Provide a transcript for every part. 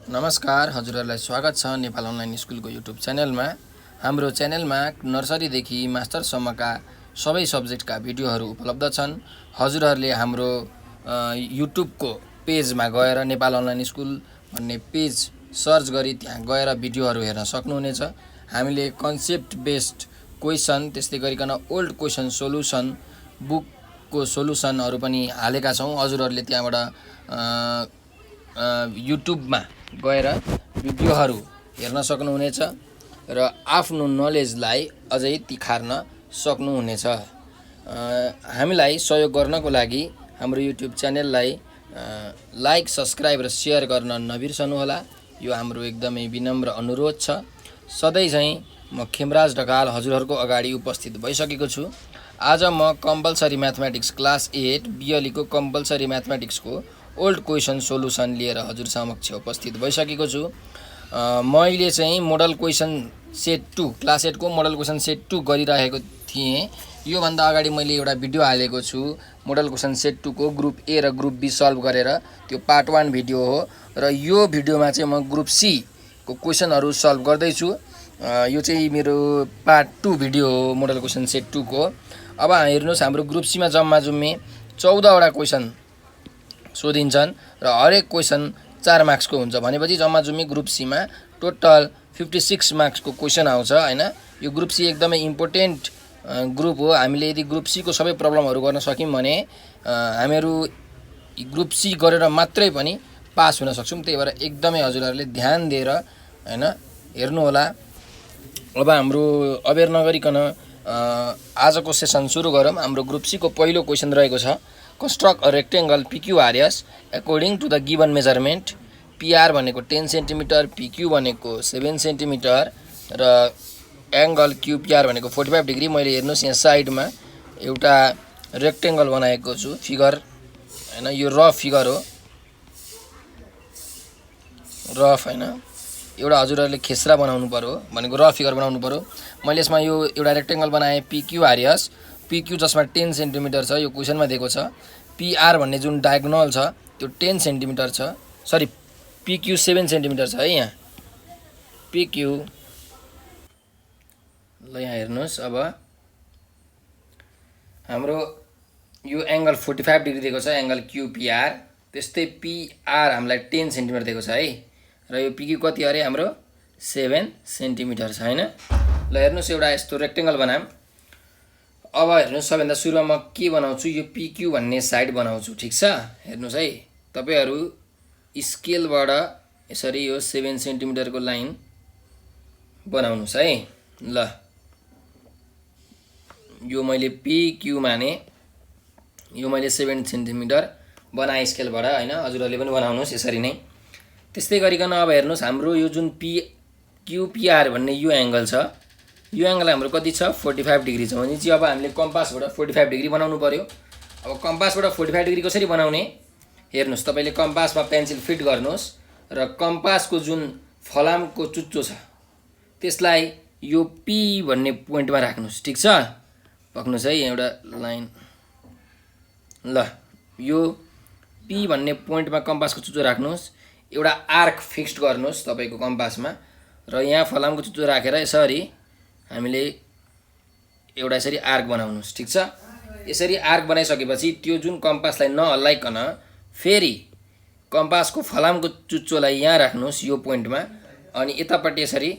नमस्कार, हजुरहरूलाई स्वागत छ नेपाल अनलाइन स्कुलको युट्युब च्यानलमा। हाम्रो च्यानलमा नर्सरीदेखि मास्टरसम्मका सबै सब्जेक्टका भिडियोहरू उपलब्ध छन्। हजुरहरूले हाम्रो युट्युबको पेजमा गएर नेपाल अनलाइन स्कुल भन्ने पेज सर्च गरी त्यहाँ गएर भिडियोहरू हेर्न सक्नुहुनेछ। हामीले कन्सेप्ट बेस्ड क्वेसन, त्यस्तै गरिकन ओल्ड क्वेसन सोलुसन, बुकको सोलुसनहरू पनि हालेका छौँ। हजुरहरूले त्यहाँबाट युट्युबमा गएर भिडियोहरू हेर्न सक्नुहुनेछ र आफ्नो नलेजलाई अझै तिखार्न सक्नुहुनेछ। हामीलाई सहयोग गर्नको लागि हाम्रो युट्युब च्यानललाई लाइक, सब्सक्राइब र सेयर गर्न नबिर्सनुहोला। यो हाम्रो एकदमै विनम्र अनुरोध छ। सधैँ चाहिँ म खेमराज ढकाल हजुरहरूको अगाडि उपस्थित भइसकेको छु। आज म कम्पलसरी म्याथमेटिक्स क्लास 8 बियलीको कम्पलसरी म्याथमेटिक्सको ओल्ड क्वेसन सोलुसन लिएर हजुर समक्ष उपस्थित भइसकेको छु। मैले चाहिँ मोडल क्वेसन सेट 2 क्लास 8 को मोडल क्वेसन सेट 2 गरिरहेको थिएँ। योभन्दा अगाडि मैले एउटा भिडियो हालेको छु मोडल क्वेसन सेट 2 को ग्रुप ए र ग्रुप बी सल्भ गरेर, त्यो पार्ट 1 भिडियो हो र यो भिडियोमा चाहिँ म ग्रुप सी को क्वेसनहरू सल्भ गर्दैछु। यो चाहिँ मेरो पार्ट 2 भिडियो हो मोडल क्वेसन सेट 2 को। अब हेर्नुहोस्, हाम्रो ग्रुप सीमा जम्मा जम्मी 14वटा क्वेसन सोधिन्छन् र हरेक क्वेसन 4 मार्क्सको हुन्छ भनेपछि जम्मा जम्मी ग्रुप सीमा टोटल 56 मार्क्सको क्वेसन आउँछ हैन। यो ग्रुप सी एकदमै इम्पोर्टेन्ट ग्रुप हो। हामीले यदि ग्रुप सी को सबै प्रब्लमहरू गर्न सक्यौँ भने हामीहरू ग्रुप सी गरेर मात्रै पनि पास हुन सक्छौँ। त्यही भएर एकदमै हजुरहरूले ध्यान दिएर हैन हेर्नु होला। अब हाम्रो अबेर नगरिकन आजको सेसन सुरु गरौँ। हाम्रो ग्रुप सी को पहिलो क्वेसन रहेको छ, construct a rectangle PQRS according to the given measurement। PR भनेको 10 सेन्टिमिटर, PQ भनेको 7 सेन्टिमिटर र एंगल QPR भनेको 45 डिग्री। मैले हेर्नुहोस् यहाँ साइडमा एउटा रेक्टेंगल बनाएको छु फिगर हैन। यो रफ फिगर हो, रफ हैन। एउटा हजुरहरूले खेसरा बनाउनु पर्यो भनेको रफ फिगर बनाउनु पर्यो। मैले यसमा यो एउटा रेक्टेंगल बनाएँ PQRS। PQ जसमा 10 सेन्टिमिटर छ, यो क्वेसनमा दिएको छ। PR भन्ने जुन डायगोनल छ त्यो 10 सेन्टिमिटर छ, सरी PQ 7 सेन्टिमिटर छ है यहाँ PQ। ल यहाँ हेर्नुहोस्, अब हाम्रो यो एंगल 45 डिग्री दिएको छ, एंगल QPR। त्यस्तै PR हामीलाई 10 सेन्टिमिटर दिएको छ है र यो PQ कति अरे हाम्रो 7 सेन्टिमिटर छ हैन। ल हेर्नुहोस्, एउटा यस्तो रेक्टेंगल बनाम। अब हेर्नुहोस्, सबैभन्दा सुरुमा म के बनाउँछु, यो PQ भन्ने साइड बनाउँछु। ठिक छ, हेर्नुहोस् है, तपाईहरु स्केलबाट यसरी यो 7 सेन्टिमिटरको लाइन बनाउनुस् है। ल यो मैले PQ माने, यो मैले 7 सेन्टिमिटर बनाए स्केलबाट हैन। हजुरहरूले पनि बनाउनुस् यसरी नै। त्यस्तै गरिकन अब हेर्नुहोस्, हाम्रो यो जुन QPR भन्ने यो एंगल छ, यो एंगल हाम्रो कति छ 45 डिग्री छ भनेपछि अब हामीले कम्पासबाट 45 डिग्री बनाउनु पर्यो। अब कम्पासबाट 45 डिग्री कसरी बनाउने, हेर्नुहोस्, तपाईले कम्पासमा पेन्सिल फिट गर्नुहोस् र कम्पासको जुन फलामको चुच्चो छ त्यसलाई यो P भन्ने पोइन्टमा राख्नुहोस्। ठीक छ, पक्नुस् है, एउटा लाइन। ल यो P भन्ने पोइन्टमा कम्पासको चुच्चो राख्नुहोस्, एउटा आर्क फिक्स्ड गर्नुहोस् तपाईको कम्पासमा र यहाँ फलामको चुच्चो राखेर यसरी हामीले एउटा यसरी आर्क बनाउनुस्। ठीक छ, यसरी आर्क बनाइसकेपछि त्यो जुन कम्पासलाई नहल्लाइकन फेरि कम्पासको फलामको चुच्चोलाई यहाँ राख्नुस् यो पोइन्टमा, अनि यतापट्टि यसरी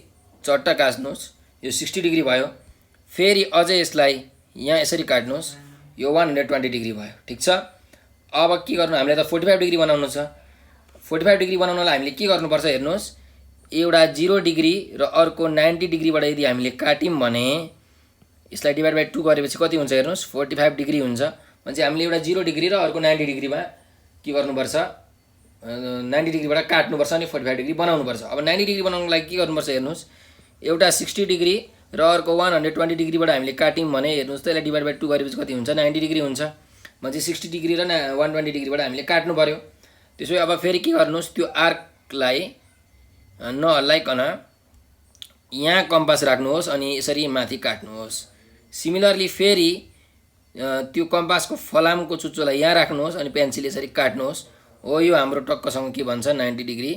चट्टा काट्नुस्। यो 60 डिग्री भयो। फेरि अझै यसलाई यहाँ यसरी काट्नुस्, यो 120 डिग्री भयो। ठीक छ, अब के गर्नु, हामीले त 45 डिग्री बनाउनु छ। 45 डिग्री बनाउनलाई हामीले के गर्नुपर्छ, हेर्नुहोस्, एउटा 0 डिग्री र अर्को 90 डिग्रीबाट यदि हामीले काट्यौं भने यसलाई डिभाइड बाइ 2 गरेपछि कति हुन्छ, हेर्नुहोस् 45 डिग्री हुन्छ। भनेपछि हामीले एउटा 0 डिग्री र अर्को 90 डिग्रीमा के गर्नुपर्छ, 90 डिग्रीबाट काट्नुपर्छ अनि 45 डिग्री बनाउनुपर्छ। अब 90 डिग्री बनाउनको लागि के गर्नुपर्छ, हेर्नुहोस्, एउटा 60 डिग्री र अर्को 120 डिग्रीबाट हामीले काट्यौं भने हेर्नुहोस् त यसलाई डिभाइड बाइ 2 गरेपछि कति हुन्छ, 90 डिग्री हुन्छ। भनेपछि 60 डिग्री र 120 डिग्रीबाट हामीले काट्नु पर्यो। त्यसै अब फेरि के गर्नुहोस्, त्यो आर्कलाई नहल्लाइकन यहाँ कम्पास राख्नुहोस् अनि यसरी माथि काट्नुहोस्। सिमिलरली फेरि त्यो कम्पासको फलामको चुच्चोलाई यहाँ राख्नुहोस् अनि पेन्सिल यसरी काट्नुहोस्। हो यो हाम्रो टक्कसँग के भन्छ 90 डिग्री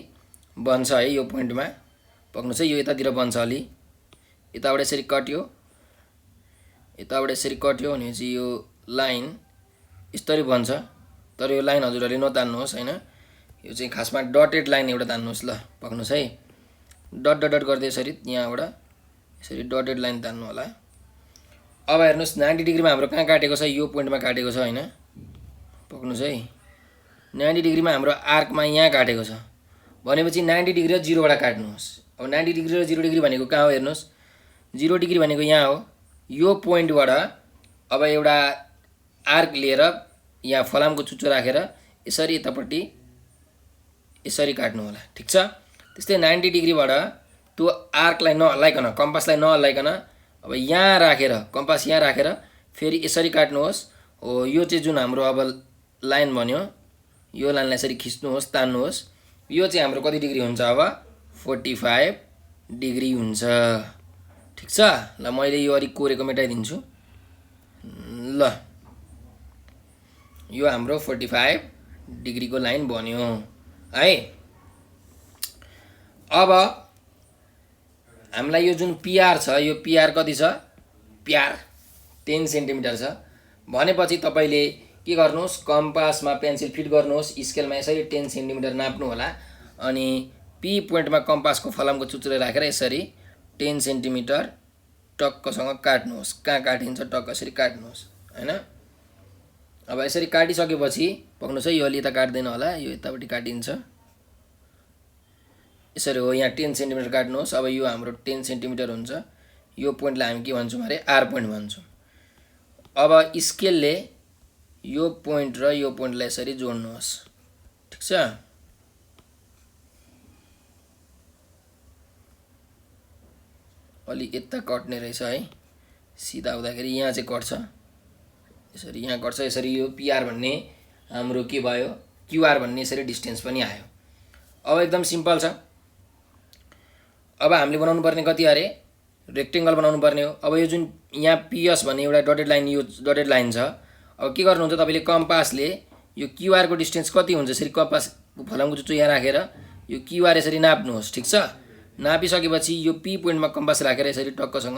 बन्छ है यो पोइन्टमा पक्नुहोस् है। यो यतातिर बन्छ अलि, यताबाट यसरी कट्यो, यताबाट यसरी कट्यो भनेपछि यो लाइन यसरी बन्छ। तर यो लाइन हजुरहरूले नतान्नुहोस् हैन, यो चाहिँ खासमा डटेड लाइन एउटा तान्नुहोस्। ल पक्नुहोस् है, डट डट डट गर्दै यसरी यहाँबाट यसरी डटेड लाइन तान्नु होला। अब हेर्नुहोस् 90 डिग्रीमा हाम्रो कहाँ काटेको छ, यो पोइन्टमा काटेको छ हैन, पक्नुहोस् है। 90 डिग्रीमा हाम्रो आर्कमा यहाँ काटेको छ भनेपछि 90 डिग्री र 0 बाट काट्नुहोस्। अब 90 डिग्री र 0 डिग्री भनेको कहाँ हो हेर्नुहोस्, 0 डिग्री भनेको यहाँ हो। यो पोइन्टबाट अब एउटा आर्क लिएर यहाँ फलामको चुच्चो राखेर यसरी यतापट्टि यसरी काट्नु होला, ठिक छ। त्यस्तै 90 डिग्रीबाट त्यो आर्कलाई नहल्लाइकन, कम्पासलाई नहल्लाइकन अब यहाँ राखेर, कम्पास यहाँ राखेर फेरि यसरी काट्नुहोस्। हो यो चाहिँ जुन हाम्रो अब लाइन बन्यो, यो लाइनलाई यसरी खिच्नुहोस्, तान्नुहोस्। यो चाहिँ हाम्रो कति डिग्री हुन्छ अब 45 डिग्री हुन्छ, ठिक छ। ल मैले यो अलिक कोरेको मेटाइदिन्छु। ल यो हाम्रो 45 डिग्रीको लाइन बन्यो है। अब हामीलाई यो जुन पिआर छ, यो पिआर कति छ, पिआर 10 सेन्टिमिटर छ भनेपछि तपाईले के गर्नुहोस्, कम्पासमा पेन्सिल फिट गर्नुहोस्, स्केलमा यसरी 10 सेन्टिमिटर नाप्नु होला। अनि पी पोइन्टमा कम्पासको फलामको चुच्चोले राखेर यसरी 10 सेन्टिमिटर टक्कसँग काट्नुहोस्। कहाँ काटिन्छ टक्क यसरी काट्नुहोस् हैन। अब यसरी काटिसकेपछि पक्नुहोस् है, यो अलि यता काट्दैन होला, यो यतापट्टि काटिन्छ यसरी हो। यहाँ 10 सेन्टिमिटर काट्नुहोस्। अब यो हाम्रो 10 सेन्टिमिटर हुन्छ। यो पोइन्टलाई हामी के भन्छौँ अरे, आर पोइन्ट भन्छौँ। अब स्केलले यो पोइन्ट र यो पोइन्टलाई यसरी जोड्नुहोस्, ठिक छ। अलि यता कट्ने रहेछ है, सिधा हुँदाखेरि यहाँ चाहिँ कट्छ, यसरी यहाँ कट्छ। यसरी यो पिआर भन्ने हाम्रो के भयो, क्युआर भन्ने यसरी डिस्टेन्स पनि आयो। अब एकदम सिम्पल छ। अब हामीले बनाउनु पर्ने कति अरे, रेक्टेङ्गल बनाउनु पर्ने हो। अब यो जुन यहाँ पिएस भन्ने एउटा डटेड लाइन, यो डटेड लाइन छ। अब के गर्नुहुन्छ तपाईले, कम्पासले यो क्युआर को डिस्टेन्स कति हुन्छ यसरी कम्पास फलामको चुच्चो यहाँ राखेर यो क्युआर यसरी नाप्नुहोस्, ठिक छ। नापिसकेपछि यो पी पोइन्टमा कम्पास राखेर यसरी टक्कसँग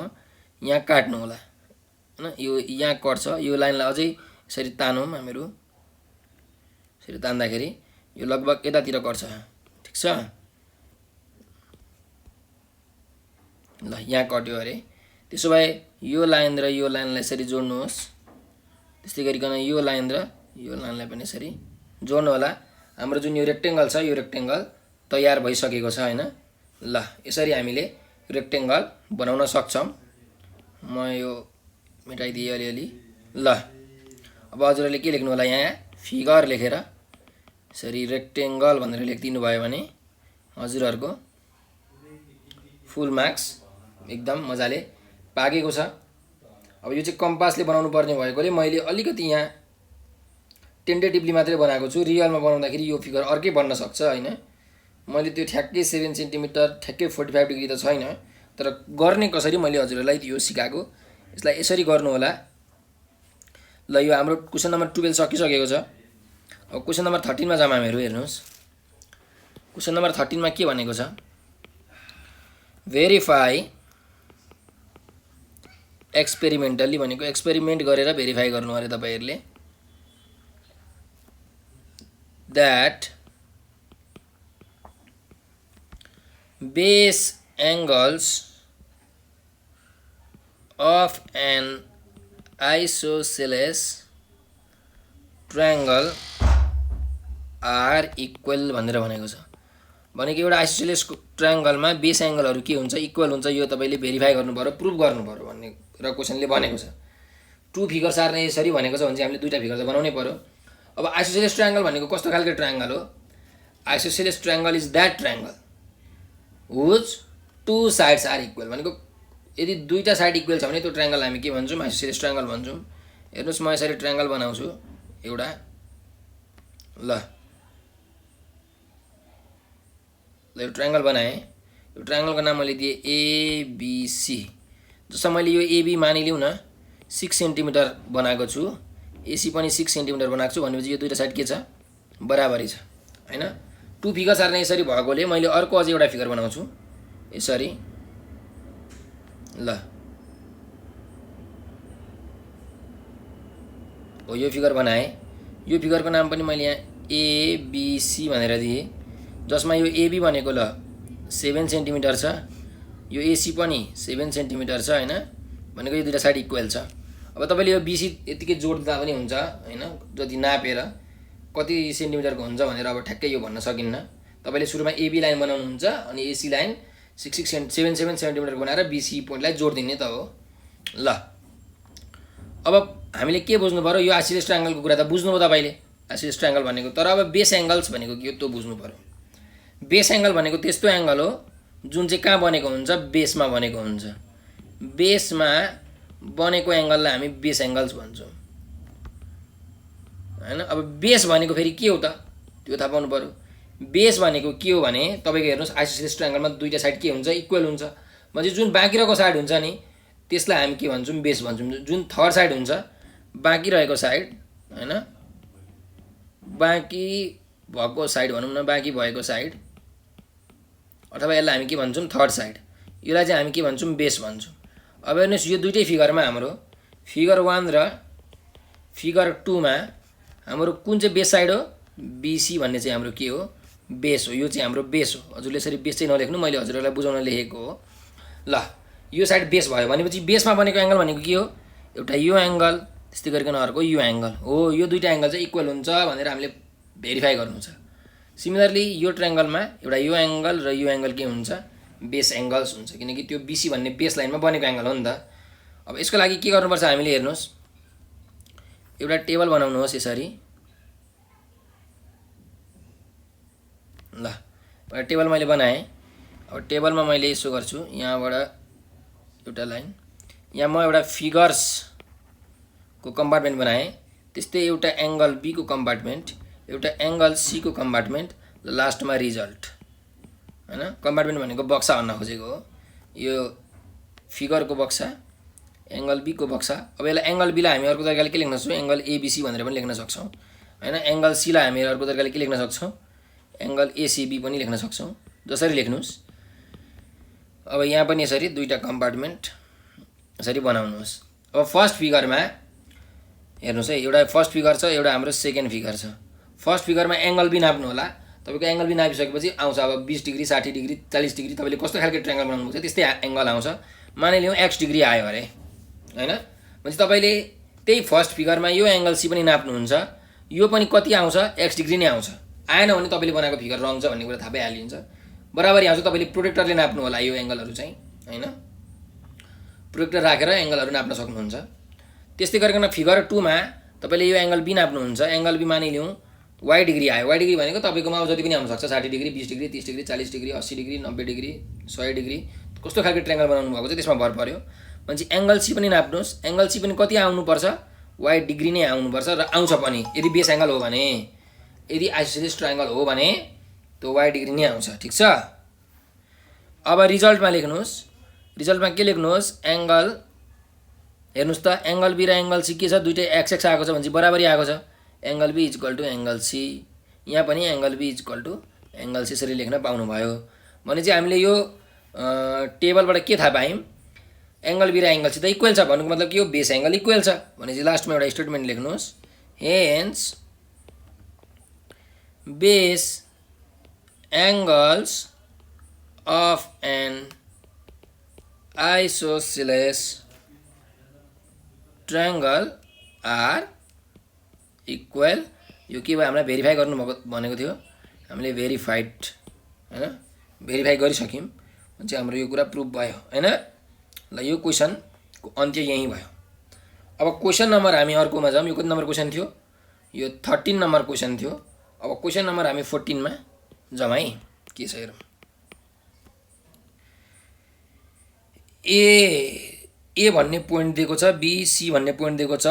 यहाँ काट्नु होला हैन। यो यहाँ कट्छ, यो लाइनलाई अझै यसरी तानौँ हामीहरू। यसरी तान्दाखेरि यो लगभग यतातिर कट्छ, ठिक छ। ल यहाँ कट्यो अरे, त्यसो भए यो लाइन र यो लाइनलाई यसरी जोड्नुहोस्। त्यस्तै गरिकन यो लाइन र यो लाइनलाई पनि यसरी जोड्नु होला। हाम्रो जुन यो रेक्टेङ्गल छ, यो रेक्टेङ्गल तयार भइसकेको छ हैन। ल यसरी हामीले रेक्टेङ्गल बनाउन सक्छौँ। म यो मेटाइदिएँ अलिअलि। ल अब हजुरहरूले के लेख्नु होला, यहाँ फिगर लेखेर यसरी रेक्टेङ्गल भनेर लेखिदिनु भयो भने हजुरहरूको फुल मार्क्स एकदम मजाले पाकेको छ। अब यो चाहिँ कम्पासले बनाउनु पर्ने भएकोले मैले अलिकति यहाँ टेन्टेटिभली मात्रै बनाएको छु। रियलमा बनाउँदाखेरि यो फिगर अर्कै बन्न सक्छ हैन। मैले त्यो ठ्याक्कै 7 सेन्टिमिटर ठ्याक्कै 45 डिग्री त छैन, तर गर्ने कसरी मैले हजुरहरूलाई यो सिकाएको। यसलाई यसरी गर्नु होला। ल यो हाम्रो क्वेशन नम्बर 12 सकिसकेको छ। अब क्वेशन नम्बर 13 मा जाम हामीहरू। हेर्नुहोस् क्वेशन नम्बर 13 मा के भनेको छ, भेरिफाई एक्सपेरिमेन्टली भनेको एक्सपेरिमेन्ट गरेर भेरिफाई गर्नु अरे तपाईहरुले, that base angles of an isosceles triangle are equal भनेर भनेको छ। भनेको एउटा आइसोसेलेस ट्रायंगलमा बेस एंगलहरु के हुन्छ, इक्वल हुन्छ। यो तपाईले भेरिफाई गर्नु पर्यो, प्रुफ गर्नु पर्यो भन्ने र क्वेशनले भनेको छ। टु फिगर्स आर नेसेसरी भनेको छ भने चाहिँ हामीले दुईटा फिगर त बनाउनै पर्यो। अब आइसोसेलेस ट्रायंगल भनेको कस्तो खालको ट्रायंगल हो? Isosceles triangle is that triangle which two sides are equal. भनेको यदि दुईटा साइड इक्वल छ भने त्यो ट्रायंगल हामी के भन्छौं, आइसोसेलेस ट्रायंगल भन्छौं। हेर्नुस् म यसरी ट्रायंगल बनाउँछु एउटा। ल यो ट्रायंगल बनाए। यो ट्रायंगलको नाम मैले दिए एबीसी। जस्तो मैले यो एबी मानिलिउँ न 6 सेन्टिमिटर बनाएको छु, एसी पनि 6 सेन्टिमिटर बनाएको छु भनेपछि यो दुईटा साइड के छ, बराबरी छ हैन। टु फिगर्स आर यसरी भएकोले मैले अर्को अझै एउटा फिगर बनाउँछु यसरी। ल हो यो फिगर बनाएँ। यो फिगरको नाम पनि मैले यहाँ एबिसी भनेर दिएँ, जसमा यो एबी भनेको ल 7 सेन्टिमिटर छ, यो एसी पनि 7 सेन्टिमिटर छ हैन, भनेको यो दुईटा साइड इक्वल छ। अब तपाईँले यो बिसी यतिकै जोड्दा पनि हुन्छ हैन, जति नापेर कति सेन्टिमिटरको हुन्छ भनेर अब ठ्याक्कै यो भन्न सकिन्न। तपाईँले सुरुमा एबी लाइन बनाउनुहुन्छ अनि एसी लाइन 7 सेन्टिमिटर बनाएर बिसी पोइन्टलाई जोडिदिने त हो। ल अब हामीले के बुझ्नु पर्यो, यो आइसोसेलेस ट्रायंगलको कुरा त बुझ्नुभयो तपाईँले, आइसोसेलेस ट्रायंगल भनेको। तर अब बेस एङ्गल्स भनेको के हो त्यो बुझ्नु पर्यो। बेस एङ्गल भनेको त्यस्तो एङ्गल हो जुन चाहिँ कहाँ बनेको हुन्छ, बेसमा बनेको हुन्छ। बेसमा बनेको एङ्गललाई हामी बेस एङ्गल्स भन्छौँ हैन। अब बेस भनेको फेरि के हो त त्यो थाहा पाउनु पर्यो। बेस भनेको के हो भने तपाईँको हेर्नुहोस् आइसोसेलेस ट्रायंगलमा दुईटा साइड के हुन्छ, इक्वल हुन्छ। भने जुन बाँकी रहेको साइड हुन्छ नि त्यसलाई हामी के भन्छौँ, बेस भन्छौँ। जुन थर्ड साइड हुन्छ, बाँकी रहेको साइड हैन, बाँकी भएको साइड भनौँ न, बाँकी भएको साइड अथवा यसलाई हामी के भन्छौँ, थर्ड साइड, यसलाई चाहिँ हामी के भन्छौँ, बेस भन्छौँ। अब हेर्नुहोस् यो दुईटै फिगरमा हाम्रो फिगर 1 र फिगर 2 मा हाम्रो कुन चाहिँ बेस साइड हो, बिसी भन्ने चाहिँ हाम्रो के हो, बेस हो। यो चाहिँ हाम्रो बेस हो। हजुरले यसरी बेस चाहिँ नलेख्नु, मैले हजुरहरूलाई बुझाउन लेखेको हो। ल यो साइड बेस भयो भनेपछि बेसमा बनेको एङ्गल भनेको के हो, एउटा यो एङ्गल, त्यस्तै गरिकन अर्को यो एङ्गल हो। यो दुईटा एङ्गल चाहिँ इक्वल हुन्छ भनेर हामीले भेरिफाई गर्नु छ। सिमिलरली यो ट्रायंगलमा एउटा यो एङ्गल र यो एङ्गल के हुन्छ, बेस एङ्गल्स हुन्छ, किनकि त्यो बिसी भन्ने बेस लाइनमा बनेको एङ्गल हो नि त। अब यसको लागि के गर्नुपर्छ हामीले, हेर्नुहोस् एउटा टेबल बनाउनुहोस् यसरी। ल एउटा टेबल मैले बनाएँ। अब टेबलमा मैले यसो गर्छु, यहाँबाट एउटा लाइन, यहाँ म एउटा फिगर्सको कम्पार्टमेन्ट बनाएँ, त्यस्तै एउटा एङ्गल बी को कम्पार्टमेन्ट, एउटा एङ्गल सी को कम्पार्टमेन्ट, लास्टमा रिजल्ट हैन। कम्पार्टमेन्ट भनेको बक्सा भन्न खोजेको हो। यो फिगरको बक्सा, एङ्गल बी को बक्सा। अब यसलाई एङ्गल बीलाई हामी अर्को तरिकाले के लेख्न सक्छौँ, एङ्गल एबिसी भनेर पनि लेख्न सक्छौँ हैन। एङ्गल सीलाई हामी अर्को तरिकाले के लेख्न सक्छौँ, एङ्गल एसिबी पनि लेख्न सक्छौँ, जसरी लेख्नुहोस्। अब यहाँ पनि यसरी दुईटा कम्पार्टमेन्ट यसरी बनाउनुहोस्। अब फर्स्ट फिगरमा हेर्नुहोस् है, एउटा फर्स्ट फिगर छ, एउटा हाम्रो सेकेन्ड फिगर छ। फर्स्ट फिगरमा एङ्गल बी नाप्नु होला। तपाईँको एङ्गल बी नापिसकेपछि आउँछ अब 20 डिग्री, 60 डिग्री, 40 डिग्री, तपाईँले कस्तो खालको ट्रायंगल बनाउनु भएको छ त्यस्तै एङ्गल आउँछ। मानिलिउँ x डिग्री आयो अरे हैन, भनेपछि तपाईँले त्यही फर्स्ट फिगरमा यो एङ्गल सी पनि नाप्नुहुन्छ, यो पनि कति आउँछ, x डिग्री नै आउँछ। आएन भने तपाईँले बनाएको फिगर रङ छ भन्ने कुरा थाहा पाइहालिन्छ। बराबरी आउँछ। तपाईँले प्रोटेक्टरले नाप्नु होला यो एङ्गलहरू चाहिँ हैन, प्रोटेक्टर राखेर एङ्गलहरू नाप्न सक्नुहुन्छ। त्यस्तै गरिकन फिगर 2 मा तपाईँले यो एङ्गल बी नाप्नुहुन्छ। एङ्गल बी मानिलिउँ y डिग्री आयो। y डिग्री भनेको तपाईँकोमा जति पनि आउन सक्छ, 60 degree, 20 degree, 30 degree, 40 degree, 80 degree, 90 degree, 100 degree, कस्तो खालको ट्रायंगल बनाउनु भएको छ त्यसमा भर पर्यो। भनेपछि एङ्गल सी पनि नाप्नुहोस्। एङ्गल सी पनि कति आउनुपर्छ, y डिग्री नै आउनुपर्छ र आउँछ पनि यदि बेस एङ्गल हो भने। यदि आइसोसेलेस ट्रायंगल हो भने त्यो y डिग्री नै आउँछ। ठिक छ। अब रिजल्टमा लेख्नुहोस्। रिजल्टमा के लेख्नुहोस्, एङ्गल हेर्नुहोस् त, एङ्गल बी र एङ्गल सी के छ, दुईटै x x आएको छ भने बराबरी आएको छ। Angle B equal to angle C, यहाँ पनि angle B equal to angle C यसरी लेख्न पाउनुभयो भने चाहिँ हामीले यो टेबलबाट के थाहा पायौँ, एङ्गल बी र एङ्गल सी त इक्वल छ भन्नुको मतलब के हो, बेस एङ्गल इक्वल छ। भनेपछि लास्टमा एउटा स्टेटमेन्ट लेख्नुहोस्, hence base angles of an isosceles triangle are equal. यो के भयो, हामीलाई भेरिफाई गर्नु भनेको थियो, हामीले भेरिफाइड हैन, भेरिफाई गरिसक्यौँ भने हाम्रो यो कुरा प्रुफ भयो हैन। ल यो क्वेसनको अन्त्य यही भयो। अब क्वेसन नम्बर हामी अर्कोमा जाउँ। यो कति नम्बर क्वेसन थियो, यो 13 नम्बर क्वेसन थियो। अब क्वेसन नम्बर हामी 14 मा जाउँ है, के छ हेरौँ। ए भन्ने पोइन्ट दिएको छ, बी सी भन्ने पोइन्ट दिएको छ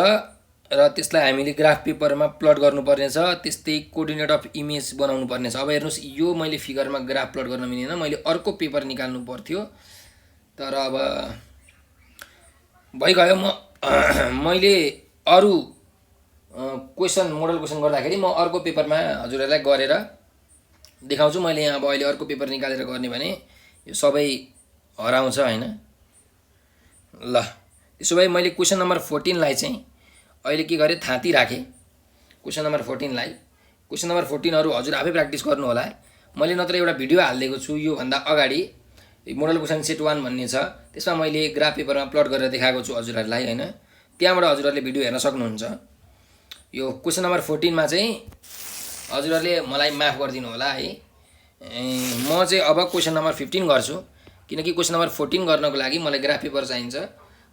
र त्यसलाई हामीले ग्राफ पेपरमा प्लट गर्नुपर्ने छ। त्यस्तै कोअर्डिनेट अफ इमेज बनाउनु पर्ने छ। अब हेर्नुहोस् यो मैले फिगरमा ग्राफ प्लट गर्न मिलेन, मैले अर्को पेपर निकाल्नु पर्थ्यो। तर अब भइगयो। मैले अरू क्वेसन मोडल क्वेसन गर्दाखेरि म अर्को पेपरमा हजुरहरूलाई गरेर देखाउँछु मैले यहाँ। अब अहिले अर्को पेपर निकालेर गर्ने भने यो सबै हराउँछ हैन। ल त्यसो भए मैले क्वेसन नम्बर 14 लाई चाहिँ अहिले के गरेँ, थाती राखेँ। क्वेसन नम्बर 14 लाई, क्वेसन नम्बर 14 हरू हजुर आफै प्र्याक्टिस गर्नु होला। मैले नत्र एउटा भिडियो हालिदिएको छु यो भन्दा अगाडि, मोडल क्वेसन सेट 1 भन्ने छ, त्यसमा मैले ग्राफ पेपरमा प्लट गरेर देखाएको छु हजुरहरूलाई हैन। त्यहाँबाट हजुरहरूले भिडियो हेर्न सक्नुहुन्छ। यो क्वेसन नम्बर 14 मा चाहिँ हजुरहरूले मलाई माफ गरिदिनु होला है। म चाहिँ अब क्वेसन नम्बर 15 गर्छु, किनकि क्वेसन नम्बर 14 गर्नको लागि मलाई ग्राफ पेपर चाहिन्छ।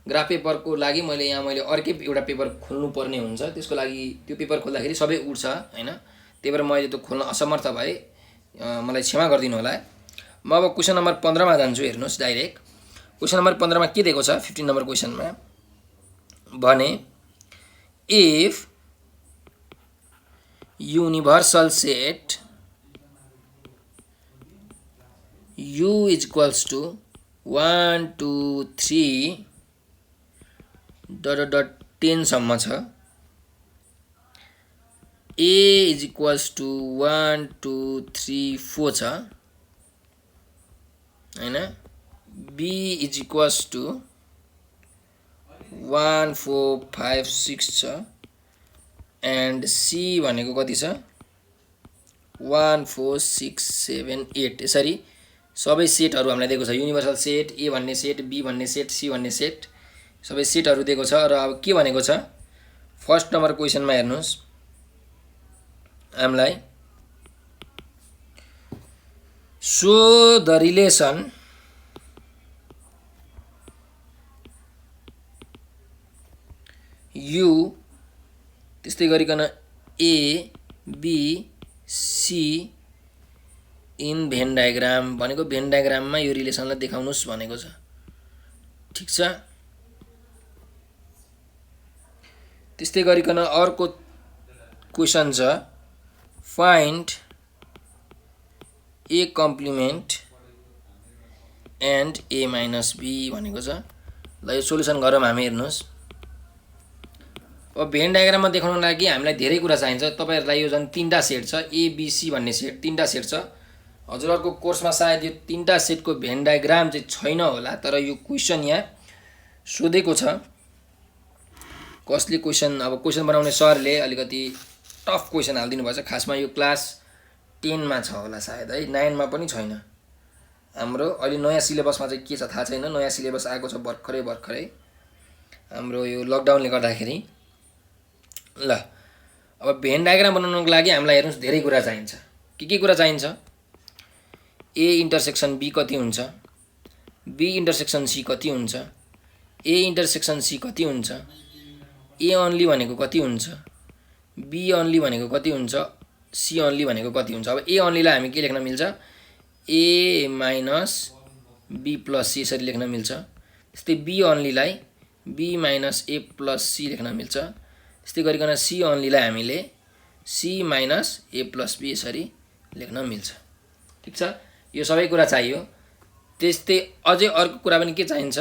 ग्राफ पेपरको लागि मैले अर्कै एउटा पेपर खोल्नु पर्ने हुन्छ, त्यसको लागि त्यो पेपर खोल्दाखेरि सबै उड्छ हैन। त्यही भएर मैले त्यो खोल्न असमर्थ भए, मलाई क्षमा गरिदिनु होला। म अब क्वेसन नम्बर 15 मा जान्छु। हेर्नुहोस् डाइरेक्ट क्वेसन नम्बर 15 मा के दिएको छ 15 नम्बर क्वेसनमा भने if universal set u is equals to 1 2 3 10 सम्म छ, a is equals to 1 2 3 4 छ हैन, b is equals to 1 4 5 6 छ, एन्ड सी भनेको कति छ 1 4 6 7 8। यसरी सबै सेटहरू हामीलाई दिएको छ। युनिभर्सल सेट, ए भन्ने सेट, बी भन्ने सेट, सी भन्ने सेट, सबै सेटहरू दिएको छ। र अब के भनेको छ फर्स्ट नम्बर क्वेसनमा हेर्नुहोस्, हामीलाई सो द रिलेसन यु, त्यस्तै गरिकन A B C in Venn diagram भनेको भेन डायग्राममा यो रिलेसनलाई देखाउनुस् भनेको छ। ठीक छ। त्यस्तै गरिकन अर्को क्वेसन छ find A complement and A minus B भनेको छ। ल यो सोलुसन गरौँ हामी। हेर्नुहोस् अब भेन डायग्राममा देखाउनको लागि हामीलाई धेरै कुरा चाहिन्छ। तपाईहरुलाई यो जुन तीनटा सेट छ एबीसी भन्ने सेट, तीनटा सेट छ। हजुरहरुको कोर्समा सायद यो तीनटा सेटको भेन डायग्राम चाहिँ छैन होला, तर यो क्वेशन यहाँ सोधेको छ। कसले क्वेशन, अब क्वेशन बनाउने सरले अलिकति टफ क्वेशन हाल्दिनु भएछ। खासमा यो क्लास 10 मा छ होला सायद है, 9 मा पनि छैन। हाम्रो अहिले नयाँ सिलेबसमा चाहिँ के छ थाहा छैन, नयाँ सिलेबस आएको छ भर्खरै हाम्रो यो लकडाउनले गर्दाखेरि। ल अब भेन डायग्राम बनाउनको लागि हामीलाई हेर्नुस् धेरै कुरा चाहिन्छ। के कुरा चाहिन्छ? ए इन्टरसेक्सन बी कति हुन्छ, बी इन्टरसेक्सन सी कति हुन्छ, ए इन्टरसेक्सन सी कति हुन्छ, ए ओन्ली भनेको कति हुन्छ, बी ओन्ली भनेको कति हुन्छ, सी ओन्ली भनेको कति हुन्छ। अब ए ओन्लीलाई हामी के लेख्न मिल्छ, A minus B plus C यसरी लेख्न मिल्छ। त्यस्तै बी ओन्लीलाई B minus A plus C लेख्न मिल्छ। त्यस्तै गरिकन सी ओन्लीलाई हामीले C minus A plus B यसरी लेख्न मिल्छ। ठीक छ, यो सबै कुरा चाहियो। त्यस्तै अझै अर्को कुरा पनि के चाहिन्छ,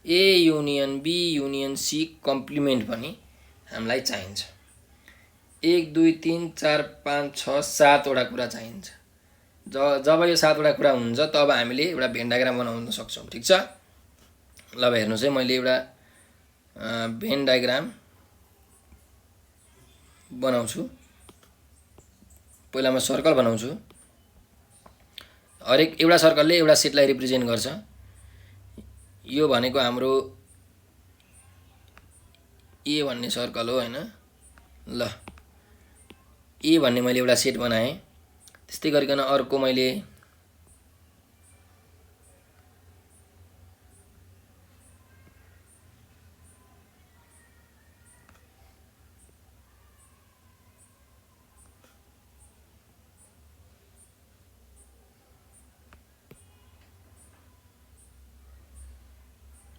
A union B union C complement पनि हामीलाई चाहिन्छ। 1 2 3 4 5 6 7 वटा कुरा चाहिन्छ। जब यो 7 वटा कुरा हुन्छ तब हामीले एउटा भेन डायग्राम बनाउन सक्छौं। ठीक छ। ल अब हेर्नुस् है, मैले एउटा भेन डायग्राम बनाउँछु। पहिला म सर्कल बनाउँछु। हरेक एउटा सर्कलले एउटा सेटलाई रिप्रेजेन्ट गर्छ। यो भनेको हाम्रो ए भन्ने सर्कल हो हैन। ल ए भन्ने मैले एउटा सेट बनाएँ। त्यस्तै गरिकन अर्को मैले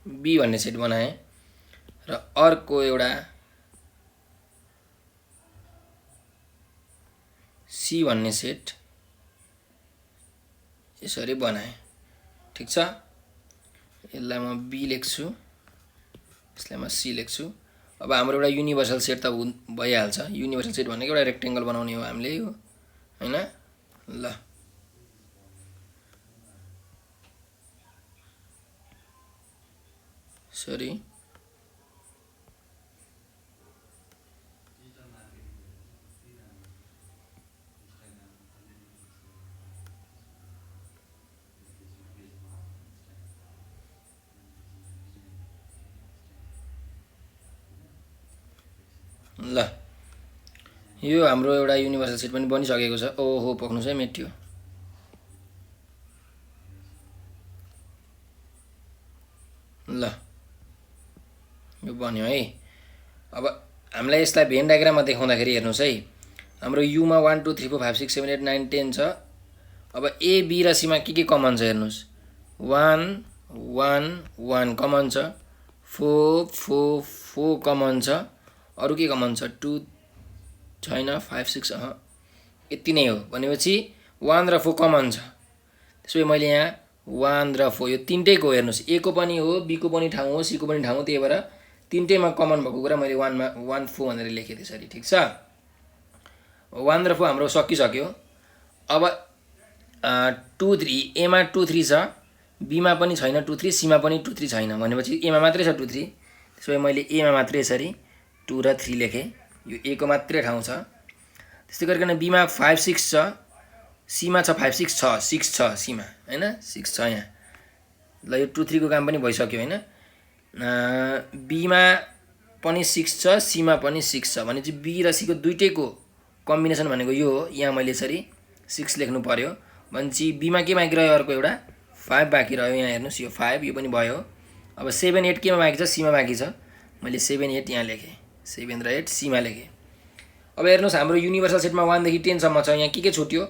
बी भन्ने सेट बनाएँ र अर्को एउटा सी भन्ने सेट यसरी बनाएँ। ठीक छ। यसलाई म बी लेख्छु, यसलाई म सी लेख्छु। अब हाम्रो एउटा युनिभर्सल सेट त भइहाल्छ। युनिभर्सल सेट भनेको एउटा रेक्टेंगल बनाउने हो हामीले यो हैन। ल सरी ल यो हाम्रो एउटा युनिभर्सल सेट पनि बनिसकेको छ। ओहो पक्नुस् है मेट्यो। ल यो बन्यो है। अब हामीलाई यसलाई भेन डायग्राममा देखाउँदाखेरि हेर्नुहोस् है, हाम्रो युमा 1 2 3 4 5 6 7 8 9 10 छ। अब ए बी र सीमा के कमन छ हेर्नुहोस्, 1 1 1 कमन छ, 4 4 4 कमन छ, अरू के कमन छ, 2 छैन, 5 6 यति नै हो। भनेपछि 1 र 4 कमन छ। त्यसो भए मैले यहाँ 1 र 4 यो तिनटैको हेर्नुहोस्, ए को पनि हो, बी को पनि ठाउँ हो, सी को पनि ठाउँ हो, त्यही भएर तिनटैमा कमन भएको कुरा मैले 1 मा 1 4 भनेर लेखेँ त्यसरी। ठिक छ, 1 र 4 हाम्रो सकिसक्यो। अब 2 3 ए मा 2 3 छ, बी मा पनि छैन 2 3, सी मा पनि 2 3 छैन, भनेपछि ए मा मात्रै छ 2 3। त्यसो भए मैले ए मा मात्रै यसरी 2 र 3 लेखेँ, यो ए को मात्रै ठाउँ छ। त्यस्तै गरिकन बी मा 5 6 छ, सी मा छ 5 6 छ, 6 छ सी मा हैन, 6 छ यहाँ। ल यो 2 3 को काम पनि भइसक्यो हैन। बी मा पनि 6 छ, सी मा पनि 6 छ, भनेपछि बी र सी को दुईटैको कम्बिनेसन भनेको यो हो। यहाँ मैले यसरी 6 लेख्नु पर्यो। भनेपछि बी मा के बाँकी रह्यो, अर्को एउटा 5 बाँकी रह्यो। यहाँ हेर्नुहोस् यो 5 यो पनि भयो। अब 7 8 केमा बाँकी छ, सी मा बाँकी छ, मैले 7 8 यहाँ लेखेँ, 7 र 8 सी मा लेखेँ। अब हेर्नुहोस् हाम्रो युनिभर्सल सेटमा 1 देखि 10 सम्म छ। यहाँ के छुट्यो,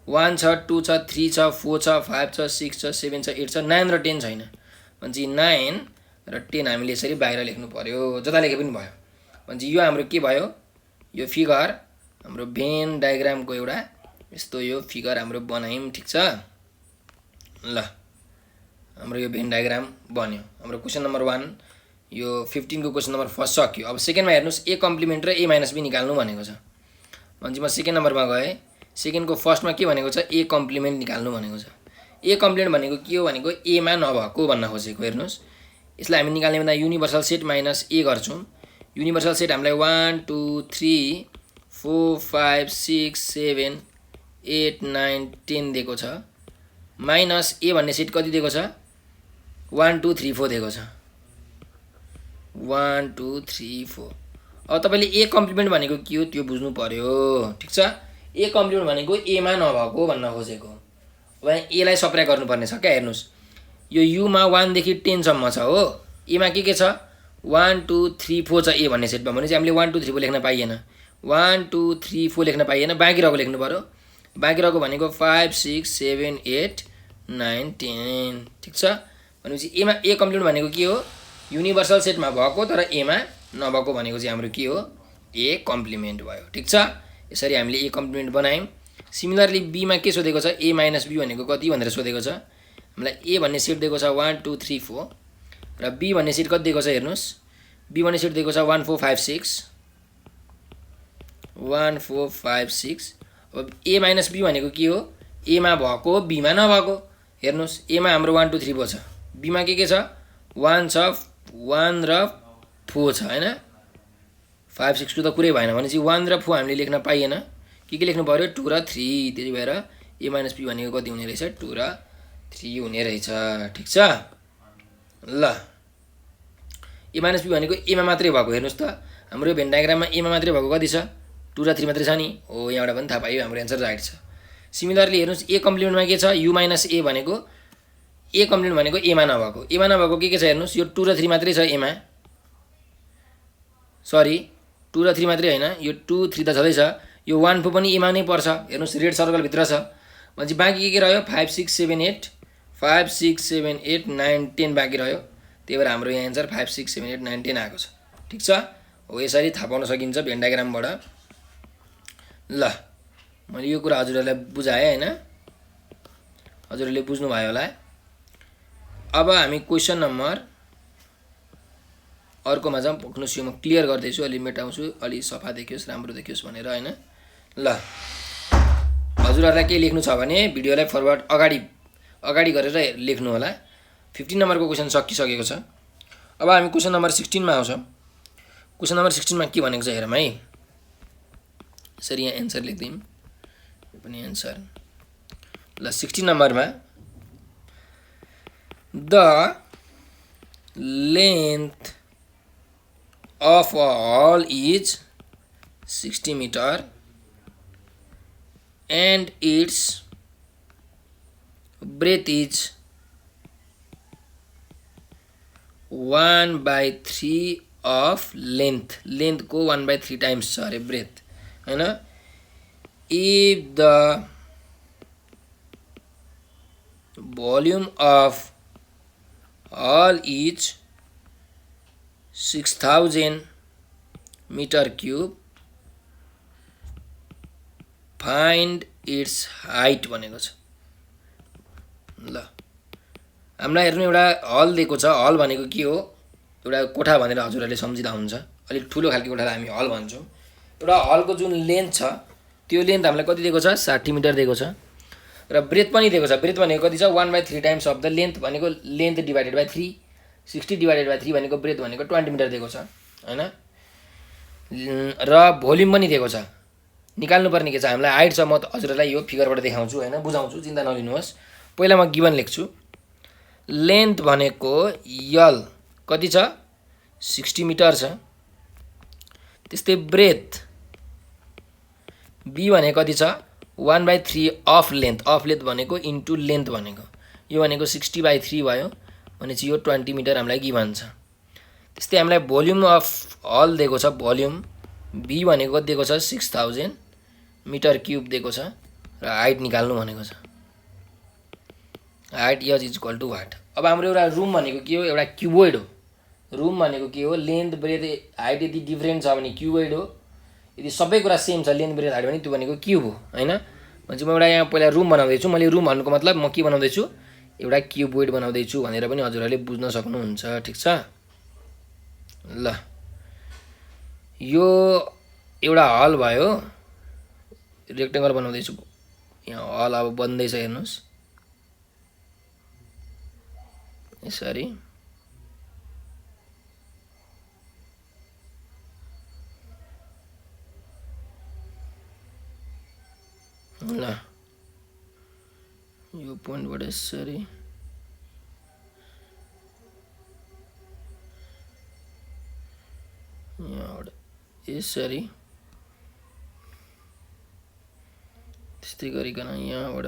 1 छ, 2 छ, 3 छ, 4 छ, 5 छ, 6 छ, 7 छ, 8 छ, 9 र 10 छैन। भनेपछि 9 र 10 हामीले यसरी बाहिर लेख्नु पर्यो, जता लेखे पनि भयो। भनेपछि यो हाम्रो के भयो, यो फिगर हाम्रो भेन डायग्रामको एउटा यस्तो यो फिगर हाम्रो बनायौँ। ठिक छ, ल हाम्रो यो भेन डायग्राम बन्यो। हाम्रो क्वेसन नम्बर 1 यो 15 को क्वेसन नम्बर फर्स्ट सक्यो। अब सेकेन्डमा हेर्नुहोस्, ए कम्प्लिमेन्ट र ए माइनस बी निकाल्नु भनेको छ। भनेपछि म सेकेन्ड नम्बरमा गएँ, सेकेन्डको फर्स्टमा के भनेको छ, ए कम्प्लिमेन्ट निकाल्नु भनेको छ। ए कम्प्लिमेन्ट भनेको के हो भनेको एमा नभएको भन्न खोजेको। हेर्नुहोस् यसलाई हामी निकाल्ने भन्दा युनिभर्सल सेट माइनस ए गर्छौँ। युनिभर्सल सेट हामीलाई 1 2 3 4 5 6 7 8 9 10 दिएको छ, माइनस ए भन्ने सेट कति दिएको छ, 1 2 3 4 दिएको छ, 1 2 3 4। अब तपाईँले ए कम्प्लिमेन्ट भनेको के हो त्यो बुझ्नु पर्यो। ठिक छ, ए कम्प्लिमेन्ट भनेको एमा नभएको भन्न खोजेको। अब एलाई सप्राइ गर्नुपर्ने छ क्या। हेर्नुहोस् यो युमा 1 देखि 10 सम्म छ हो, एमा के छ, 1 2 3 4 छ ए भन्ने सेटमा। भनेपछि हामीले 1 2 3 4 लेख्न पाइएन, 1 2 3 4 लेख्न पाइएन, बाँकी रहेको लेख्नु पर्यो। बाँकी रहेको भनेको 5 6 7 8 9 10। ठिक छ, भनेपछि एमा ए कम्प्लिमेन्ट भनेको के हो, युनिभर्सल सेटमा भएको तर एमा नभएको भनेको चाहिँ हाम्रो के हो, ए कम्प्लिमेन्ट भयो। ठिक छ, यसरी हामीले ए कम्प्लिमेन्ट बनायौँ। सिमिलरली बीमा के सोधेको छ, ए माइनस बी भनेको कति भनेर सोधेको छ। हामीलाई ए भन्ने सेट दिएको छ 1 2 3 4 र बी भन्ने सेट कति दिएको छ हेर्नुहोस्, बी भन्ने सेट दिएको छ 1 4 5 6 1 4 5 6। अब ए माइनस बी भनेको के हो, एमा भएको बीमा नभएको। हेर्नुहोस् एमा हाम्रो 1 2 3 4 छ, बीमा के छ, 1 छ, 1 र 4 छ हैन, 5 6 2 त कुरै भएन। भनेपछि 1 र 4 हामीले लेख्न पाइएन, के लेख्नु पर्यो, 2 र 3। त्यही भएर ए माइनस बी भनेको कति हुने रहेछ, 2 र 3 हुने रहेछ। ठिक छ, ल ए माइनस बी भनेको एमा मात्रै भएको। हेर्नुहोस् त हाम्रो भेन डायग्राममा एमा मात्रै भएको कति छ, 2 र 3 मात्रै छ नि। हो यहाँबाट पनि थाहा पाइयो हाम्रो एन्सर राइट छ। सिमिलरली हेर्नुहोस् ए कम्प्लिमेन्टमा के छ, यु माइनस ए भनेको ए कम्प्लिमेन्ट भनेको एमा नभएको। एमा नभएको के छ हेर्नुहोस्, यो 2 र 3 मात्रै छ एमा, सरी 2 र 3 मात्रै होइन, यो 2 3 त छँदैछ, यो 1 4 पनि एमा नै पर्छ। हेर्नुहोस् रेड सर्कलभित्र छ। भनेपछि बाँकी के रह्यो, 5 6 7 8 5 6 7 8 9 10 बाँकी रह्यो। त्यही भएर हाम्रो यहाँ एन्सर 5 6 7 8 9 10 आएको छ। ठिक छ, हो यसरी थाहा पाउन सकिन्छ भेन डायग्रामबाट। ल मैले यो कुरा हजुरहरूलाई बुझाएँ होइन, हजुरहरूले बुझ्नुभयो होला। अब हामी क्वेसन नम्बर अर्कोमा जाउँ। पुग्नुहोस्, यो म क्लियर गर्दैछु, अलि मेटाउँछु, अलि सफा देखियोस्, राम्रो देखियोस् भनेर होइन। ल हजुरहरूलाई के लेख्नु छ भने भिडियोलाई फरवर्ड अगाडि गरेर लेख्नु होला। 15 नम्बरको क्वेसन सकिसकेको छ। अब हामी क्वेसन नम्बर 16 मा आउँछौँ। क्वेसन नम्बर 16 मा के भनेको छ हेरौँ है। यसरी यहाँ एन्सर लेख्दियौँ, यो पनि एन्सर। ल 16 नम्बरमा the length of a hall is 60 meter and its breadth is 1/3 of length. Length को 1/3 times छ अरे breadth हैन। if the volume of hall is 6000 meter cube, find its height भनेको छ। ल हामीलाई हेर्नु, एउटा हल दिएको छ। हल भनेको के हो? एउटा कोठा भनेर हजुरहरूले सम्झिँदा हुन्छ। अलिक ठुलो खालको कोठालाई हामी हल भन्छौँ। एउटा हलको जुन लेन्थ छ त्यो लेन्थ हामीलाई कति दिएको छ? 60 मिटर दिएको छ। र ब्रेथ पनि दिएको छ। ब्रेथ भनेको कति छ? 1/3 टाइम्स अफ द लेन्थ भनेको length divided by 3। 60 divided by 3 भनेको ब्रेथ भनेको 20 मिटर दिएको छ हैन। र भोल्युम पनि दिएको छ। निकाल्नुपर्ने के छ? हामीलाई हाइट छ। म हजुरहरूलाई यो फिगरबाट देखाउँछु हैन, बुझाउँछु, चिन्ता नलिनुहोस्। पहिला म गिभन लेख्छु। लेन्थ भनेको यल कति छ? 60 मिटर छ। त्यस्तै ब्रेथ बी भनेको कति छ? 1/3 अफ लेन्थ। अफ लेन्थ भनेको इन्टु लेन्थ भनेको, यो भनेको 60/3 भयो भनेपछि यो 20 मिटर हामीलाई गिभन छ। त्यस्तै हामीलाई भोल्युम अफ हल दिएको छ। भोल्युम बी भनेको कति दिएको छ? 6000 मिटर क्युब दिएको छ। र हाइट निकाल्नु भनेको छ। Height as is equal to what. अब हाम्रो एउटा रुम भनेको के हो? एउटा क्युबोइड हो। रुम भनेको के हो? लेन्थ ब्रेथ हाइट यदि डिफ्रेन्ट छ भने क्युबोइड हो। यदि सबै कुरा सेम छ, लेन्थ ब्रेथ हाइट भने त्यो भनेको क्युब हो हैन। भनेपछि म एउटा यहाँ पहिला रुम बनाउँदैछु। मैले रुम भन्नुको मतलब म के बनाउँदैछु? एउटा क्युबोइड बनाउँदैछु भनेर पनि हजुरहरूले बुझ्न सक्नुहुन्छ। ठिक छ। ल यो एउटा हल भयो। रेक्टेङ्गल बनाउँदैछु यहाँ। हल अब बन्दैछ हेर्नुहोस् यसरी। ल यो पोइन्टबाट यसरी यहाँबाट यसरी त्यस्तै गरिकन यहाँबाट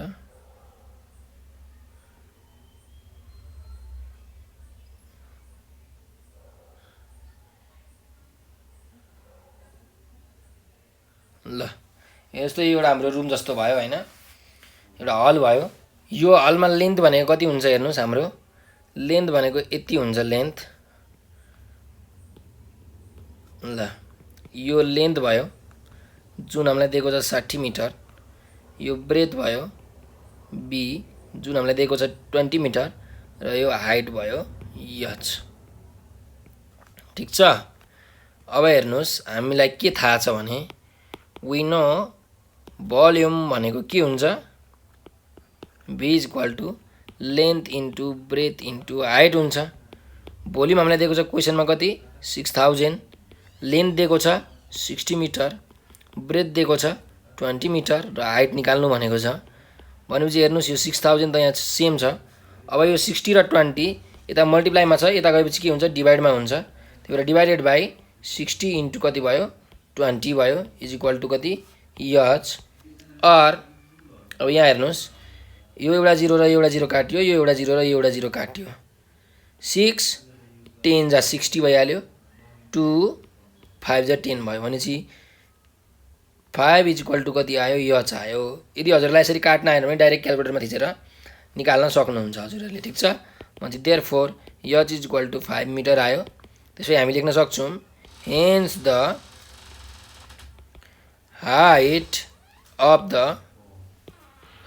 ल यस्तै एउटा हाम्रो रुम जस्तो भयो हैन। एउटा हल भयो। यो हलमा लेन्थ भनेको कति हुन्छ हेर्नुहोस्। हाम्रो लेन्थ भनेको यति हुन्छ लेन्थ। ल यो लेन्थ भयो जुन हामीलाई दिएको छ 60 मिटर। यो ब्रेथ भयो बी जुन हामीलाई दिएको छ 20 मिटर। र यो हाइट भयो एच। ठिक छ। अब हेर्नुहोस् हामीलाई के थाहा छ भने वी नो भोल्युम भनेको के हुन्छ? v is equal to length into breadth into height हुन्छ। भोल्युम हामीलाई दिएको छ क्वेसनमा कति? 6000। लेन्थ दिएको छ 60 मिटर। ब्रेथ दिएको छ 20 मिटर र हाइट निकाल्नु भनेको छ। भनेपछि हेर्नुहोस् यो 6000 त यहाँ सेम छ। अब यो 60 र 20 यता मल्टिप्लाईमा छ, यता गएपछि के हुन्छ? डिभाइडमा हुन्छ। त्यही भएर डिभाइडेड बाई 60 इन्टु कति भयो? 20 भयो इज इक्वल टु कति? एच। अर अब यहाँ हेर्नुहोस् यो एउटा 0 र एउटा 0 काट्यो, यो एउटा 0 र यो एउटा 0 काट्यो। 6 10 जा 60 भइहाल्यो। 2 5 जा 10 भयो भनेपछि 5 इज इक्वल टु कति आयो? एच आयो। यदि हजुरलाई यसरी काट्न आएन भने डाइरेक्ट क्यालकुलेटरमा थिचेर निकाल्न सक्नुहुन्छ हजुरहरूले। ठिक छ। भनेपछि therefore H is equal to 5 metre आयो। त्यसै हामी लेख्न सक्छौँ hence the height of the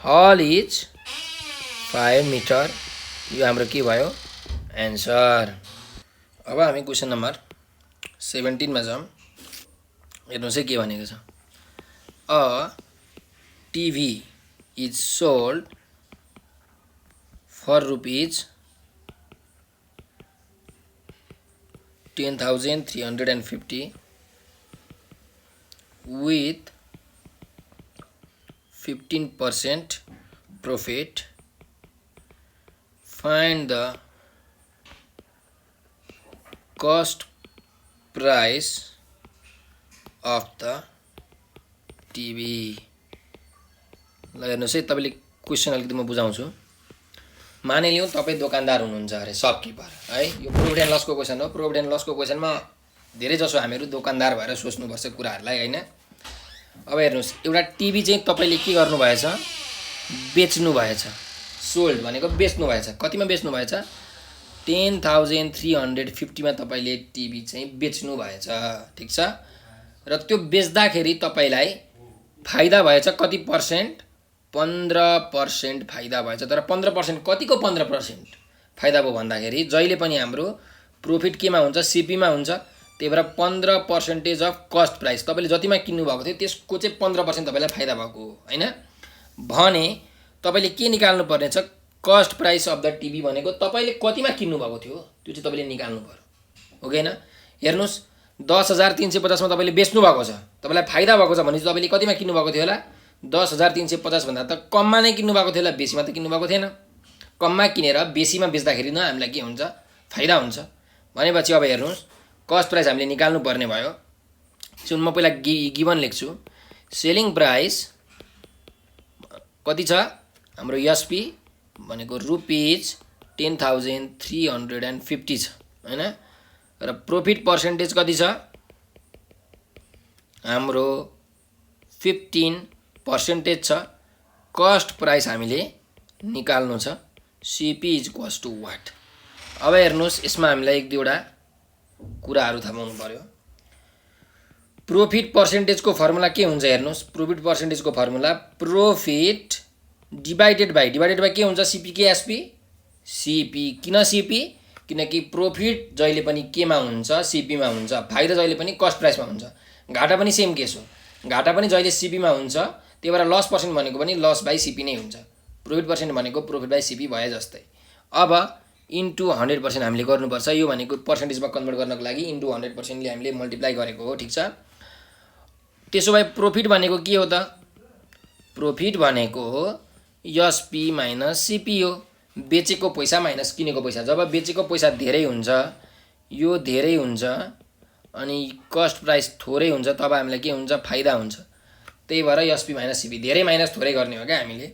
hall is 5 metre. यो हाम्रो के भयो? एन्सर। अब हामी क्वेसन नम्बर 17 मा जाउँ। हेर्नुहोस् है के भनेको छ। A TV is sold for rupees 10,350 with 15% profit. Find the cost price of the TV. ल हेर्नुस् है, तपाईले क्वेशन अलिकति म बुझाउँछु। मानिलिउँ तपाई दोकानदार हुनुहुन्छ अरे, शपकिपर है। यो प्रॉफिट एन्ड लसको क्वेशन हो। प्रॉफिट एन्ड लसको क्वेशनमा धेरै जसो हामीहरु दोकानदार भएर सोच्नुपर्छ कुराहरुलाई हैन। अब हेर्नुस्, एउटा टिभी चाहिँ तपाईले के गर्नु भएछ? बेच्नु भएछ। सोल्ड भनेको बेच्नु भएछ। कतिमा बेच्नु भएछ? 10,350 मा तपाईले टिभी चाहिँ बेच्नु भएछ, ठीक छ? र त्यो बेच्दाखेरि तपाईलाई फाइदा भएछ कति पर्सेन्ट? 15% फाइदा भएछ। तर 15% कतिको 15% फाइदा भयो भन्दाखेरि जहिले पनि हाम्रो प्रॉफिट केमा हुन्छ? सीपी मा हुन्छ। त्यही भएर 15% अफ कस्ट प्राइस, तपाईले जतिमा किन्नु भएको थियो त्यसको चाहिँ 15% तपाईलाई फाइदा भएको हो हैन। भने तपाईले के निकाल्नु पर्ने छ? Cost price of the TV भनेको तपाईले कतिमा किन्नु भएको थियो त्यो चाहिँ तपाईले निकाल्नु पर्यो, हो कि हैन? हेर्नुस्, 10,350 मा तपाईले बेच्नु भएको छ, तपाईलाई फाइदा भएको छ भने चाहिँ तपाईले कतिमा किन्नु भएको थियो होला? 10,350 भन्दा त कममा नै किन्नु भएको थियो होला, बेसीमा त किन्नु भएको थिएन। कममा किनेर बेसीमा बेच्दाखेरि न हामीलाई के हुन्छ? फाइदा हुन्छ। भनेपछि अब हेर्नुस्, कस्ट प्राइस हामीले निकाल्नु पर्ने भयो। सुन, म पहिला गिवन लेख्छु। सेलिङ प्राइस कति छ? हाम्रो एसपी भनेको ₹10,350 छ हैन। र प्रॉफिट पर्सेन्टेज कति छ? हाम्रो 15% छ। कस्ट प्राइस हामीले निकाल्नु छ। CP is equals to what? अब हेर्नुस्, यसमा हामीलाई एक दुईवटा कुराहरु थाहा पाउनु पर्यो। प्रॉफिट पर्सेन्टेजको फर्मुला के हुन्छ? हेर्नुस्, प्रॉफिट पर्सेन्टेजको फर्मुला प्रॉफिट डिवाइडेड बाइ के हुन्छ? सीपी के एसपी? सीपी। किन सीपी? किनकि प्रॉफिट जहिले पनि केमा हुन्छ? सीपी मा हुन्छ। फाइदा जहिले पनि कस्ट प्राइसमा हुन्छ। घाटा पनि सेम केस हो। घाटा पनि जहिले सीपी मा हुन्छ। त्यही भएर लस पर्सेन्ट भनेको पनि लस बाइ सीपी नै हुन्छ। प्रॉफिट पर्सेन्ट भनेको प्रॉफिट बाइ सीपी भए जस्तै। अब इन्टु 100% हामीले गर्नुपर्छ। यो भनेको पर्सेन्टेजमा कन्भर्ट गर्नको लागि इन्टु 100% ले हामीले मल्टिप्लाई गरेको हो, ठीक छ? त्यसो भए प्रॉफिट भनेको के हो त? प्रॉफिट भनेको एसपी माइनस सीपी हो। बेचेको पैसा माइनस किनेको पैसा। जब बेचेको पैसा धेरै हुन्छ, यो धेरै हुन्छ अनि कस्ट प्राइस थोरै हुन्छ, तब हामीलाई के हुन्छ? फाइदा हुन्छ। त्यही भएर एसपी माइनस सीपी, धेरै माइनस थोरै गर्ने हो क्या हामीले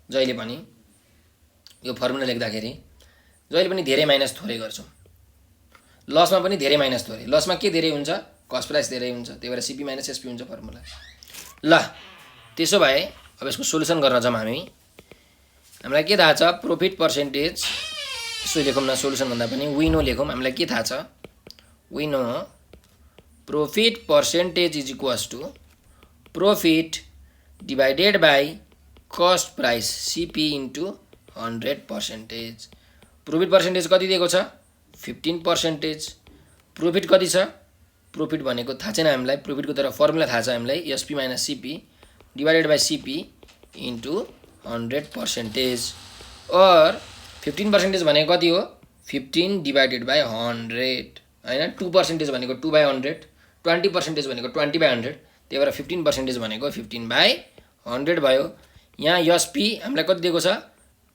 जहिले पनि। यो फर्मुला लेख्दाखेरि जहिले पनि धेरै माइनस थोरै गर्छौं। लसमा पनि धेरै माइनस थोरै। लसमा के धेरै हुन्छ? कस्ट प्राइस धेरै हुन्छ। त्यही भएर सीपी माइनस एसपी हुन्छ फर्मुला। ल, त्यसो भए अब यसको सोलुसन गर्न जाम हामी। हामीलाई के थाहा छ? प्रॉफिट पर्सेन्टेज, यसो लेखौँ न, सोलुसन भन्दा पनि वी नो लेखौँ। हामीलाई के थाहा छ? We know profit percentage is equals to profit divided by cost price CP into 100%। Profit percentage कति दिएको छ? 15%। प्रॉफिट कति छ? प्रॉफिट भनेको थाहा छैन हामीलाई। प्रॉफिटको तर फर्मुला थाहा छ हामीलाई, SP minus CP divided by CP into 100%। और 15% भनेको कति हो? 15 डिवाइडेड बाइ 100 हैन। 2% भनेको 2/100, 20% भनेको 20/100। त्यही भएर 15% भनेको 15/100 भयो। यहाँ एसपी हामीलाई कति दिएको छ?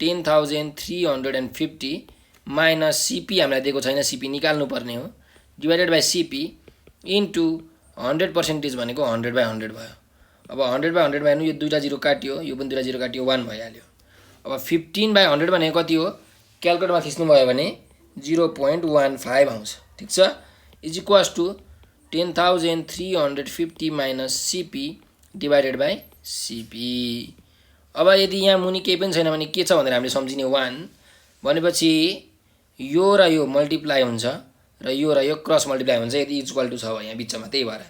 10,350 माइनस सीपी हामीलाई दिएको छैन, सीपी निकाल्नु पर्ने हो, डिवाइडेड बाइ सीपी इन्टु 100% भनेको 100/100 भयो। अब 100/100 मा हेर्नु, यो दुईटा जिरो काटियो, यो पनि दुईटा जिरो काटियो, 1 भइहाल्यो। अब 15/100 भनेको कति हो? क्याल्कुलेटरमा खिच्नु भयो भने 0.15 आउँछ, ठीक छ? Is equals to 10,350 minus CP divided by CP. अब यदि यहाँ मुनि केही पनि छैन भने के छ भनेर हामीले सम्झिने 1 भनेपछि यो र यो मल्टिप्लाई हुन्छ र यो क्रस मल्टिप्लाई हुन्छ यदि इक्वल टु छ भने यहाँ बिचमा। त्यही भएर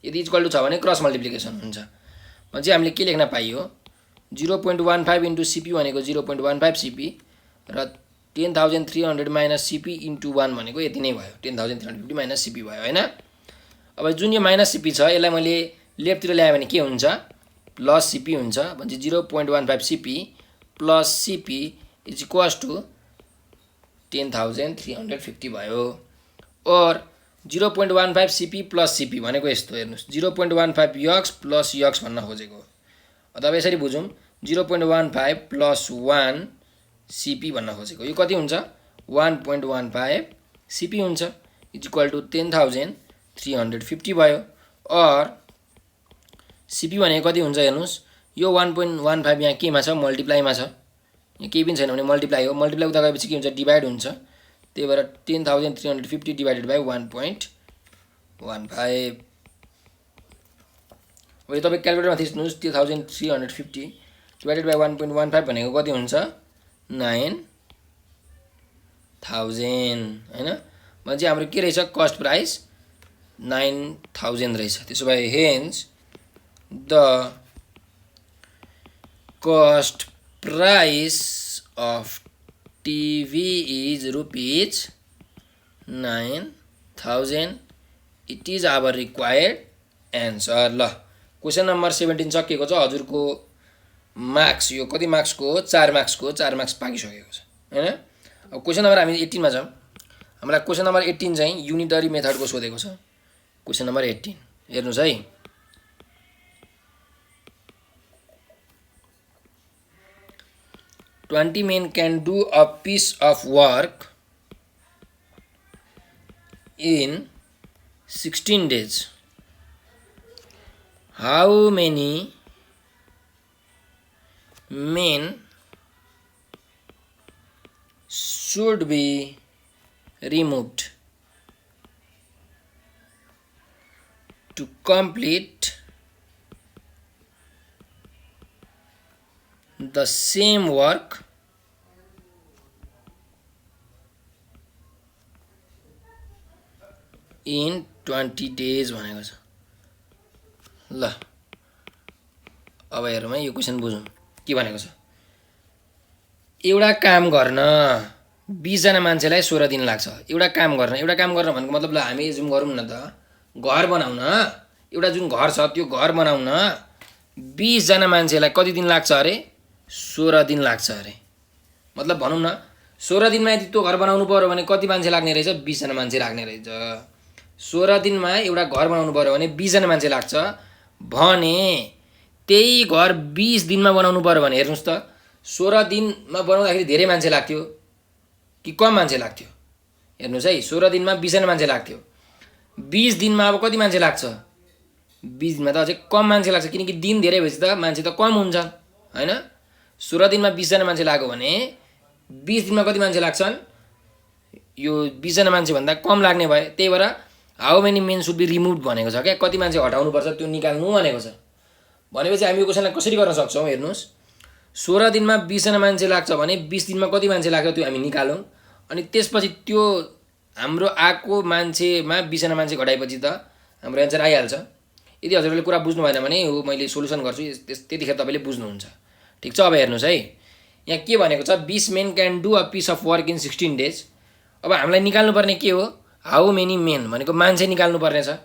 यदि इक्वल टु छ भने क्रस मल्टिप्लिकेसन हुन्छ। भने चाहिँ हामीले के लेख्न पाइयो? 0.15 इन्टु सीपी भनेको 0.15 सीपी र 10,300 माइनस सीपी इन्टु 1 भनेको यति नै भयो। 10,350 माइनस सीपी भयो हैन। अब जुन यो माइनस सीपी छ यसलाई मैले लेफ्टतिर ल्याएँ भने के हुन्छ? प्लस सीपी हुन्छ। भने 0.15 CP plus CP is equals to 10,350 भयो। और 0.15 सिपी प्लस सिपी भनेको यस्तो हेर्नुहोस् 0.15 यक्स प्लस यक्स भन्न खोजेको हो अथवा यसरी बुझौँ 0.15 प्लस 1 सिपी भन्न खोजेको यो कति हुन्छ 1.15 सिपी हुन्छ इज इक्वल टु 10,350 भयो और सिपी भनेको कति हुन्छ हेर्नुहोस् यो 1.15 यहाँ केमा छ मल्टिप्लाईमा छ यहाँ केही पनि छैन भने मल्टिप्लाई हो मल्टिप्लाई उता गएपछि के हुन्छ डिभाइड हुन्छ त्यही भएर 10,350 डिभाइडेड बाई 1.15 अब यो तपाईँ क्यालकुलेटरमा थिच्नुहोस् 10,350 डिभाइडेड बाई 1.15 भनेको कति हुन्छ 9,000 हैन भनेपछि हाम्रो के रहेछ कस्ट प्राइस 9,000 रहेछ त्यसो भए hence the cost price of TV is rupees 9,000 it is our required answer ल क्वेशन नम्बर 17 सकिएको छ हजुरको मार्क्स यो कति मार्क्सको 4 मार्क्सको 4 मार्क्स पाकिसकेको छ हैन अब क्वेशन नम्बर हामी 18 मा छौं हामीलाई क्वेशन नम्बर 18 चाहिँ युनिटरी मेथडको सोधेको छ क्वेशन नम्बर 18 हेर्नुस् है 20 men can do a piece of work in 16 days. How many men should be removed to complete the same work in 20 days भनेको छ ल अब हेरौँ है यो क्वेशन बुझौँ के भनेको छ एउटा काम गर्न 20 जना मान्छेलाई 16 दिन लाग्छ एउटा काम गर्न भनेको मतलब ल हामी जुम गरौँ न त घर बनाउन एउटा जुन घर छ त्यो घर बनाउन 20 जना मान्छेलाई कति दिन लाग्छ अरे 16 दिन लाग्छ अरे मतलब भनौँ न 16 दिनमा यदि त्यो घर बनाउनु पर्यो भने कति मान्छे लाग्ने रहेछ 20 जना मान्छे लाग्ने रहेछ 16 दिनमा एउटा घर बनाउनु पर्यो भने 20 जना मान्छे लाग्छ भने त्यही घर 20 दिनमा बनाउनु पर्यो भने हेर्नुस् त 16 दिनमा बनाउँदाखेरि धेरै मान्छे लाग्थ्यो कि कम मान्छे लाग्थ्यो हेर्नुस् है 16 दिनमा 20 जना मान्छे लाग्थ्यो 20 दिनमा अब कति मान्छे लाग्छ 20 दिनमा त अझै कम मान्छे लाग्छ किनकि दिन धेरै भएपछि त मान्छे त कम हुन्छ हैन 16 दिनमा 20 जना मान्छे लाग्यो भने 20 दिनमा कति मान्छे लाग्छन् यो 20 जना मान्छे भन्दा कम लाग्ने भए त्यही भएर how many men should be removed भनेको छ क्या कति मान्छे हटाउनु पर्छ त्यो निकाल्नु भनेको छ भनेपछि हामी यो क्वेशनलाई कसरी गर्न सक्छौं हेर्नुस् 16 दिनमा 20 जना मान्छे लाग्छ भने 20 दिनमा कति मान्छे लाग्छ त्यो हामी निकालौं अनि त्यसपछि त्यो हाम्रो आको मान्छेमा 20 जना मान्छे घटाएपछि त हाम्रो आन्सर आइहाल्छ यदि हजुरले कुरा बुझ्नु भएन भने हो मैले सोलुसन गर्छु त्यतिखेर तपाईले बुझ्नुहुन्छ ठीक छ अब हेर्नुस् है यहाँ के भनेको छ 20 men can do a piece of work in 16 days अब हामीलाई निकाल्नु पर्ने के हो हाउ मेनी मेन भनेको मान्छे निकाल्नु पर्ने छ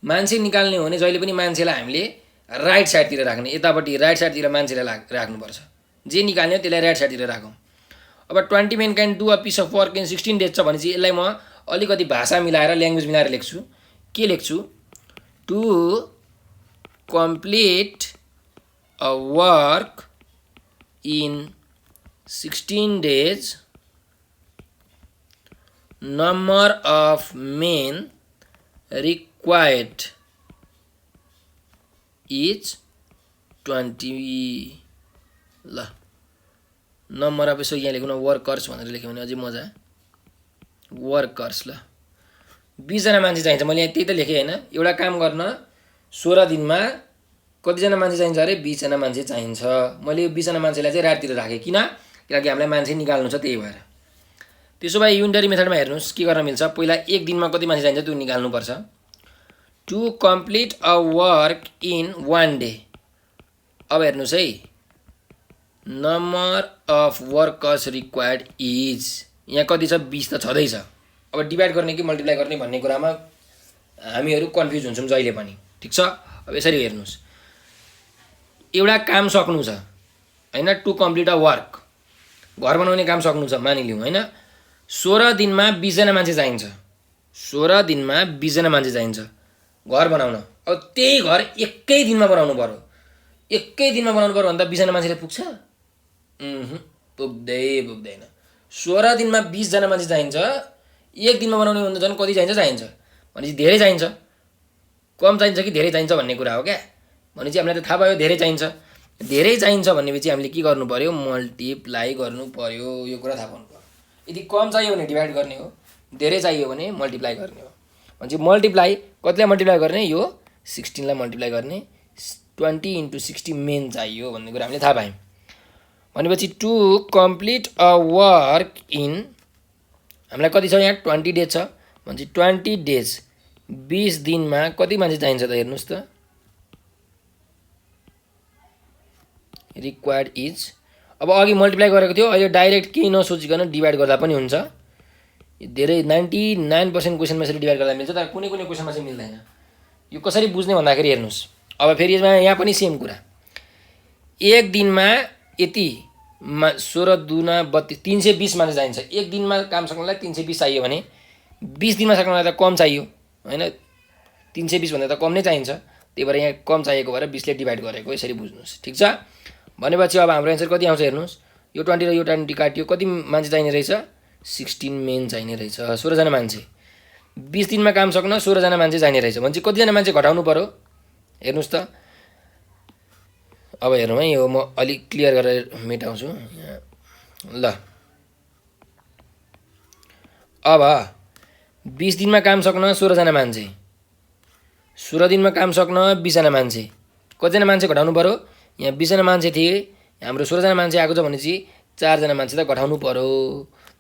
मान्छे निकाल्ने हो भने जहिले पनि मान्छेलाई हामीले राइट साइडतिर राख्ने यतापट्टि राइट साइडतिर मान्छेलाई राख्नुपर्छ जे निकाल्ने हो त्यसलाई राइट साइडतिर राखौं अब 20 men can do a piece of work in 16 days छ भनेपछि यसलाई म अलिकति भाषा मिलाएर ल्याङ्ग्वेज मिलाएर लेख्छु के लेख्छु to complete a work in 16 days number of men required is 20 ल नम्बर अफ यसो यहाँ लेख्नु वर्कर्स भनेर लेख्यो भने अझै मजा वर्कर्स ल 20 जना मान्छे चाहिन्छ मैले यहाँ त्यही त लेखे हैन एउटा काम गर्न 16 दिनमा कति जना मान्छे चाहिन्छ अरे 20 जना मान्छे चाहिन्छ मैले यो 20 जना मान्छेलाई चाहिँ राततिर राखे किन किनकि हामीलाई मान्छे निकाल्नु छ त्यही भएर त्यसो भए युनिटरी मेथडमा हेर्नुस् के गर्न मिल्छ पहिला एक दिनमा कति मान्छे चाहिन्छ त्यो निकाल्नु पर्छ to complete a work in 1 day अब हेर्नुस् है number of workers required is यहाँ कति छ 20 त छदै छ अब डिभाइड गर्ने कि मल्टिप्लाई गर्ने भन्ने कुरामा हामीहरु कन्फ्युज हुन्छौं जहिले पनि ठीक छ अब यसरी हेर्नुस् एउटा काम सक्नु छ हैन टु कम्प्लिट अ वर्क घर बनाउने काम सक्नु छ मानिलिउँ हैन 16 दिनमा 20 जना मान्छे चाहिन्छ 16 दिनमा 20 जना मान्छे चाहिन्छ घर बनाउन। अब त्यही घर एकै दिनमा बनाउनु पर्यो, एकै दिनमा बनाउनु पर्यो भन्दा 20 जना मान्छेले पुग्छ? पुग्दैन। 16 दिनमा 20 जना मान्छे चाहिन्छ, एक दिनमा बनाउने भन्दा झन् कति चाहिन्छ भनेपछि धेरै चाहिन्छ, कम चाहिन्छ कि धेरै चाहिन्छ भन्ने कुरा हो क्या। भनेपछि हामीलाई त थाहा भयो धेरै चाहिन्छ भनेपछि हामीले के गर्नु पर्यो, मल्टिप्लाई गर्नु पर्यो। यो कुरा थाहा पाउनु पर्यो। यदि कम चाहियो भने डिभाइड गर्ने हो, धेरै चाहियो भने मल्टिप्लाई गर्ने हो। भनेपछि मल्टिप्लाई कतिलाई मल्टिप्लाई गर्ने, यो 16लाई मल्टिप्लाई गर्ने। 20 × 60 मेन चाहियो भन्ने कुरा हामीले थाहा पायौँ। भनेपछि to complete a work in, हामीलाई कति छ यहाँ 20 डेज छ भनेपछि 20 डेज 20 दिनमा कति मान्छे चाहिन्छ त हेर्नुहोस् त। रिक्वायर्ड इज, अब अघि मल्टिप्लाई गरेको थियो, अहिले डाइरेक्ट केही नसोचिकन डिभाइड गर्दा पनि हुन्छ। धेरै 99% क्वेसनमा यसरी डिभाइड गर्दा मिल्छ, तर कुनै क्वेसनमा चाहिँ मिल्दैन। यो कसरी बुझ्ने भन्दाखेरि हेर्नुहोस्, अब फेरि यसमा यहाँ पनि सेम कुरा, एक दिनमा यति 16 दुना 32 320 मान्छे चाहिन्छ। एक दिनमा काम सक्नलाई 320 चाहियो भने 20 दिनमा सक्नलाई त कम चाहियो होइन, 320 भन्दा त कम नै चाहिन्छ। त्यही भएर यहाँ कम चाहिएको भएर 20ले डिभाइड गरेको, यसरी बुझ्नुहोस्। ठिक छ। भनेपछि अब हाम्रो एन्सर कति आउँछ हेर्नुहोस्, यो 20 र यो 20 काटियो, कति मान्छे चाहिने रहेछ, 16 मेन चाहिने रहेछ, 16 जना मान्छे। 20 दिनमा काम सक्न 16 जना मान्छे चाहिने रहेछ भनेपछि कतिजना मान्छे घटाउनु पर्यो हेर्नुहोस् त। अब हेरौँ है, यो म अलिक क्लियर गरेर मेटाउँछु ल। अब 20 दिनमा काम सक्न 16 जना मान्छे, 16 दिनमा काम सक्न 20 जना मान्छे, कतिजना मान्छे घटाउनु पर्यो, यहाँ 20 जना मान्छे थिए, हाम्रो 16 जना मान्छे आएको छ भनेपछि 4 जना मान्छे त घटाउनु पर्यो।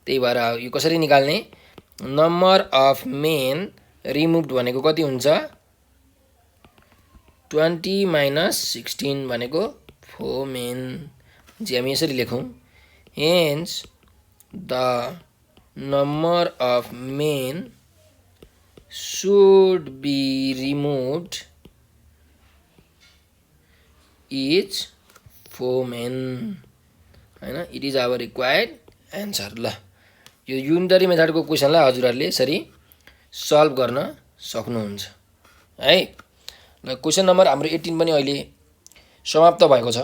त्यही भएर यो कसरी निकाल्ने, नम्बर अफ मेन रिमुभ्ड भनेको कति हुन्छ, 20 - 16 भनेको 4 मेन। जे हामी यसरी लेखौँ, hence the number of men should be removed is 4 men होइन, it is our required answer. ल, यो युनिटरी मेथडको क्वेसनलाई हजुरहरूले यसरी सल्भ गर्न सक्नुहुन्छ है। ल, क्वेसन नम्बर हाम्रो 18 पनि अहिले समाप्त भएको छ।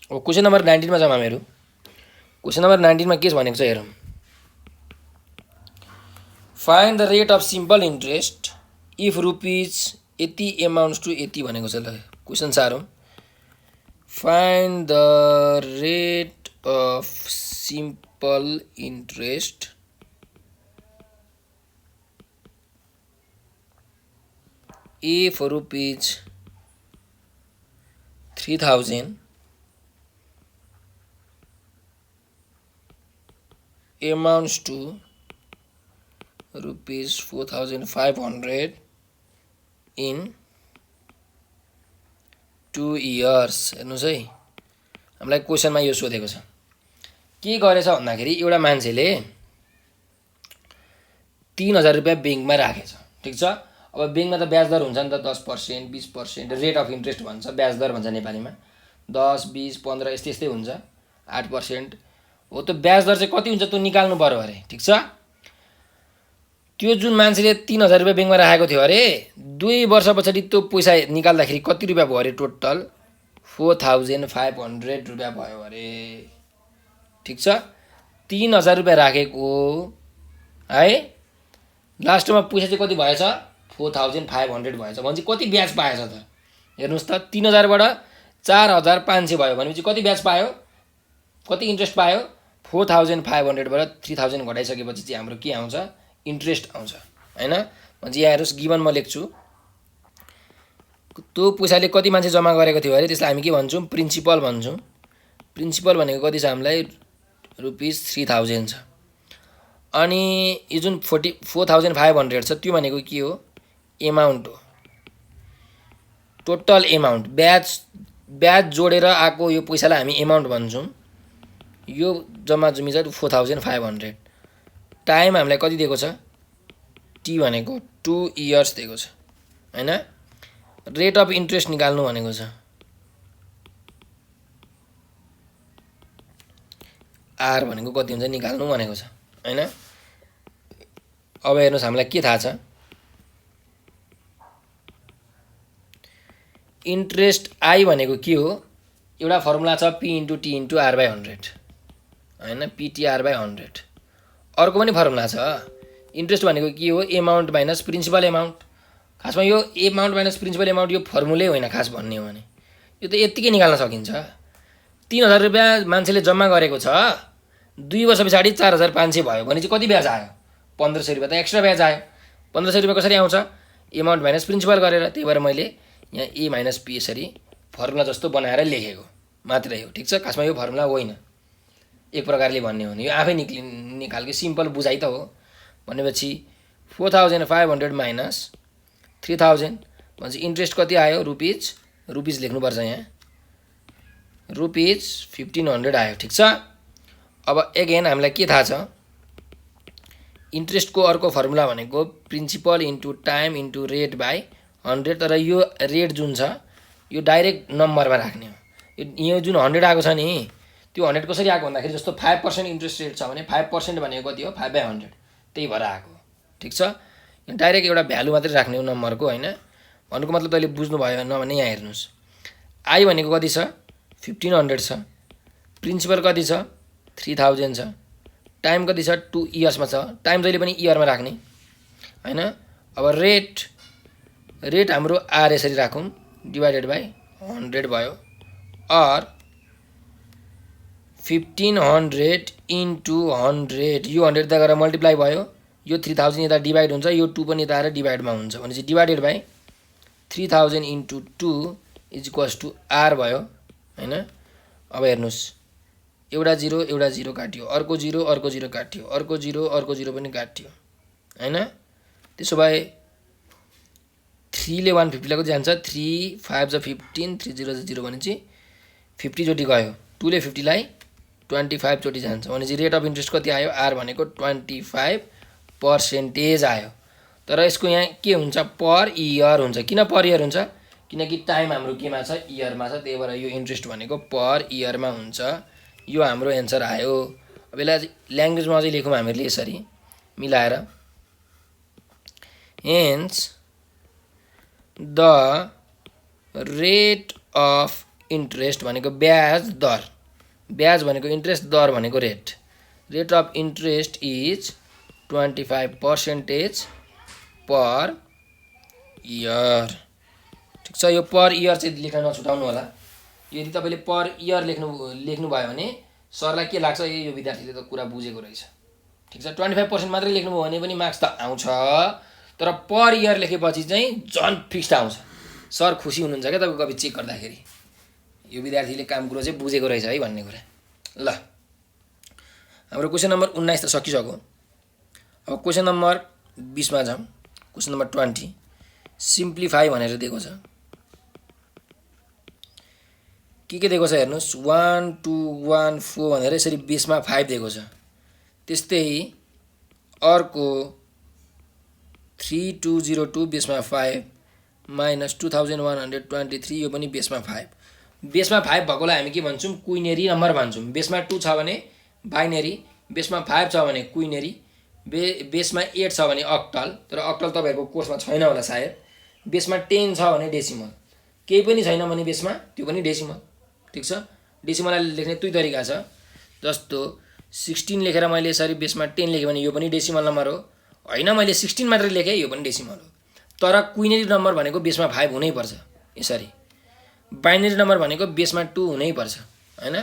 अब क्वेसन नम्बर 19 मा जाउँ हामीहरू। क्वेसन नम्बर 19 मा के भनेको छ हेरौँ, find the rate of simple interest if rupees यति एमाउन्ट्स टु यति भनेको छ। ल, क्वेसन सारौँ, find the rate of simple interest if rupees 3000 amounts to rupees 4500 in 2 years। हेर्नुहोस् है, हामीलाई क्वेसनमा यो सोधेको छ, के गरेछ भन्दाखेरि एउटा मान्छेले 3000 रुपियाँ ब्याङ्कमा राखेछ। ठिक छ। अब ब्याङ्कमा त ब्याज दर हुन्छ नि त, 10%, 20%, रेट अफ इन्ट्रेस्ट भन्छ, ब्याज दर भन्छ नेपालीमा, 10, 20, 15 यस्तै हुन्छ, 8% हो। त्यो ब्याज दर चाहिँ कति हुन्छ त्यो निकाल्नु पर्यो अरे। ठिक छ। त्यो जुन मान्छेले 3000 रुपियाँ ब्याङ्कमा राखेको थियो अरे, 2 वर्ष पछाडि त्यो पैसा निकाल्दाखेरि कति रुपियाँ भयो अरे, टोटल 4500 रुपियाँ भयो अरे। ठिक छ। 3000 रुपियाँ राखेको है, लास्टमा पैसा चाहिँ कति भएछ, 4500 भएछ भनेपछि कति ब्याज पाएछ त हेर्नुहोस् त। 3000 बाट 4500 भयो भनेपछि कति ब्याज पायो, कति इन्ट्रेस्ट पायो, 4500 बाट 3000 घटाइसकेपछि चाहिँ हाम्रो के आउँछ, इन्ट्रेस्ट आउँछ हैन। भनेपछि यहाँ हेर्नुहोस्, गिभन म लेख्छु, त्यो पैसाले कति मान्छे जम्मा गरेको थियो अरे, त्यसलाई हामी के भन्छौँ, प्रिन्सिपल भन्छौँ। प्रिन्सिपल भनेको कति छ हामीलाई, रुपिस 3000 छ। अनि यो जुन 4500 छ त्यो भनेको के हो, एमाउन्ट हो, टोटल एमाउन्ट, ब्याज जोडेर आएको यो पैसालाई हामी एमाउन्ट भन्छौँ। यो जम्मा जम्मी छ 4500। टाइम हामीलाई कति दिएको छ, टी भनेको 2 इयर्स दिएको छ हैन। रेट अफ इन्ट्रेस्ट निकाल्नु भनेको छ, आर भनेको कति हुन्छ निकाल्नु भनेको छ हैन। अब हेर्नुहोस्, हामीलाई के थाहा छ, इन्ट्रेस्ट आई भनेको के हो, एउटा फर्मुला छ P into T into R by 100 होइन, पिटिआर बाई 100। अर्को पनि फर्मुला छ, इन्ट्रेस्ट भनेको के हो, एमाउन्ट माइनस प्रिन्सिपल एमाउन्ट। खासमा यो एमाउन्ट माइनस प्रिन्सिपल एमाउन्ट यो फर्मुलै होइन खास भन्ने हो भने, यो त यत्तिकै निकाल्न सकिन्छ। 3000 रुपियाँ मान्छेले जम्मा गरेको छ, 2 वर्ष पछाडि 4500 भयो भने चाहिँ कति ब्याज आयो, 1500 रुपियाँ त एक्स्ट्रा ब्याज आयो। 1500 रुपियाँ कसरी आउँछ, एमाउन्ट माइनस प्रिन्सिपल गरेर। त्यही भएर मैले यहाँ ए माइनस पी यसरी फर्मुला जस्तो बनाएर लेखेको मात्रै हो, ठिक छ। खासमा यो फर्मुला होइन, एक प्रकारले भन्ने हो भने यो आफै निकाल्के सिम्पल बुझाइ त हो। भनेपछि 4500 माइनस 3000 भनेपछि इन्ट्रेस्ट कति आयो, रुपिज लेख्नुपर्छ यहाँ, रुपिज 1500 आयो, ठिक छ। अब एगेन हामीलाई के थाहा छ, इन्ट्रेस्टको अर्को फर्मुला भनेको principal into time into rate by 100। तर यो रेट जुन छ यो डाइरेक्ट नम्बरमा राख्ने हो। यो जुन 100 आएको छ नि, त्यो 100 कसरी आएको भन्दाखेरि जस्तो 5% इन्ट्रेस्ट रेट छ भने 5% भनेको कति हो, 5/100, त्यही भएर आएको, ठिक छ। डाइरेक्ट एउटा भ्यालु मात्रै राख्ने हो नम्बरको, होइन। भन्नुको मतलब तैँले बुझ्नुभयो नभने यहाँ हेर्नुहोस्, आई भनेको कति छ, 1500 छ, प्रिन्सिपल कति छ, 3000 छ, टाइम कति छ, 2 इयर्समा छ, टाइम जहिले पनि इयरमा राख्ने, होइन। अब रेट हाम्रो आर यसरी राखौँ, डिभाइडेड बाई 100 भयो, और 1500 इन्टु 100, यो 100 यता गएर मल्टिप्लाई भयो, यो 3000 यता डिभाइड हुन्छ, यो 2 पनि यता आएर डिभाइडमा हुन्छ भनेपछि divided by 3000 into 2 is equals to R भयो, होइन। अब हेर्नुहोस्, एउटा जिरो काट्यो, अर्को जिरो काट्यो, अर्को जिरो पनि काट्यो, होइन। त्यसो भए 3 ले 150 लाई कति जान्छ, 3 5 जा 15, 3 0 जा 0 भनेपछि 50 चोटि गयो, 2 ले 50 लाई 25 चोटि जान्छ भनेपछि रेट अफ इन्ट्रेस्ट कति आयो, आर भनेको 25% आयो। तर यसको यहाँ के हुन्छ, पर इयर हुन्छ। किन पर इयर हुन्छ, किनकि टाइम हाम्रो केमा छ, इयरमा छ, त्यही भएर यो इन्ट्रेस्ट भनेको पर इयरमा हुन्छ। यो हाम्रो एन्सर आयो। अब यसलाई ल्याङ्ग्वेजमा अझै लेखौँ हामीले यसरी मिलाएर, hence the rate of interest भनेको ब्याज दर, ब्याज भनेको इन्ट्रेस्ट, दर भनेको rate of interest is 25% per year, ठिक छ। यो पर इयर चाहिँ लेख्न नछुटाउनु होला। यदि तपाईँले पर इयर लेख्नुभयो भने सरलाई के लाग्छ, यो विद्यार्थीले त कुरा बुझेको रहेछ, ठिक छ। 25% मात्रै लेख्नुभयो भने पनि मार्क्स त आउँछ, तर पर इयर लेखेपछि चाहिँ झन् फिक्स्ड आउँछ। सर खुसी हुनुहुन्छ क्या तपाईँको कपी चेक गर्दाखेरि, यो विद्यार्थीले काम कुरो चाहिँ बुझेको रहेछ है भन्ने कुरा। ल, हाम्रो क्वेसन नम्बर 19 त सकिसक्यो। अब क्वेसन नम्बर 20 मा जाउँ। क्वेसन नम्बर 20 सिम्प्लिफाई भनेर दिएको छ। के दिएको छ हेर्नुहोस्, 1 2 1 4 भनेर यसरी 20 मा 5 दिएको छ। त्यस्तै अर्को 3202 20 मा 5 माइनस 2123 यो पनि 20 मा 5। 20 मा 5 भएकोलाई हामी के भन्छौँ, क्विनेरी नम्बर भन्छौँ। 20 मा 2 छ भने बाइनेरी, 20 मा 5 छ भने क्विनेरी, 20 मा 8 छ भने अक्टल। तर अक्टल तपाईँहरूको कोर्समा छैन होला सायद। 20 मा 10 छ भने डेसिमल, केही पनि छैन भने 20 मा त्यो पनि डेसिमल, ठिक छ। डेसिमललाई लेख्ने दुई तरिका छ। जस्तो 16 लेखेर मैले यसरी 20 मा 10 लेखेँ भने यो पनि डेसिमल नम्बर हो, होइन मैले 16 मात्रै लेखेँ यो पनि डेसिमल हो। तर क्विनेरी नम्बर भनेको 20 मा 5 हुनैपर्छ यसरी। बाइनेरी नम्बर भनेको 20 मा 2 हुनैपर्छ, होइन।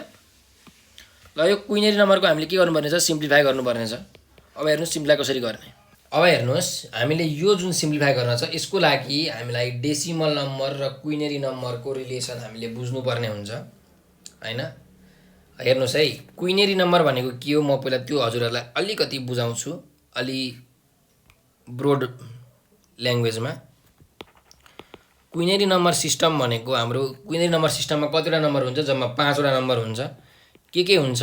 ल, यो क्विनेरी नम्बरको हामीले के गर्नुपर्ने छ, सिम्प्लिफाई गर्नुपर्ने छ। अब हेर्नुहोस् सिम्प्लिफाई कसरी गर्ने। अब हेर्नुहोस् हामीले यो जुन सिम्प्लिफाई गर्न छ यसको लागि हामीलाई डेसिमल नम्बर र क्विनेरी नम्बरको रिलेसन हामीले बुझ्नुपर्ने हुन्छ, हैन। हेर्नुहोस् है, क्विनेरी नम्बर भनेको के हो म पहिला त्यो हजुरहरूलाई अलिकति बुझाउँछु, अलि ब्रोड ल्याङ्ग्वेजमा। क्विनेरी नम्बर सिस्टम भनेको हाम्रो क्विनेरी नम्बर सिस्टममा कतिवटा नम्बर हुन्छ, जम्मा 5 वटा नम्बर हुन्छ। के हुन्छ,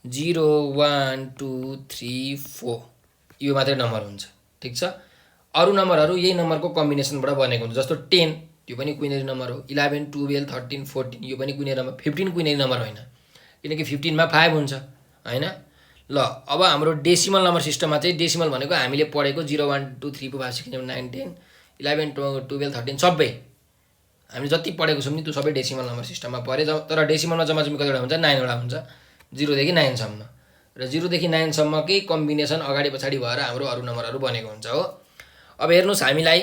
0 1 2 3 4 यो मात्रै नम्बर हुन्छ, ठिक छ। अरू नम्बरहरू यही नम्बरको कम्बिनेसनबाट बनेको हुन्छ। जस्तो 10 त्यो पनि क्विनेरी नम्बर हो, 11 12 13 14 यो पनि क्विनेरी नम्बर। 15 क्विनेरी नम्बर होइन, किनकि 15 मा 5 हुन्छ, हैन। ल, अब हाम्रो डेसिमल नम्बर सिस्टममा चाहिँ डेसिमल भनेको हामीले पढेको 0 1 2 3 4 5 6 7 8 9 10 11 12 13 सबै हामीले जति पढेको छौँ नि त्यो सबै डेसिमल नम्बर सिस्टममा परे, तर डेसिमलमा जम्मा जम्मी कतिवटा हुन्छ, 9 वटा हुन्छ, 0 देखि 9 सम्म। र 0 देखि 9 सम्मकै कम्बिनेसन अगाडि पछाडि भएर हाम्रो अरू नम्बरहरू बनेको हुन्छ हो। अब हेर्नुहोस्, हामीलाई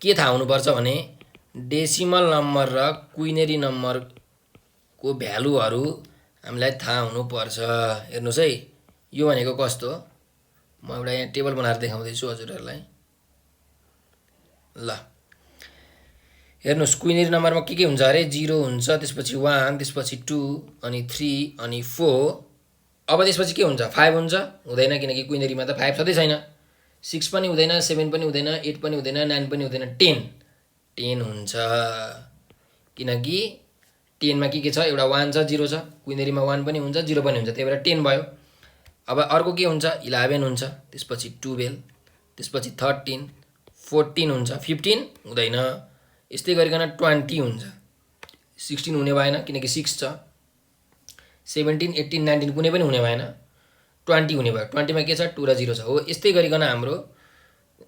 के थाहा हुनुपर्छ भने डेसिमल नम्बर र क्विनेरी नम्बरको भ्यालुहरू हामीलाई थाहा हुनुपर्छ। हेर्नुहोस् है, यो भनेको कस्तो, म एउटा यहाँ टेबल बनाएर देखाउँदैछु हजुरहरूलाई। ल हेर्नुहोस्, क्विनेरी नम्बरमा के हुन्छ अरे, 0 हुन्छ, त्यसपछि 1, त्यसपछि 2, अनि 3, अनि 4। अब त्यसपछि के हुन्छ, 5 हुन्छ, हुँदैन, किनकि क्विनेरीमा त 5 छँदै छैन। 6 पनि हुँदैन, 7 पनि हुँदैन, 8 पनि हुँदैन, 9 पनि हुँदैन, 10 हुन्छ, किनकि 10मा के छ, एउटा 1 छ, 0 छ, क्विनेरीमा 1 पनि हुन्छ, 0 पनि हुन्छ, त्यही भएर 10 भयो। अब अर्को के हुन्छ, 11 हुन्छ, त्यसपछि 12, त्यसपछि 13, 14 हुन्छ, 15 हुँदैन, यस्तै गरिकन 20 हुन्छ, 16 हुने भएन किनकि 6 छ, 17, 18, 19 कुनै पनि हुने भएन, 20 हुने भयो। 20मा के छ, 2 र 0 छ हो। यस्तै गरिकन हाम्रो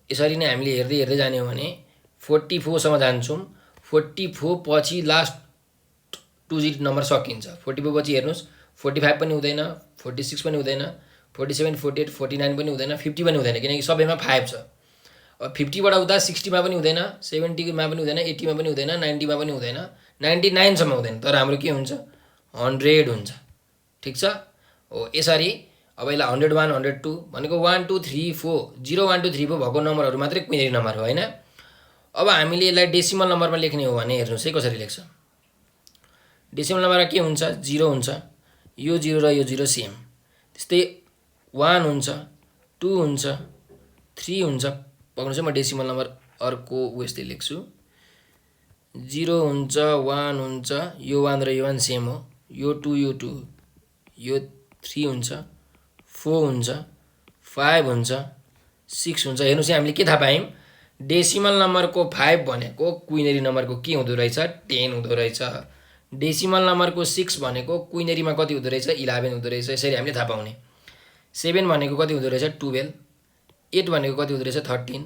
यसरी नै हामीले हेर्दै हेर्दै जाने हो भने 44 सम्म जान्छौँ। 44 पछि लास्ट 2 डिजिट नम्बर सकिन्छ। 44 पछि हेर्नुहोस्, 45 पनि हुँदैन, 46 पनि हुँदैन, 47, 48, 49 पनि हुँदैन, 50 पनि हुँदैन, किनकि सबैमा 5 छ। अब 50 बाट उता 60 मा पनि हुँदैन, 70 मा पनि हुँदैन, 80 मा पनि हुँदैन, 90 मा पनि हुँदैन, 99 सम्म हुँदैन, तर हाम्रो के हुन्छ, 100 हुन्छ। ठिक छ हो। यसरी अब यसलाई 101, 102 भनेको 1 2 3 4, 0 1 2 3 4 भएको नम्बरहरू मात्रै क्विनेरी नम्बर हो, होइन। अब हामीले यसलाई डेसिमल नम्बरमा लेख्ने हो भने हेर्नुहोस् है कसरी लेख्छ। डेसिमल नम्बरमा के हुन्छ, 0 हुन्छ, यो 0 र यो 0 सेम, त्यस्तै 1 हुन्छ, 2 हुन्छ, 3 हुन्छ। पक्रिनुहोस् है, म डेसिमल नम्बर अर्को यस्तै लेख्छु, 0 हुन्छ, 1 हुन्छ, यो 1 र यो 1 सेम हो, यो 2, यो 2, यो 3 हुन्छ, 4 हुन्छ, 5 हुन्छ, 6 हुन्छ। हेर्नुहोस् है, हामीले के थाहा पायौँ, डेसिमल नम्बरको 5 भनेको क्विनेरी नम्बरको के हुँदो रहेछ, 10 हुँदो रहेछ। डेसिमल नम्बरको 6 भनेको क्विनेरीमा कति हुँदो रहेछ, 11 हुँदो रहेछ। यसरी हामीले थाहा पाउने। 7 भनेको कति हुँदो रहेछ, 12, 8 भनेको कति हुँदो रहेछ, 13,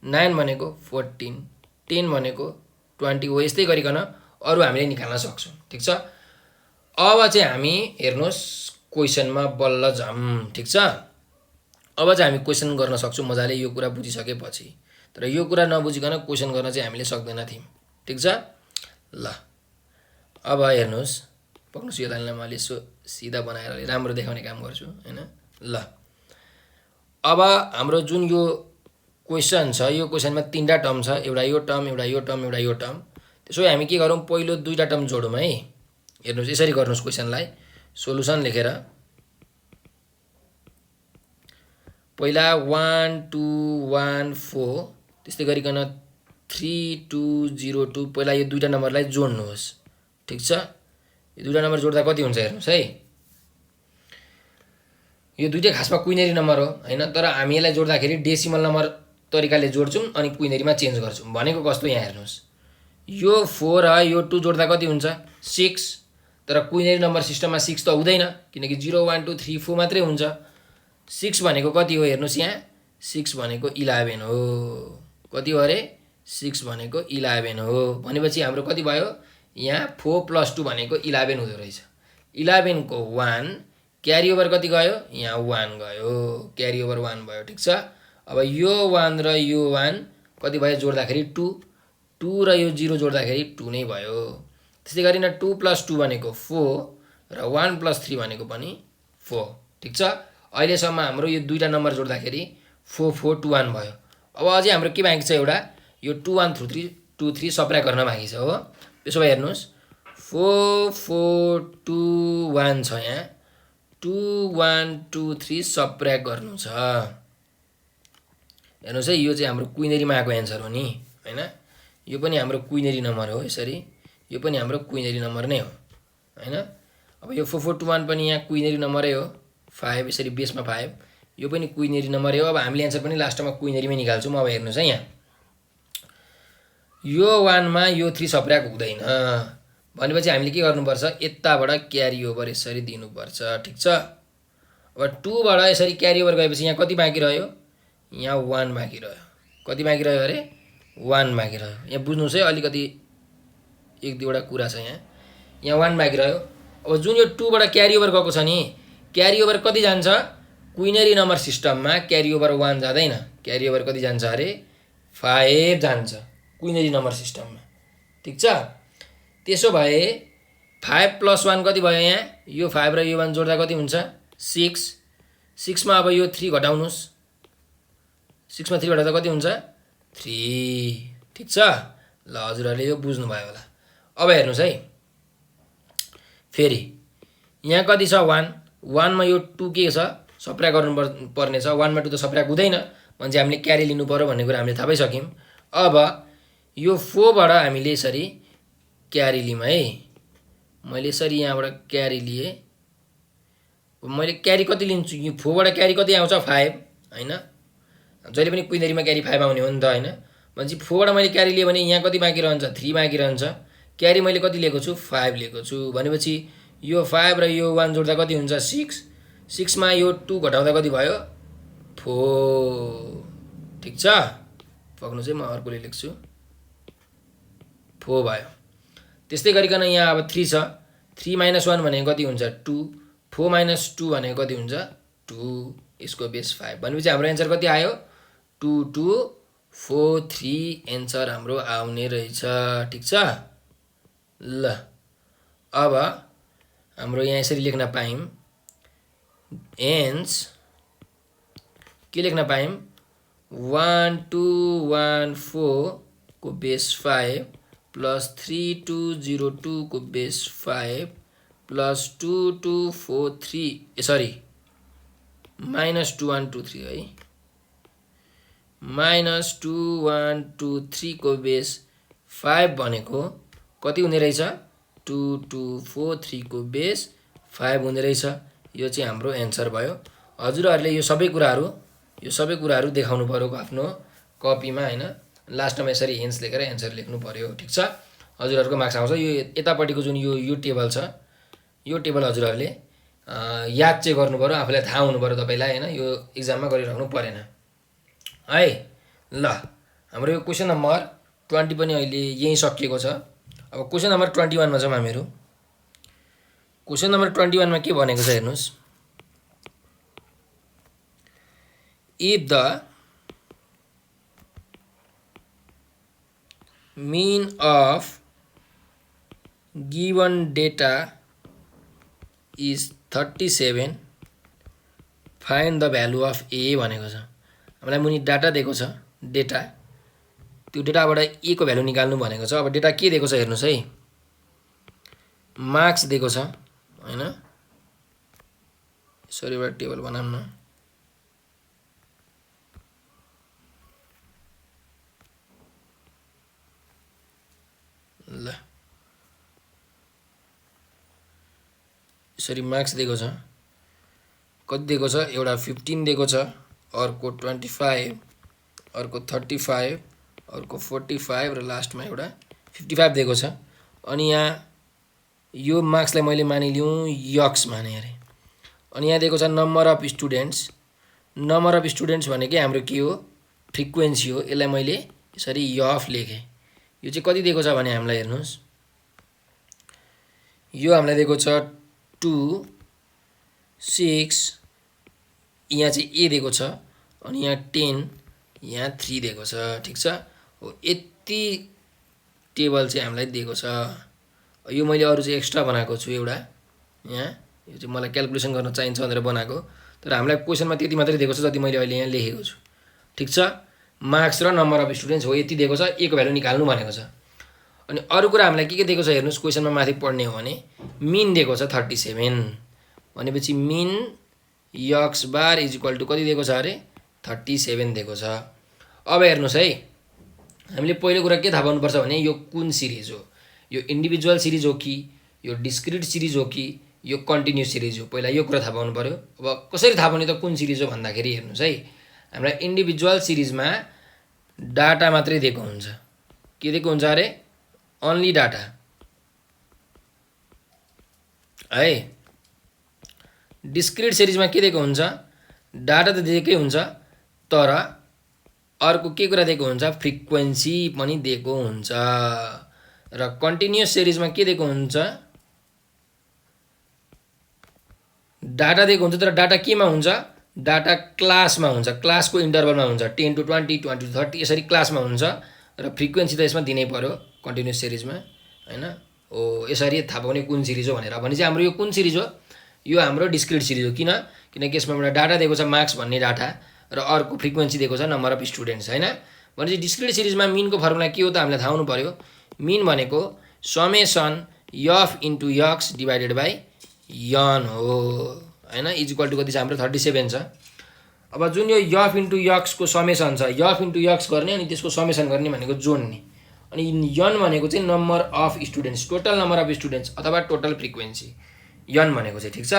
9 भनेको 14, 10 भनेको 20 हो। यस्तै गरिकन अरू हामीले निकाल्न सक्छौँ। ठिक छ। अब चाहिँ हामी हेर्नुहोस् क्वेसनमा बल्ल जाऊँ। ठिक छ। अब चाहिँ हामी क्वेसन गर्न सक्छौँ मजाले, यो कुरा बुझिसकेपछि। तर यो कुरा नबुझिकन क्वेसन गर्न चाहिँ हामीले सक्दैन थियौँ। ठिक छ। ल अब हेर्नुहोस्, पक्नुहोस्, यो लाइनलाई मैले सिधा बनाएर राम्रो देखाउने काम गर्छु, होइन। ल अब हाम्रो जुन यो क्वेसन छ, यो क्वेसनमा 3टा टर्म छ, एउटा यो टर्म, एउटा यो टर्म, एउटा यो टर्म। त्यसो भए हामी के गरौँ, पहिलो 2टा टर्म जोडौँ है। हेर्नुहोस्, यसरी गर्नुहोस् क्वेसनलाई, सोलुसन लेखेर पहिला 1 2 1 4, त्यस्तै गरिकन 3 2 0 2, पहिला यो 2टा नम्बरलाई जोड्नुहोस्। ठिक छ। यो 2टा नम्बर जोड्दा कति हुन्छ हेर्नुहोस् है। यो दुइटै खासमा क्विनेरी नम्बर हो, होइन, तर हामी यसलाई जोड्दाखेरि डेसिमल नम्बर तरिकाले जोड्छौँ अनि क्विनेरीमा चेन्ज गर्छौँ। भनेको कस्तो, यहाँ हेर्नुहोस्, यो 4 र यो 2 जोड्दा कति हुन्छ, 6, तर क्विनेरी नम्बर सिस्टममा 6 त हुँदैन, किनकि 0 1 2 3 4 मात्रै हुन्छ। 6 भनेको कति हो हेर्नुहोस्, यहाँ 6 भनेको 11 हो। कति हो अरे, 6 भनेको 11 हो। भनेपछि हाम्रो कति भयो, यहाँ 4 + 2 भनेको 11 हुँदो रहेछ। 11 को 1 क्यारी ओभर कति गयो, यहाँ 1 गयो, क्यारी ओभर 1 भयो। ठिक छ। अब यो 1 र यो 1 कति भयो जोड्दाखेरि 2, 2 र यो 0 जोड्दाखेरि 2 नै भयो। त्यसै गरी 2 + 2 भनेको 4 र 1 + 3 भनेको पनि 4। ठिक छ। अहिलेसम्म हाम्रो यो 2टा नम्बर जोड्दाखेरि 4 4 2 1 भयो। अब अझै हाम्रो के बाँकी छ, एउटा यो 2 1 2 3 सब्ट्र्याक्ट गर्न बाँकी छ हो। त्यसो भए हेर्नुहोस्, 4 4 2 1 छ, यहाँ 2 1 2 3 सब्ट्र्याक्ट गर्नु छ। हेर्नुहोस् है, यो चाहिँ हाम्रो क्विनेरीमा आएको एन्सर हो नि, होइन। यो पनि हाम्रो क्विनेरी नम्बर हो। यसरी यो पनि हाम्रो क्विनेरी नम्बर नै हो, होइन। अब यो 4 4 2 1 पनि यहाँ क्विनेरी नम्बरै हो, 5, यसरी बेसमा 5, यो पनि क्विनेरी नम्बर हो। अब हामीले एन्सर पनि लास्टमा क्विनेरीमै निकाल्छौँ। अब हेर्नुहोस् है, यहाँ यो 1 मा यो 3 सब्ट्र्याक्ट हुँदैन, भनेपछि हामीले के गर्नुपर्छ, यताबाट क्यारी ओभर यसरी दिनुपर्छ। ठिक छ। अब 2 बाट यसरी क्यारी ओभर गएपछि यहाँ कति बाँकी रह्यो, यहाँ 1 बाँकी रह्यो। कति बाँकी रह्यो अरे, 1 बाँकी रह्यो। यहाँ बुझ्नुहोस् है, अलिकति एक दुईवटा कुरा छ यहाँ 1 बाँकी रह्यो। अब जुन यो 2 बाट क्यारी ओभर गएको छ नि, क्यारी ओभर कति जान्छ क्विनरी नम्बर सिस्टममा, क्यारी ओभर 1 जाँदैन, क्यारी ओभर कति जान्छ अरे 5 जान्छ क्विनरी नम्बर सिस्टममा। ठिक छ, त्यसो भए 5 + 1 कति भयो यहाँ, यो 5 र यो 1 जोड्दा कति हुन्छ 6। 6 मा अब यो 3 घटाउनुहोस्, 6 मा 3 घटाउँदा कति हुन्छ 3। ठिक छ, ल हजुरहरूले यो बुझ्नुभयो होला। अब हेर्नुहोस् है, फेरि यहाँ कति छ 1, 1 मा यो 2 के छ सब्ट्र्याक्ट गर्नु पर्ने छ। 1 मा 2 त सब्ट्र्याक्ट हुँदैन, भने चाहिँ हामीले क्यारी लिनु पर्यो भन्ने कुरा हामीले थाहा पाइसक्यौँ। अब यो 4 बाट हामीले यसरी क्यारी लियौँ है, मैले यसरी यहाँबाट क्यारी लिए। मैले क्यारी कति लिन्छु, यो 4 बाट क्यारी कति आउँछ 5 हैन, जहिले पनि क्विनरीमा क्यारी 5 आउने हो नि त हैन। भनेपछि 4 बाट मैले क्यारी लिएँ भने यहाँ कति बाँकी रहन्छ 3 बाँकी रहन्छ। क्यारी मैले कति लिएको छु 5 लिएको छु, भनेपछि यो 5 र यो 1 जोड्दा कति हुन्छ 6। 6 मा यो 2 घटाउँदा कति भयो 4। ठिक छ, पक्नु चाहिँ म अर्कोले लेख्छु 4 भयो। त्यस्तै गरिकन यहाँ अब 3 छ, 3 - 1 भनेको कति हुन्छ 2, 4 - 2 भनेको कति हुन्छ 2, यसको बेस 5। भनेपछि हाम्रो एन्सर कति आयो 2 2 4 3 एन्सर हाम्रो आउने रहेछ। ठिक छ, ल अब हाम्रो यहाँ यसरी लेख्न पायौँ, हेन्स के लेख्न पायौँ 1 2 1 4 को बेस 5 प्लस 3 2 0 2 को बेस 5 प्लस 2 2 4 3 सरी माइनस 2 1 2 3 है, माइनस 2 1 2 3 को बेस 5 भनेको कति हुने रहेछ 2 2 4 3 को बेस 5 हुने रहेछ। यो चाहिँ हाम्रो एन्सर भयो। हजुरहरूले यो सबै कुराहरू देखाउनु पर्यो आफ्नो कपीमा हैन, लास्टमा यसरी हेन्स लेखेर एन्सर लेख्नु पर्यो। ठिक छ, हजुरहरूको मार्क्स आउँछ। यो यतापट्टिको जुन यो टेबल छ, यो टेबल हजुरहरूले याद चाहिँ गर्नु पर्यो, आफूलाई थाहा हुनु पर्यो तपाईलाई हैन, यो एक्जाममा गरिराख्नु परेन है। ल हाम्रो यो क्वेशन नम्बर 20 पनि अहिले यही सकिएको छ। अब क्वेशन नम्बर 21 मा जाउँ हामीहरू। क्वेशन नम्बर 21 मा के भनेको छ हेर्नुस्, if the mean of given data is 37 find the value of a भनेको छ। हामीलाई मुनि डाटा दिएको छ, डेटा, त्यो डेटाबाट ए को भ्यालु निकाल्नु भनेको छ। अब डेटा के दिएको छ हेर्नुस् है, मार्क्स दिएको छ हैन, यसरी एउटा टेबल बनाऊँ न। ल यसरी मार्क्स दिएको छ, कति दिएको छ एउटा 15 दिएको छ, अर्को 25, अर्को 35, अर्को 45 र लास्टमा एउटा 55 दिएको छ। अनि यहाँ यो मार्क्सलाई मैले मानिलिउँ यक्स माने अरे। अनि यहाँ दिएको छ number of students. Number of students भनेकै हाम्रो के हो फ्रिक्वेन्सी हो, यसलाई मैले यसरी यफ लेखेँ। यो चाहिँ कति दिएको छ भने हामीलाई हेर्नुस्, यो हामीलाई दिएको छ 2 6, यहाँ चाहिँ ए दिएको छ, अनि यहाँ 10, यहाँ 3 दिएको छ। ठिक छ, हो यति टेबल चाहिँ हामीलाई दिएको छ। यो मैले अरु चाहिँ एक्स्ट्रा बनाएको छु एउटा, यहाँ यो चाहिँ मलाई क्याल्कुलेसन गर्न चाहिन्छ भनेर बनाएको, तर हामीलाई क्वेशनमा त्यति मात्रै दिएको छ जति मैले अहिले यहाँ लेखेको छु। ठिक छ, मार्क्स र नम्बर अफ स्टुडेन्ट्स हो यति दिएको छ, ए को भ्यालु निकाल्नु भनेको छ। अनि अरु कुरा हामीलाई के दिएको छ हेर्नुस्, क्वेशनमा माथि पढ्ने हो भने मिन दिएको छ 37, भनेपछि mean x bar is equal to कति दिएको छ अरे 37 दिएको छ। अब हेर्नुस् है, हामीले पहिलो कुरा के थाहा पाउनुपर्छ भने यो कुन सिरिज हो, यो इन्डिभिजुअल सिरिज हो कि यो डिस्क्रिट सिरिज हो कि यो कन्टिन्युस सिरिज हो, पहिला यो कुरा थाहा पाउनु पर्यो। अब कसरी थाहा पाउने त कुन सिरिज हो भन्दाखेरि हेर्नुस् है, हामीलाई इन्डिभिजुअल सिरिजमा डाटा मात्रै दिएको हुन्छ। के दिएको हुन्छ अरे ओन्ली डाटा है। डिस्क्रिट सिरिजमा के दिएको हुन्छ, डाटा त दिएकै हुन्छ तर अर्को के कुरा दिएको हुन्छ, फ्रिक्वेन्सी पनि दिएको हुन्छ र कन्टिन्युअस सिरिजमा के दिएको हुन्छ, डाटा दिएको हुन्छ। तर डाटा केमा हुन्छ, डाटा क्लासमा हुन्छ, क्लासको इन्टरभलमा हुन्छ, 10 to 20, 20 to 30 यसरी क्लासमा हुन्छ र फ्रिक्वेन्सी त यसमा दिनै पर्यो कन्टिन्युअस सिरिजमा हैन। हो यसरी थाहा पाउने कुन सिरिज हो भनेर। भने चाहिँ हाम्रो यो कुन सिरिज हो, यो हाम्रो डिस्क्रिट सिरिज हो। किनकि यसमा एउटा डाटा दिएको छ मार्क्स भन्ने डाटा र अर्को फ्रिक्वेन्सी दिएको छ नम्बर अफ स्टुडेन्ट्स हैन। भनेपछि डिस्क्रिट सिरिजमा मिनको फर्मुला के हो त हामीलाई थाहा हुनु पर्यो। मिन भनेको summation F into X divided by N हो हैन, इज इक्वल टु कति छ हाम्रो 37 छ। अब जुन यो एफ इन्टु एक्सको समेसन छ, एफ इन्टु एक्स गर्ने अनि त्यसको समेसन गर्ने भनेको जोड्ने, अनि यन भनेको चाहिँ number of students, total number of students अथवा टोटल फ्रिक्वेन्सी यन भनेको चाहिँ। ठिक छ।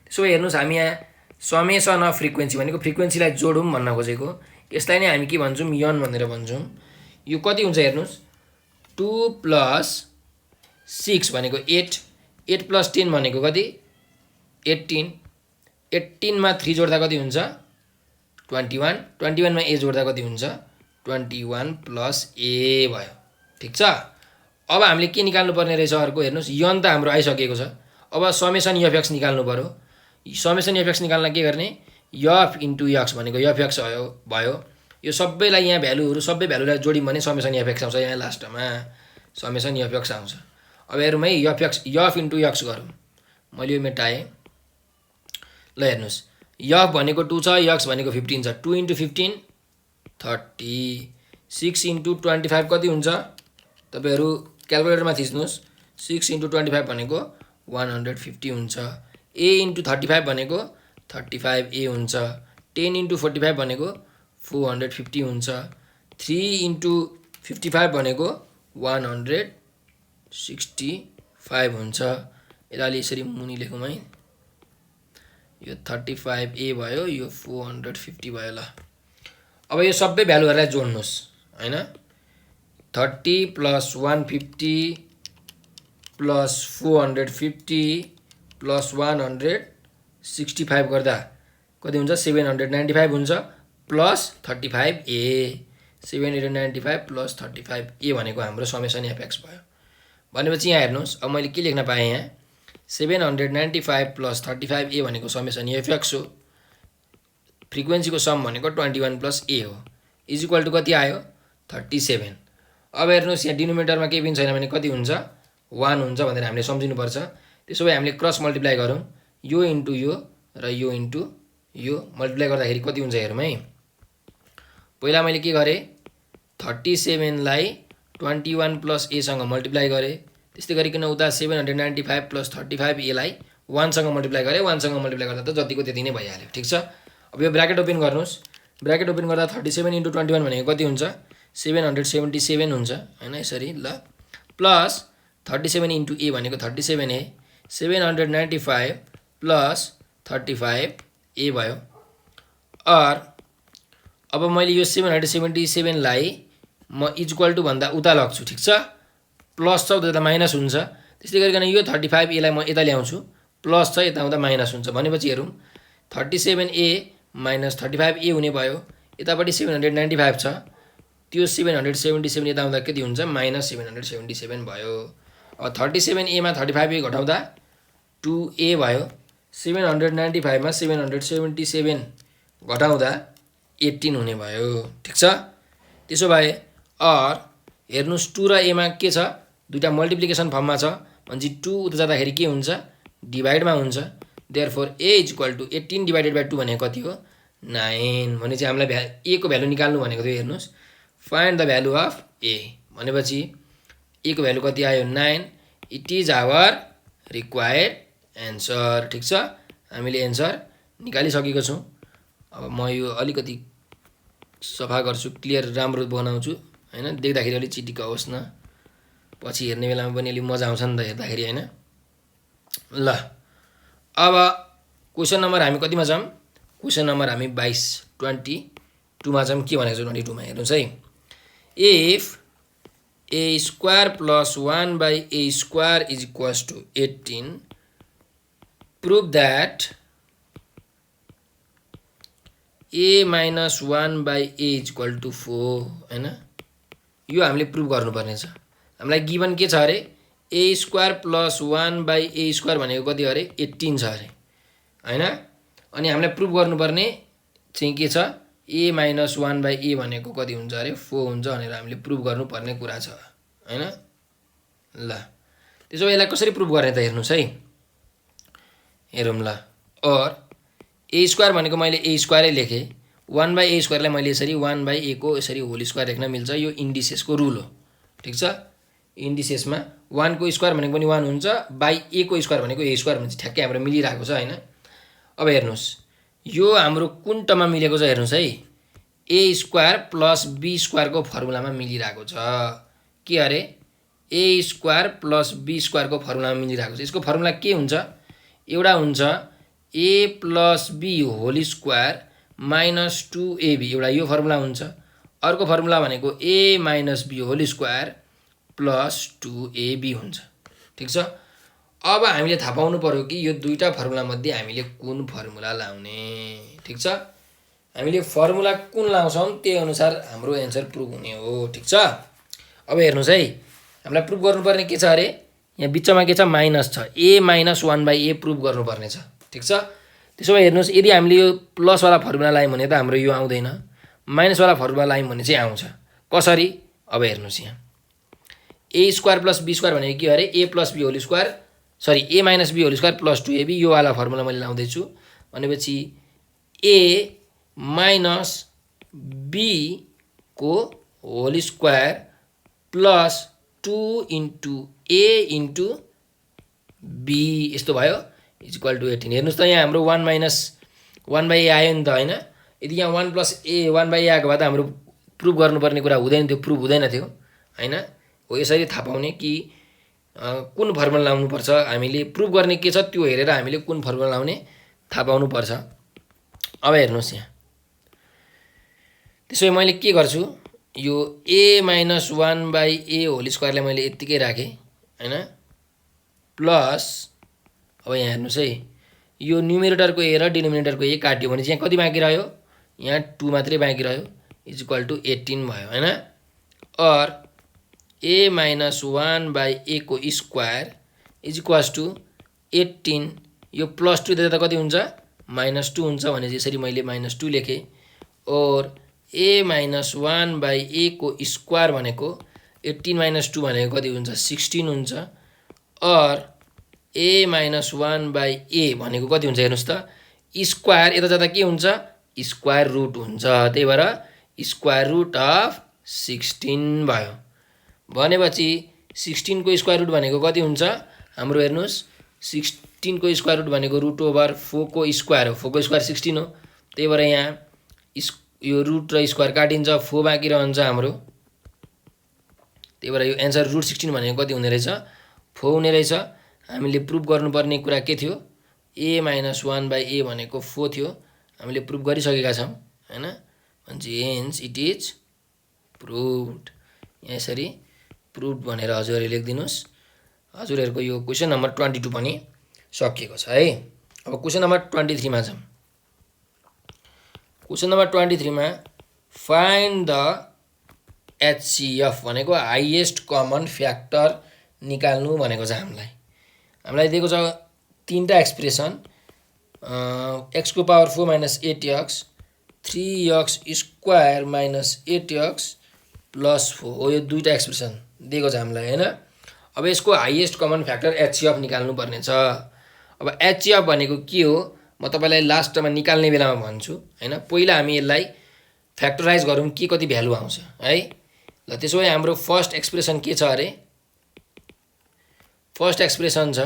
त्यसो भए हेर्नुहोस् हामी यहाँ समेसन अफ फ्रिक्वेन्सी भनेको फ्रिक्वेन्सीलाई जोडौँ भन्न खोजेको, यसलाई नै हामी के भन्छौँ, यन भनेर भन्छौँ। यो कति हुन्छ हेर्नुहोस्, 2 + 6 भनेको 8, 8 + 10 भनेको कति 18, 18 मा 3 जोड्दा कति हुन्छ 21, 21 मा a जोड्दा कति हुन्छ 21 + a भयो। ठिक छ। अब हामीले के निकाल्नु पर्ने रहेछ अर्को, हेर्नुहोस् यन त हाम्रो आइसकेको छ। अब समेसन एफ एक्स निकाल्नु पर्यो। समेसन एफ एक्स निकाल्न के गर्ने, एफ इन्टु एक्स भनेको एफ एक्स भयो। यो सबैलाई यहाँ भ्यालुहरू सबै भ्यालुलाई जोड्यौँ भने समेसन एफ एक्स आउँछ, यहाँ लास्टमा समेसन एफ एक्स आउँछ। अब हेरौँ है, एफ इन्टु एक्स गरौँ। मैले यो मेटाएँ। ल हेर्नुहोस्, एफ भनेको 2 छ, एक्स भनेको 15 छ। 2 × 15 30, 6 × 25 कति हुन्छ, तपाईँहरू क्यालकुलेटरमा थिच्नुहोस्। 6 × 25 भनेको 150 हुन्छ। a × 35 भनेको 35a हुन्छ। 10 × 45 भनेको 450 हुन्छ। 3 × 55 भनेको 165 हुन्छ। यसलाई यसरी मुनि लेखौँ है, यो 35a भयो, यो 450 भयो। ल अब यो सबै भ्यालुहरूलाई जोड्नुहोस् हैन। 30 + 150 + 450 + 165 गर्दा कति हुन्छ 795 हुन्छ, प्लस 35a, 795 + 35a भनेको हाम्रो समेसन एफ एक्स भयो। भनेपछि यहाँ हेर्नुहोस्, अब मैले के लेख्न पाएँ यहाँ, 795 + 35a भनेको समेसन एफ एक्स हो। फ्रिक्वेन्सीको सम भनेको 21 + a हो, इज इक्वल टु कति आयो 37। अब हेर्नुहोस् यहाँ डिनोमिनेटरमा केही पनि छैन भने कति हुन्छ 1 हुन्छ भनेर हामीले सम्झिनुपर्छ। त्यसो भए हामीले क्रस मल्टिप्लाई गरौँ, यो इन्टु यो र यो इन्टु यो मल्टिप्लाई गर्दाखेरि कति हुन्छ हेरौँ है। पहिला मैले के गरेँ, 37 लाई 21 + a सँग मल्टिप्लाई गरेँ। त्यस्तै गरिकन उता 795 + 35a लाई 1 सँग मल्टिप्लाई गरेँ। 1 सँग मल्टिप्लाई गर्दा त जतिको त्यति नै भइहाल्यो। ठिक छ। अब यो ब्र्याकेट ओपन गर्नुहोस्। ब्र्याकेट ओपन गर्दा 37 × 21 भनेको कति हुन्छ 777 हुन्छ हैन, यसरी। ल प्लस 37 × a भनेको 37a, 795 + 35a भयो। अब मैले यो 777 लाई म इक्वल टु भन्दा उता लग्छु। ठिक छ। प्लस छ उता माइनस हुन्छ। त्यस्तै गरिकन यो 35a लाई म यता ल्याउँछु, प्लस छ यता आउँदा माइनस हुन्छ। भनेपछि हेरौँ 37a - 35a हुने भयो। यतापट्टि 795 छ, त्यो 777 यता आउँदा कति हुन्छ -777 भयो। अब 37a मा 35a घटाउँदा 2a भयो। 795 मा 777 घटाउँदा 18 हुने भयो। ठिक छ। त्यसो भए हेर्नुहोस् 2 र a मा के छ, दुईटा मल्टिप्लिकेसन फर्ममा छ। भनेपछि 2 उता जाँदाखेरि के हुन्छ डिभाइडमा हुन्छ। देयरफोर a = 18 / 2 भनेको कति हो 9। भने चाहिँ हामीलाई a को भ्यालु निकाल्नु भनेको थियो। हेर्नुहोस्, find the value of a भनेपछि a को भ्यालु कति आयो 9। It is our required answer. ठिक छ, हामीले एन्सर निकालिसकेको छौँ। अब म यो अलिकति सफा गर्छु, क्लियर राम्रो बनाउँछु हैन, देख्दाखेरि अलिक चिटिक्क होस् न, पछि हेर्ने बेलामा पनि अलिक मजा आउँछ नि त हेर्दाखेरि हैन। ल अब क्वेसन नम्बर हामी कतिमा छौँ, क्वेसन नम्बर हामी 22 मा छौँ। के भनेको छ 22 मा हेर्नुहोस् है। इफ a² + 1/a² = 18, prove that a minus 1/a equal to 4 हैन। यो हामीले प्रुभ गर्नुपर्ने छ। हामीलाई गिभन के छ अरे a square plus 1/a square भनेको कति अरे 18 छ अरे हैन। अनि हामीलाई प्रुभ गर्नुपर्ने चाहिँ के छ a माइनस 1/a भनेको कति हुन्छ अरे 4 हुन्छ भनेर हामीले प्रुभ गर्नुपर्ने कुरा छ हैन। ल त्यसो भए यसलाई कसरी प्रुभ गर्ने त हेर्नुस् है। हेरौँ ल। और a स्क्वायर भनेको मैले a स्क्वायरै लेखेँ, 1/a स्क्वायरलाई मैले यसरी 1/a को यसरी होल स्क्वायर लेख्न मिल्छ। यो इन्डिसेसको रुल हो, ठिक छ। इन्डिसेसमा 1 को स्क्वायर भनेको पनि 1 हुन्छ, बाई a को स्क्वायर भनेको a स्क्वायर हुन्छ। ठ्याक्कै हाम्रो मिलिरहेको छ हैन। अब हेर्नुस् यो हाम्रो कुन टर्ममा मिलेको छ हेर्नुस् है। a स्क्वायर प्लस b स्क्वायरको फर्मुलामा मिलिरहेको छ। के अरे a स्क्वायर प्लस b स्क्वायरको फर्मुलामा मिलिरहेको छ। यसको फर्मुला के हुन्छ, एउटा हुन्छ a plus b whole square minus 2ab, एउटा यो फर्मुला हुन्छ। अर्को फर्मुला भनेको a minus b whole square plus 2ab हुन्छ, ठिक छ। अब हामीले थाहा पाउनु पर्यो कि यो दुईटा फर्मुला मध्ये हामीले कुन फर्मुला लाउने, ठिक छ। हामीले फर्मुला कुन लाउँछौँ त्यही अनुसार हाम्रो एन्सर प्रुभ हुने हो, ठिक छ। अब हेर्नुस् है, हामीलाई प्रुभ गर्नुपर्ने के छ अरे यहाँ बिचमा के छ माइनस छ, a माइनस 1/a प्रुभ गर्नुपर्ने छ, ठिक छ। त्यसो भए हेर्नुस् यदि हामीले यो प्लसवाला फर्मुला लायौँ भने त हाम्रो यो आउँदैन, माइनसवाला फर्मुला लायौँ भने चाहिँ आउँछ। कसरी अब हेर्नुस् यहाँ a square plus b square भनेको के अरे a plus b whole square sorry a minus b whole square plus 2ab, यो वाला फर्मुला मैले लाउँदैछु। भनेपछि a माइनस b को whole square plus 2 into a into b यस्तो भयो इक्वल टु 18। हेर्नुस् त यहाँ हाम्रो 1 माइनस 1/a आयो नि त हैन। यदि यहाँ 1 प्लस a 1/a आएको भए त हाम्रो प्रुभ गर्नुपर्ने कुरा हुँदैन थियो, प्रुभ हुँदैन थियो हैन। हो यसरी थाहा पाउने कि कुन फर्मुला लाउनुपर्छ, हामीले प्रुभ गर्ने के छ त्यो हेरेर हामीले कुन फर्मुला लाउने थाहा पाउनुपर्छ। अब हेर्नुस् यहाँ त्यसो भए मैले के गर्छु, यो a माइनस 1/a होल स्क्वायरलाई मैले यत्तिकै राखेँ हैन, प्लस अब यहाँ हेर्नुस् है यो न्युमेरेटरको a र डिनोमिनेटरको a काट्यो भने चाहिँ यहाँ कति बाँकी रह्यो, यहाँ 2 मात्रै बाँकी रह्यो इक्वल टु 18 भयो हैन। और a माइनस 1/a को स्क्वायर इक्वल्स टु 18, यो प्लस 2 दिँदा त कति हुन्छ माइनस 2 हुन्छ भने यसरी मैले माइनस 2 लेखेँ। और a माइनस 1/a को स्क्वायर भनेको 18 माइनस 2 भनेको कति हुन्छ 16 हुन्छ। और a माइनस 1/a भनेको कति हुन्छ हेर्नुस् त, स्क्वायर यता जाँदा के हुन्छ स्क्वायर रुट हुन्छ, त्यही भएर स्क्वायर रुट अफ 16 भयो। भनेपछि 16 को स्क्वायर रुट भनेको कति हुन्छ हाम्रो हेर्नुस् 16 को स्क्वायर रुट भनेको रुट ओभर 4 को स्क्वायर हो, 4 को स्क्वायर 16 हो। त्यही भएर यहाँ यो रुट र स्क्वायर काटिन्छ, 4 बाँकी रहन्छ हाम्रो। त्यही भएर यो एन्सर रुट 16 भनेको कति हुने रहेछ 4 हुने रहेछ। हामीले प्रुभ गर्नुपर्ने कुरा के थियो a माइनस 1/a भनेको 4 थियो, हामीले प्रुभ गरिसकेका छौँ हैन। भनेपछि हेन्स इट इज प्रुभड। यहाँ यसरी प्रुभड भनेर हजुरहरूले लेखिदिनुस्। हजुरहरूको यो क्वेसन नम्बर 22 पनि सकिएको छ है। अब क्वेसन नम्बर 23 मा छौँ। क्वेसन नम्बर 23 मा फाइन्ड द HCF भनेको हाइएस्ट कमन फ्याक्टर निकाल्नु भनेको छ हामीलाई दिएको छ तीनटा एक्सप्रेसन x को power 4 minus 8x 3x square minus 8x plus 4 हो, यो दुईटा एक्सप्रेसन दिएको छ हामीलाई हैन। अब यसको हाइएस्ट कमन फ्याक्टर HCF निकाल्नु पर्ने छ। अब HCF भनेको के हो म तपाईलाई लास्टमा निकाल्ने बेलामा भन्छु हैन। पहिला हामी यसलाई फ्याक्टराइज गरौँ के कति भ्यालु आउँछ है। ल त्यसो भए हाम्रो फर्स्ट एक्सप्रेसन के छ अरे, फर्स्ट एक्सप्रेसन छ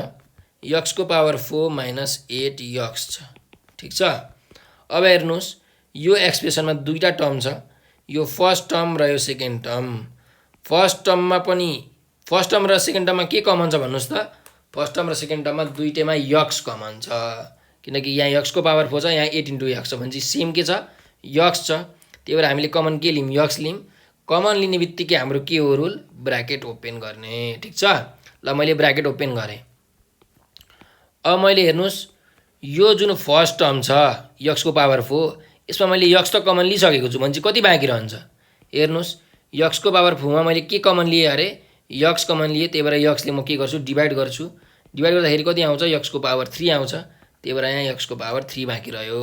x को पावर 4 माइनस 8x छ, ठीक छ। अब हेर्नुस् यो एक्सप्रेसनमा दुईटा टर्म छ, यो फर्स्ट टर्म र यो सेकेन्ड टर्म। फर्स्ट टर्ममा पनि फर्स्ट टर्म र सेकेन्ड टर्ममा के कमन छ भन्नुस् त, फर्स्ट टर्म र सेकेन्ड टर्ममा दुईटैमा x कमन छ, किनकि यहाँ x को पावर 4 छ, यहाँ 8 इन्टु x छ भनेपछि सेम के छ x छ। त्यही भएर हामीले कमन के लियौँ x लियौँ। कमन लिने बित्तिकै हाम्रो के हो रुल ब्राकेट ओपन गर्ने, ठीक छ। ल मैले ब्राकेट ओपन गरेँ। अब मैले हेर्नुस् यो जुन फर्स्ट टर्म छ x को पावर 4 यसमा मैले यक्स त कमन लिइसकेको छु भने चाहिँ कति बाँकी रहन्छ हेर्नुहोस् यक्सको पावर फोरमा मैले के कमन लिएँ अरे यक्स कमन लिएँ त्यही भएर यक्सले म के गर्छु डिभाइड गर्छु डिभाइड गर्दाखेरि कति आउँछ यक्सको पावर 3 आउँछ त्यही भएर यहाँ यक्सको पावर 3 बाँकी रह्यो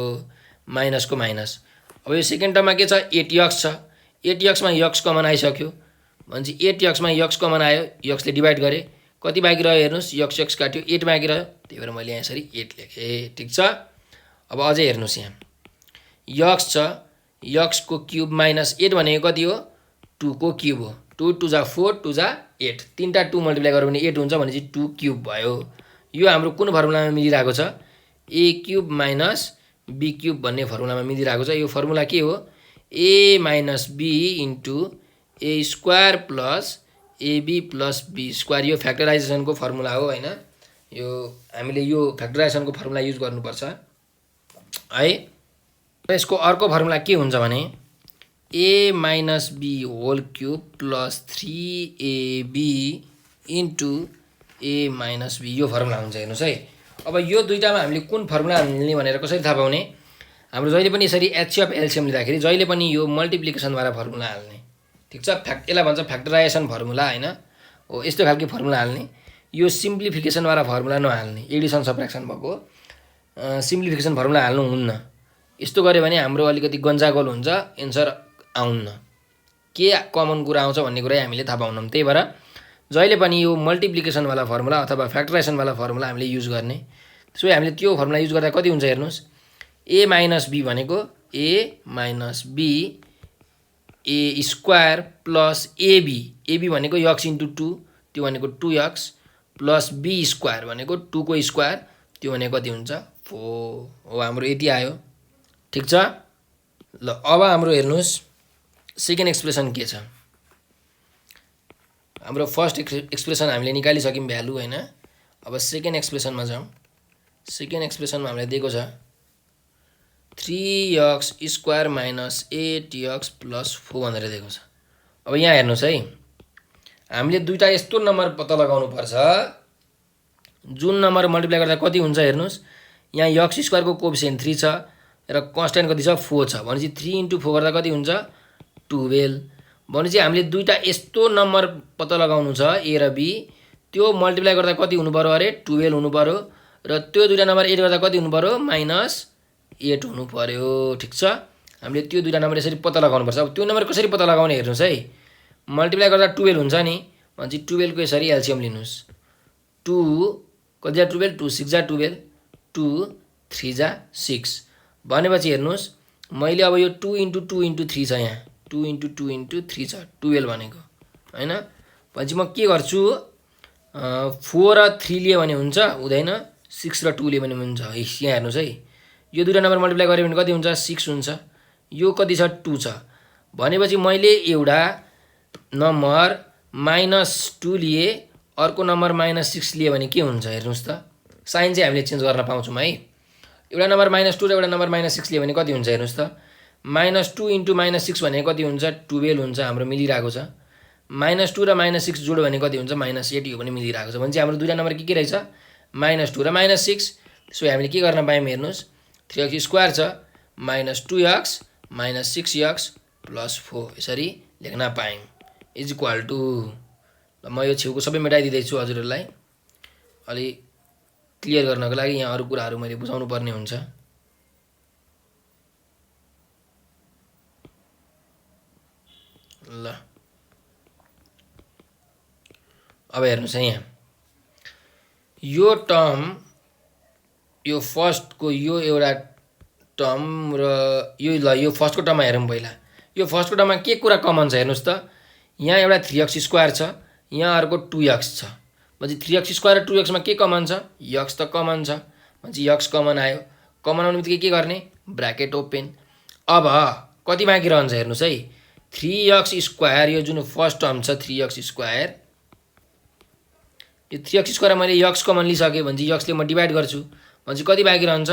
माइनसको माइनस अब यो सेकेन्ड टर्ममा के छ 8 यक्स छ 8 यक्समा यक्स कमन आइसक्यो भनेपछि 8 यक्समा यक्स कमन आयो यक्सले डिभाइड गरे कति बाँकी रह्यो हेर्नुहोस् यक्स यक्स काट्यो 8 बाँकी रह्यो त्यही भएर मैले यहाँ यसरी 8 लेखेँ ठिक छ अब अझै हेर्नुहोस् यहाँ यक्स छ यक्सको क्युब माइनस 8 भनेको कति हो 2 को क्युब हो 2 2 जा 4 2 जा 8 तीनटा 2 मल्टिप्लाई गर्यो भने 8 हुन्छ भनेपछि 2 क्युब भयो यो हाम्रो कुन फर्मुलामा मिलिरहेको छ A cube minus B cube भन्ने फर्मुलामा मिलिरहेको छ यो फर्मुला के हो A minus B into A square plus AB plus B square यो फ्याक्टराइजेसनको फर्मुला हो हैन यो हामीले यो फ्याक्टराइजेसनको फर्मुला युज गर्नुपर्छ है यसको अर्को फर्मुला के हुन्छ भने A minus B whole cube plus 3ab into A minus B यो फर्मुला हुन्छ हेर्नुहोस् है अब यो दुईटामा हामीले कुन फर्मुला हाल्ने भनेर कसरी थाहा पाउने हाम्रो जहिले पनि यसरी एचसिएफ एलसिएम लिँदाखेरि जहिले पनि यो मल्टिप्लिकेसनवाला फर्मुला हाल्ने ठिक छ यसलाई भन्छ फ्याक्टराइजेसन फर्मुला हैन हो यस्तो खालको फर्मुला हाल्ने यो सिम्प्लिफिकेसनवाला फर्मुला नहाल्ने एडिसन सबट्र्याक्सन भएको सिम्प्लिफिकेसन फर्मुला हाल्नु हुन्न यस्तो गऱ्यो भने हाम्रो अलिकति गन्जागोल हुन्छ एन्सर आउन्न के कमन कुरा आउँछ भन्ने कुरा हामीले थाहा पाउनौँ त्यही भएर जहिले पनि यो मल्टिप्लिकेसनवाला फर्मुला अथवा फ्याक्टराइजेसनवाला फर्मुला हामीले युज गर्ने सो हामीले त्यो फर्मुला युज गर्दा कति हुन्छ हेर्नुहोस् ए माइनस बी भनेको A minus B A square plus AB AB भनेको यक्स इन्टु 2 त्यो भनेको 2x प्लस बी स्क्वायर भनेको 2 को स्क्वायर त्यो भनेको कति हुन्छ 4 हो हाम्रो यति आयो ठिक छ ल अब हाम्रो हेर्नुहोस् सेकेन्ड एक्सप्रेसन के छ हाम्रो फर्स्ट एक्सप्रेसन हामीले निकालिसक्यौँ भ्यालु हैन अब सेकेन्ड एक्सप्रेसनमा जाउँ सेकेन्ड एक्सप्रेसनमा हामीलाई दिएको छ 3x square minus 8x plus 4 भनेर दिएको छ अब यहाँ हेर्नुहोस् है हामीले दुईटा यस्तो नम्बर पत्ता लगाउनु पर्छ जुन नम्बर मल्टिप्लाई गर्दा कति हुन्छ हेर्नुहोस् यहाँ x स्क्वायरको कोएफिसिएन्ट 3 छ र कन्स्ट्यान्ट कति छ 4 छ भनेपछि 3 * 4 गर्दा कति हुन्छ 12 भनेपछि हामीले दुईटा यस्तो नम्बर पत्ता लगाउनु छ a र b त्यो मल्टिप्लाई गर्दा कति हुनु पर्यो अरे 12 हुनु पर्यो र त्यो दुईटा नम्बर एड गर्दा कति हुनु पर्यो -8 हुनु पर्यो ठिक छ हामीले त्यो दुईटा नम्बर यसरी पत्ता लगाउनु पर्छ अब त्यो नम्बर कसरी पत्ता लगाउने हेर्नुस् है मल्टिप्लाई गर्दा 12 हुन्छ नि भनेपछि 12 को यसरी एलसिएम लिनुस् 2 कति जा 12 2 6 जा 12 2 3 जा 6 भनेपछि हेर्नुस् मैले अब यो 2 * 2 * 3 छ यहाँ 2 * 2 * 3 छ 12 भनेको हैन भनेपछि म के गर्छु 4 र 3 लिए भने हुन्छ हुँदैन 6 र 2 लिए भने हुन्छ यहाँ हेर्नुस् है यो दुईटा नम्बर मल्टिप्लाई गरे भने कति हुन्छ 6 हुन्छ यो कति छ 2 छ भनेपछि मैले एउटा नम्बर -2 लिए अर्को नम्बर -6 लिए भने के हुन्छ हेर्नुस् त साइन चाहिँ हामीले चेन्ज गर्न पाउँछौँ है एउटा नम्बर -2 र एउटा नम्बर -6 लिए भने कति हुन्छ हेर्नुस् त -2 * -6 भनेको कति हुन्छ 12 हुन्छ हाम्रो मिलिरहेको छ -2 र -6 जोड्यो भने कति हुन्छ -8 यो पनि मिलिरहेको छ भने चाहिँ हाम्रो दुईटा नम्बर के रहेछ -2 र -6 सो हामीले के गर्न पायौँ हेर्नुस् 3x स्क्वायर छ -2x -6x + 4 यसरी लेख्न पायौँ = ल म यो छेउको सबै मेटाइदिँदैछु हजुरहरूलाई अलि क्लियर गर्नको लागि यहाँ अरू कुराहरू मैले बुझाउनु पर्ने हुन्छ ल अब हेर्नुस् है यहाँ यो टर्म यो फर्स्टको यो एउटा टर्म र यो ल यो फर्स्टको टर्ममा हेरौँ पहिला यो फर्स्टको टर्ममा के कुरा कमन छ हेर्नुस् त यहाँ एउटा 3x स्क्वायर छ यहाँ अर्को 2x छ भनेपछि 3x स्क्वायर र 2x मा के कमन छ x त कमन छ भनेपछि x कमन आयो कमन आउने बित्तिकै के गर्ने ब्र्याकेट ओपन अब कति बाँकी रहन्छ हेर्नुस् है 3x स्क्वायर यो जुन फर्स्ट टर्म छ 3x स्क्वायर यो 3x स्क्वायर मैले x कमन लिइसके भने x ले म डिभाइड गर्छु भने कति बाँकी रहन्छ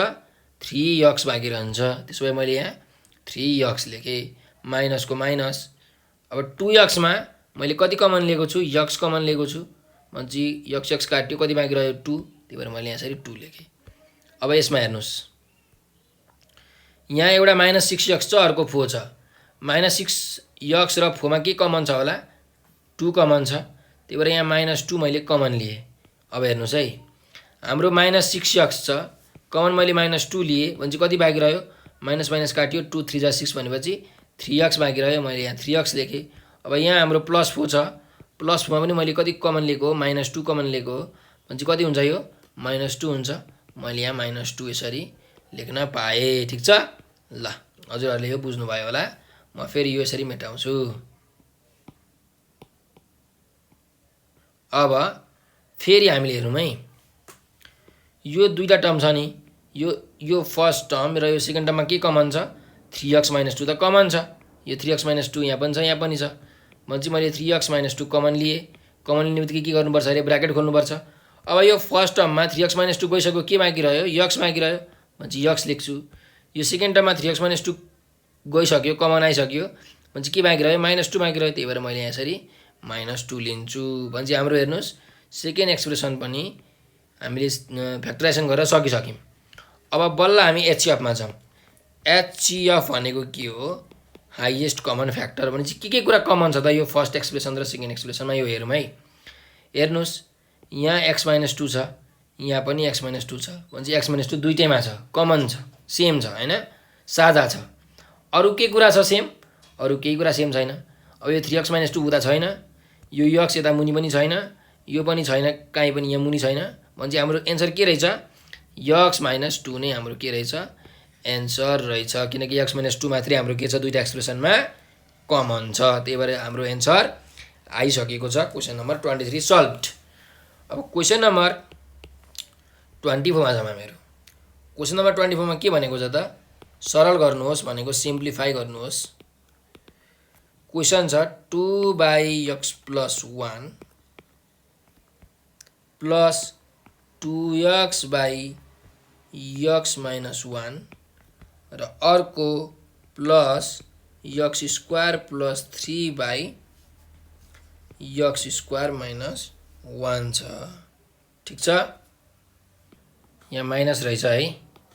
3x बाँकी रहन्छ त्यसो भए मैले यहाँ 3x लेखेँ माइनसको माइनस अब 2x मा मैले कति कमन लिएको छु x कमन लिएको छु भने x काट्यो कति बाँकी रह्यो 2 त्यही भएर मैले यहाँ यसरी 2 लेखेँ अब यसमा हेर्नुस् यहाँ एउटा -6x छ, अर्को 4 छ। -6x र 4 मा के कमन छ होला? 2 कमन छ। त्यही भएर यहाँ -2 मैले कमन लिएँ। अब हेर्नुहोस् है, हाम्रो -6x छ, कमन मैले -2 लिएँ भनेपछि कति बाँकी रह्यो? माइनस माइनस काट्यो, 2 3 जा 6 भनेपछि 3x बाँकी रह्यो। मैले यहाँ 3x लेखेँ। अब यहाँ हाम्रो +4 छ, +4 मा पनि मैले कति कमन लिएको हो? -2 कमन लिएको हो भनेपछि कति हुन्छ? यो -2 हुन्छ। मैले यहाँ -2 यसरी लेख्न पाएँ। ठिक छ? ल, हजुरहरूले यो बुझ्नुभयो होला। म फेरि यो यसरी मेटाउँछु। अब फेरि हामीले हेरौँ है, यो दुईटा टर्म छ नि, यो फर्स्ट टर्म र यो सेकेन्ड टर्ममा के कमन छ? 3x - 2 त कमन छ। यो 3x - 2 यहाँ पनि छ, यहाँ पनि छ भनेपछि मैले 3x - 2 कमन लिएँ। कमन लिने बित्तिकै के गर्नुपर्छ अरे? ब्राकेट खोल्नुपर्छ। अब यो फर्स्ट टर्ममा 3x - 2 गइसक्यो, के बाँकी रह्यो? x बाँकी रह्यो भनेपछि x लेख्छु। यो सेकेन्ड टर्ममा 3x - 2 गइसक्यो, कमन आइसक्यो भनेपछि के बाँकी रह्यो? -2 बाँकी रह्यो। त्यही भएर मैले यहाँ यसरी -2 लिन्छु भनेपछि हाम्रो हेर्नुहोस् सेकेन्ड एक्सप्रेसन पनि हामीले फ्याक्टराइजेसन गरेर सकिसक्यौँ। अब बल्ल हामी HCF मा छौँ। HCF भनेको के हो? हाइएस्ट कमन फ्याक्टर भनेपछि के कुरा कमन छ त यो फर्स्ट एक्सप्रेसन र सेकेन्ड एक्सप्रेसनमा? यो हेरौँ है। हेर्नुहोस् यहाँ x - 2 छ, यहाँ पनि x - 2 छ भनेपछि x - 2 दुईटैमा छ, कमन छ, सेम छ हैन, साझा छ। अरू के कुरा छ सेम? अरू केही कुरा सेम छैन। अब यो 3x - 2 हुँदा छैन, यो x यता मुनि पनि छैन, यो पनि छैन, कहीँ पनि यहाँ मुनि छैन भनेपछि हाम्रो एन्सर के रहेछ? x - 2 नै हाम्रो के रहेछ? एन्सर रहेछ। किनकि x - 2 मात्रै हाम्रो के छ? दुईटा एक्सप्रेसनमा कमन छ। त्यही भएर हाम्रो एन्सर आइसकेको छ। Question number 23 सल्भड। अब क्वेसन नम्बर 24 मा जाम हामीहरू। क्वेसन नम्बर 24 मा के भनेको छ त? सरल गर्नुहोस् भनेको, सिम्प्लिफाई गर्नुहोस्। क्वेसन छ 2x + 1 + 2x x - 1 र अर्को +x² + 3 x² - 1 छ। ठिक छ? यहाँ माइनस रहेछ है।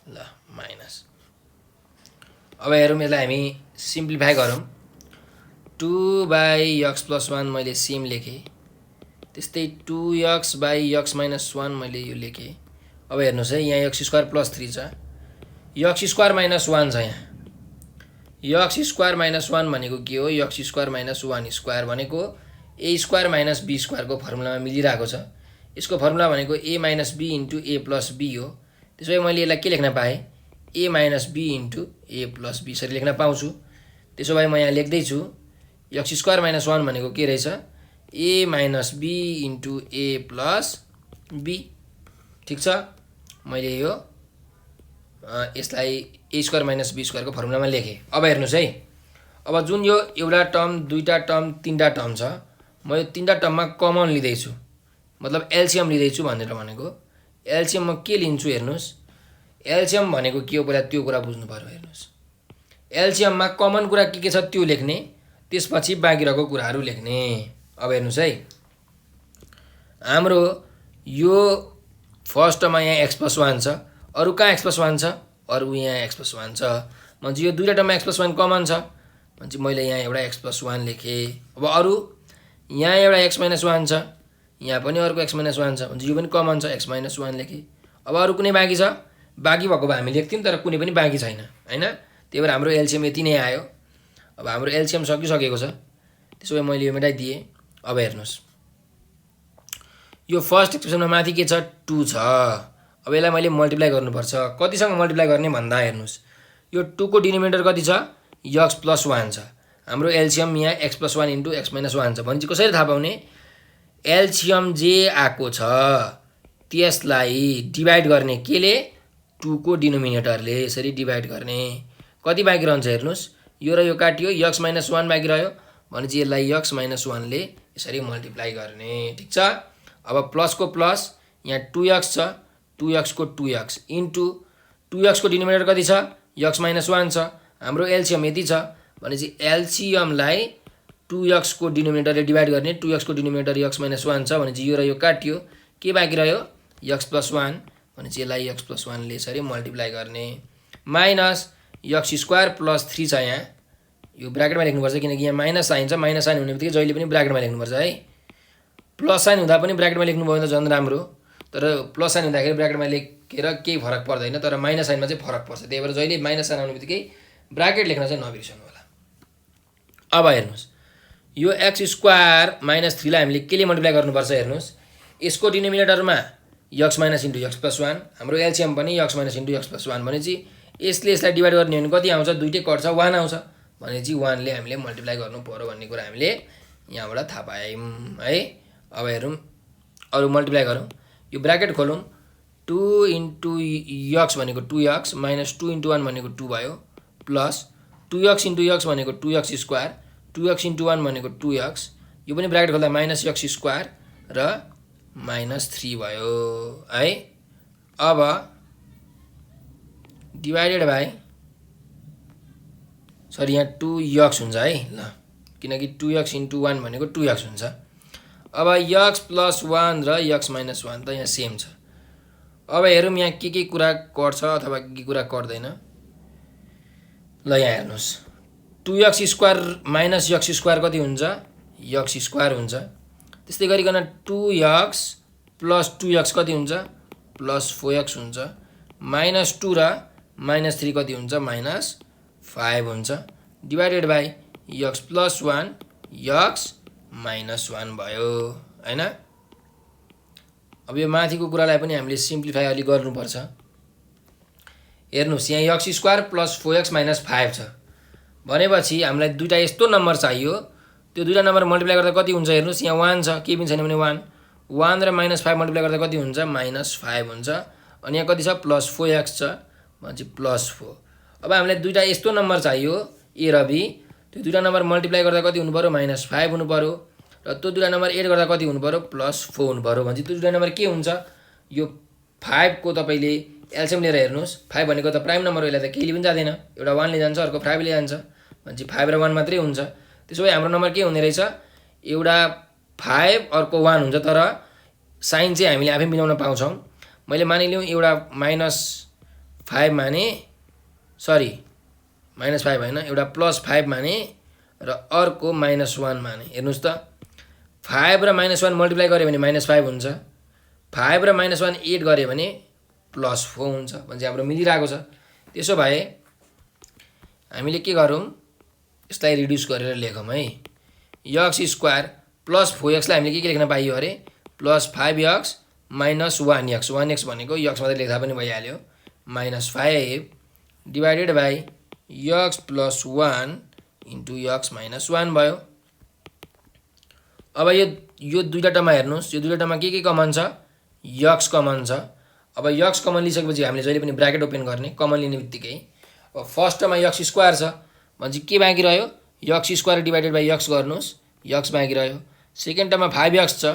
ल, माइनस। अब हेरौँ यसलाई हामी सिम्प्लिफाई गरौँ। 2x + 1 मैले सेम लेखेँ, त्यस्तै 2x x - 1 मैले यो लेखेँ। अब हेर्नुहोस् है, यहाँ x² + 3 छ, x² - 1 छ यहाँ। x² - 1 भनेको के हो? x² - 1² भनेको a² - b² को फर्मुलामा मिलिरहेको छ। यसको फर्मुला भनेको a - b × a + b हो। त्यसो भए मैले यसलाई के लेख्न पाएँ? a - b × a + b यसरी लेख्न पाउँछु। त्यसो भए म यहाँ लेख्दैछु x² - 1 भनेको के रहेछ? a - b × a + b। ठिक छ? मैले यो यसलाई a² - b² को फर्मुलामा लेखेँ। अब हेर्नुहोस् है, अब जुन यो एउटा टर्म, दुईटा टर्म, तीनटा टर्म छ, म यो तीनटा टर्ममा कमन लिँदैछु, मतलब एलसिएम लिँदैछु भनेको। एलसिएम म के लिन्छु हेर्नुहोस्। एलसिएम भनेको के हो पहिला त्यो कुरा बुझ्नु पर्यो। हेर्नुहोस्, एलसिएममा कमन कुरा के छ त्यो लेख्ने, त्यसपछि बाँकी रहेको कुराहरू लेख्ने। अब हेर्नुहोस् है, हाम्रो यो फर्स्टमा यहाँ x + 1 छ, अरू कहाँ x + 1 छ? अरू यहाँ x + 1 छ भनेपछि यो दुईटा टर्ममा x + 1 कमन छ भनेपछि मैले यहाँ एउटा x + 1 लेखेँ। अब अरू यहाँ एउटा x - 1 छ, यहाँ पनि अर्को x - 1 छ भनेपछि यो पनि कमन छ, x - 1 लेखेँ। अब अरू कुनै बाँकी छ? बाँकी भएको भए हामी लेख्थ्यौँ, तर कुनै पनि बाँकी छैन हैन। त्यही भएर हाम्रो एलसिएम यति नै आयो। अब हाम्रो एलसिएम सकिसकेको छ। त्यसो भए मैले यो मेटाइदिएँ। अब हेर्नुहोस्, यो फर्स्ट एक्सप्रेसनमा माथि के छ? 2 छ। अब यसलाई मैले मल्टिप्लाई गर्नुपर्छ। कतिसँग मल्टिप्लाई गर्ने भन्दा हेर्नुहोस्, यो 2 को डिनोमिनेटर कति छ? x + 1 छ। हाम्रो एलसिएम यहाँ x + 1 × x - 1 छ भनेपछि कसरी थाहा पाउने? एलसिएम जे आएको छ त्यसलाई डिभाइड गर्ने केले? 2 को डिनोमिनेटरले यसरी डिभाइड गर्ने। कति बाँकी रहन्छ हेर्नुहोस्, यो र यो काटियो, x - 1 बाँकी रह्यो भनेपछि यसलाई x - 1 ले यसरी मल्टिप्लाई गर्ने। ठिक छ? अब प्लस को प्लस, यहाँ 2x छ, 2x को 2x इन्टु 2x को डिनोमिनेटर कति छ? x - 1 छ। हाम्रो एलसिएम यति छ भनेपछि एलसिएमलाई 2x को डिनोमिनेटरले डिभाइड गर्ने। 2x को डिनोमिनेटर x - 1 छ भनेपछि यो र यो काटियो, के बाँकी रह्यो? x + 1 भनेपछि यसलाई x + 1 ले यसरी मल्टिप्लाई गर्ने। माइनस यक्स स्क्वायर प्लस 3 छ यहाँ, यो ब्राकेटमा लेख्नुपर्छ किनकि यहाँ माइनस साइन छ, माइनस साइन हुने बित्तिकै जहिले पनि ब्राकेटमा लेख्नुपर्छ है। प्लस साइन हुँदा पनि ब्राकेटमा लेख्नुभयो भने त झन् राम्रो, तर प्लस साइन हुँदाखेरि ब्राकेटमा लेखेर केही फरक पर्दैन, तर माइनस साइनमा चाहिँ फरक पर्छ। त्यही भएर जहिले माइनस साइन आउने बित्तिकै ब्राकेट लेख्न चाहिँ नबिर्सनु होला। अब हेर्नुहोस्, यो एक्स स्क्वायर माइनस 3 लाई हामीले केले मल्टिप्लाई गर्नुपर्छ हेर्नुहोस्, यसको डिनोमिनेटरमा X minus into X plus 1, हाम्रो एलसिएम पनि X minus into X plus 1 भनेपछि यसले यसलाई डिभाइड गर्ने हो भने कति आउँछ, दुईटै कट्छ 1 आउँछ भनेपछि 1 ले हामीले मल्टिप्लाई गर्नु पर्यो भन्ने कुरा हामीले यहाँबाट थाहा पायौँ है। अब हेरौँ, अरू मल्टिप्लाई गरौँ, यो ब्राकेट खोलौँ, 2 इन्टु यक्स भनेको 2x माइनस 2 इन्टु 1 भनेको 2 भयो, प्लस 2x इन्टु यक्स भनेको 2x स्क्वायर, 2x इन्टु 1 भनेको 2x, यो पनि ब्राकेट खोल्दा माइनस यक्स स्क्वायर र माइनस 3 भयो है। अब डिभाइडेड बाई, सरी यहाँ 2x हुन्छ है, ल किनकि 2x इन्टु 1 भनेको 2x हुन्छ। अब यक्स प्लस 1 र यक्स माइनस 1 त यहाँ सेम छ। अब हेरौँ यहाँ के कुरा कट्छ अथवा के कुरा कट्दैन। ल यहाँ हेर्नुहोस्, 2x square minus x square कति हुन्छ, यक्स स्क्वायर हुन्छ। त्यस्तै गरिकन 2x प्लस 2x कति हुन्छ, प्लस 4x हुन्छ, माइनस 2 र माइनस 3 कति हुन्छ, माइनस 5 हुन्छ, divided by x plus 1 x minus 1 भयो हैन। अब यो माथिको कुरालाई पनि हामीले सिम्प्लिफाई अलि गर्नुपर्छ। हेर्नुहोस्, यहाँ x square plus 4x minus 5 छ भनेपछि हामीलाई दुईटा यस्तो नम्बर चाहियो, त्यो दुईटा नम्बर मल्टिप्लाई गर्दा कति हुन्छ हेर्नुहोस्, यहाँ 1 छ, केही पनि छैन भने 1 र माइनस 5 मल्टिप्लाई गर्दा कति हुन्छ, माइनस 5 हुन्छ, अनि यहाँ कति छ, प्लस 4x छ भनेपछि प्लस 4। अब हामीलाई दुईटा यस्तो नम्बर चाहियो ए र बी, त्यो दुईटा नम्बर मल्टिप्लाई गर्दा कति हुनु पर्यो, माइनस 5 हुनु पर्यो, र त्यो दुईटा नम्बर एड गर्दा कति हुनु पर्यो, प्लस 4 हुनु पर्यो भनेपछि त्यो दुईटा नम्बर के हुन्छ, यो 5 को तपाईँले एलसिएम लिएर हेर्नुहोस्, 5 भनेको त प्राइम नम्बर हो, यसलाई त केहीले पनि जाँदैन, एउटा 1 ले जान्छ अर्को 5 ले जान्छ भनेपछि 5 र 1 मात्रै हुन्छ। त्यसो भए हाम्रो नम्बर के हुने रहेछ, एउटा 5 अर्को 1 हुन्छ, तर साइन चाहिँ हामीले आफै मिलाउन पाउँछौँ। मैले मानिलिउँ एउटा माइनस 5 माने, सरी माइनस 5 होइन, एउटा प्लस 5 माने र अर्को माइनस 1 माने। हेर्नुहोस् त, 5 र माइनस 1 मल्टिप्लाई गऱ्यो भने माइनस 5 हुन्छ, 5 र माइनस 1 एड गऱ्यो भने प्लस 4 हुन्छ भने हाम्रो मिलिरहेको छ। त्यसो भए हामीले के गरौँ, यसलाई रिड्युस गरेर लेखौँ है। यक्स स्क्वायर प्लस 4x लाई हामीले के लेख्न पाइयो अरे, plus 5x minus 1x, 1x भनेको यक्स मात्रै लेख्दा पनि भइहाल्यो, minus 5 divided by x plus 1 into x minus 1 भयो। अब यो दुईटा टर्ममा हेर्नुहोस्, यो दुईटा टर्ममा के कमन छ, यक्स कमन छ। अब यक्स कमन लिइसकेपछि हामीले जहिले पनि ब्राकेट ओपन गर्ने, कमन लिने बित्तिकै अब फर्स्ट टर्ममा यक्स स्क्वायर छ भनेपछि के बाँकी रह्यो, x square divided by x गर्नुहोस्, यक्स बाँकी रह्यो। सेकेन्ड टर्ममा 5x छ,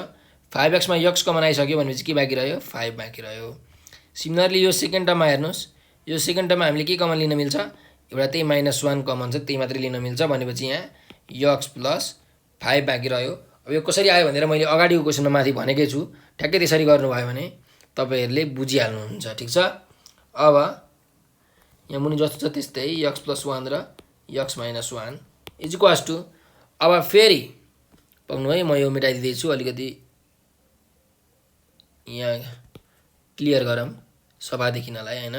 5x मा यक्स कमन आइसक्यो भनेपछि के बाँकी रह्यो, 5 बाँकी रह्यो। सिमिलरली यो सेकेन्ड टर्ममा हेर्नुहोस्, यो सेकेन्ड टर्ममा हामीले के कमन लिन मिल्छ, एउटा त्यही माइनस 1 कमन छ, त्यही मात्रै लिन मिल्छ भनेपछि यहाँ यक्स प्लस 5 बाँकी रह्यो। अब यो कसरी आयो भनेर मैले अगाडिको क्वेसनमा माथि भनेकै छु, ठ्याक्कै त्यसरी गर्नुभयो भने तपाईहरुले बुझिहाल्नुहुन्छ, ठीक छ। अब यहाँ मुनि जस्तो छ त्यस्तै यक्स प्लस 1 र x minus 1 is equals to, अब फेरि पाउनु है, म यो मेटाइदिँदैछु अलिकति यहाँ क्लियर गरौँ सभा देखिनलाई हैन।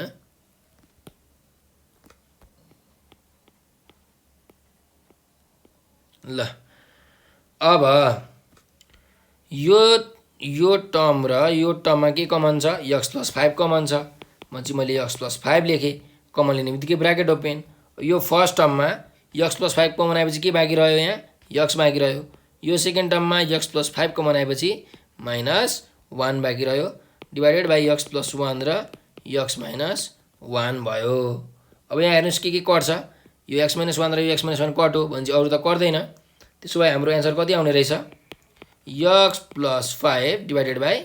ल अब यो टर्म र यो टर्ममा के कमन छ, यक्स प्लस 5 कमन छ भनेपछि मैले यक्स प्लस 5 लेखेँ, कमन लिने बित्तिकै ब्राकेट ओपन। यो फर्स्ट टर्ममा यक्स प्लस 5 कमन आएपछि के बाँकी रह्यो, यहाँ यक्स बाँकी रह्यो। यो सेकेन्ड टर्ममा यक्स प्लस 5 कमन आएपछि माइनस 1 बाँकी रह्यो, डिभाइडेड बाई यक्स प्लस 1 र यक्स माइनस 1 भयो। अब यहाँ हेर्नुहोस् के कट्छ, यो एक्स माइनस 1 र यो एक्स माइनस 1 कट्यो भनेपछि अरू त कट्दैन। त्यसो भए हाम्रो एन्सर कति आउने रहेछ, x plus 5 divided by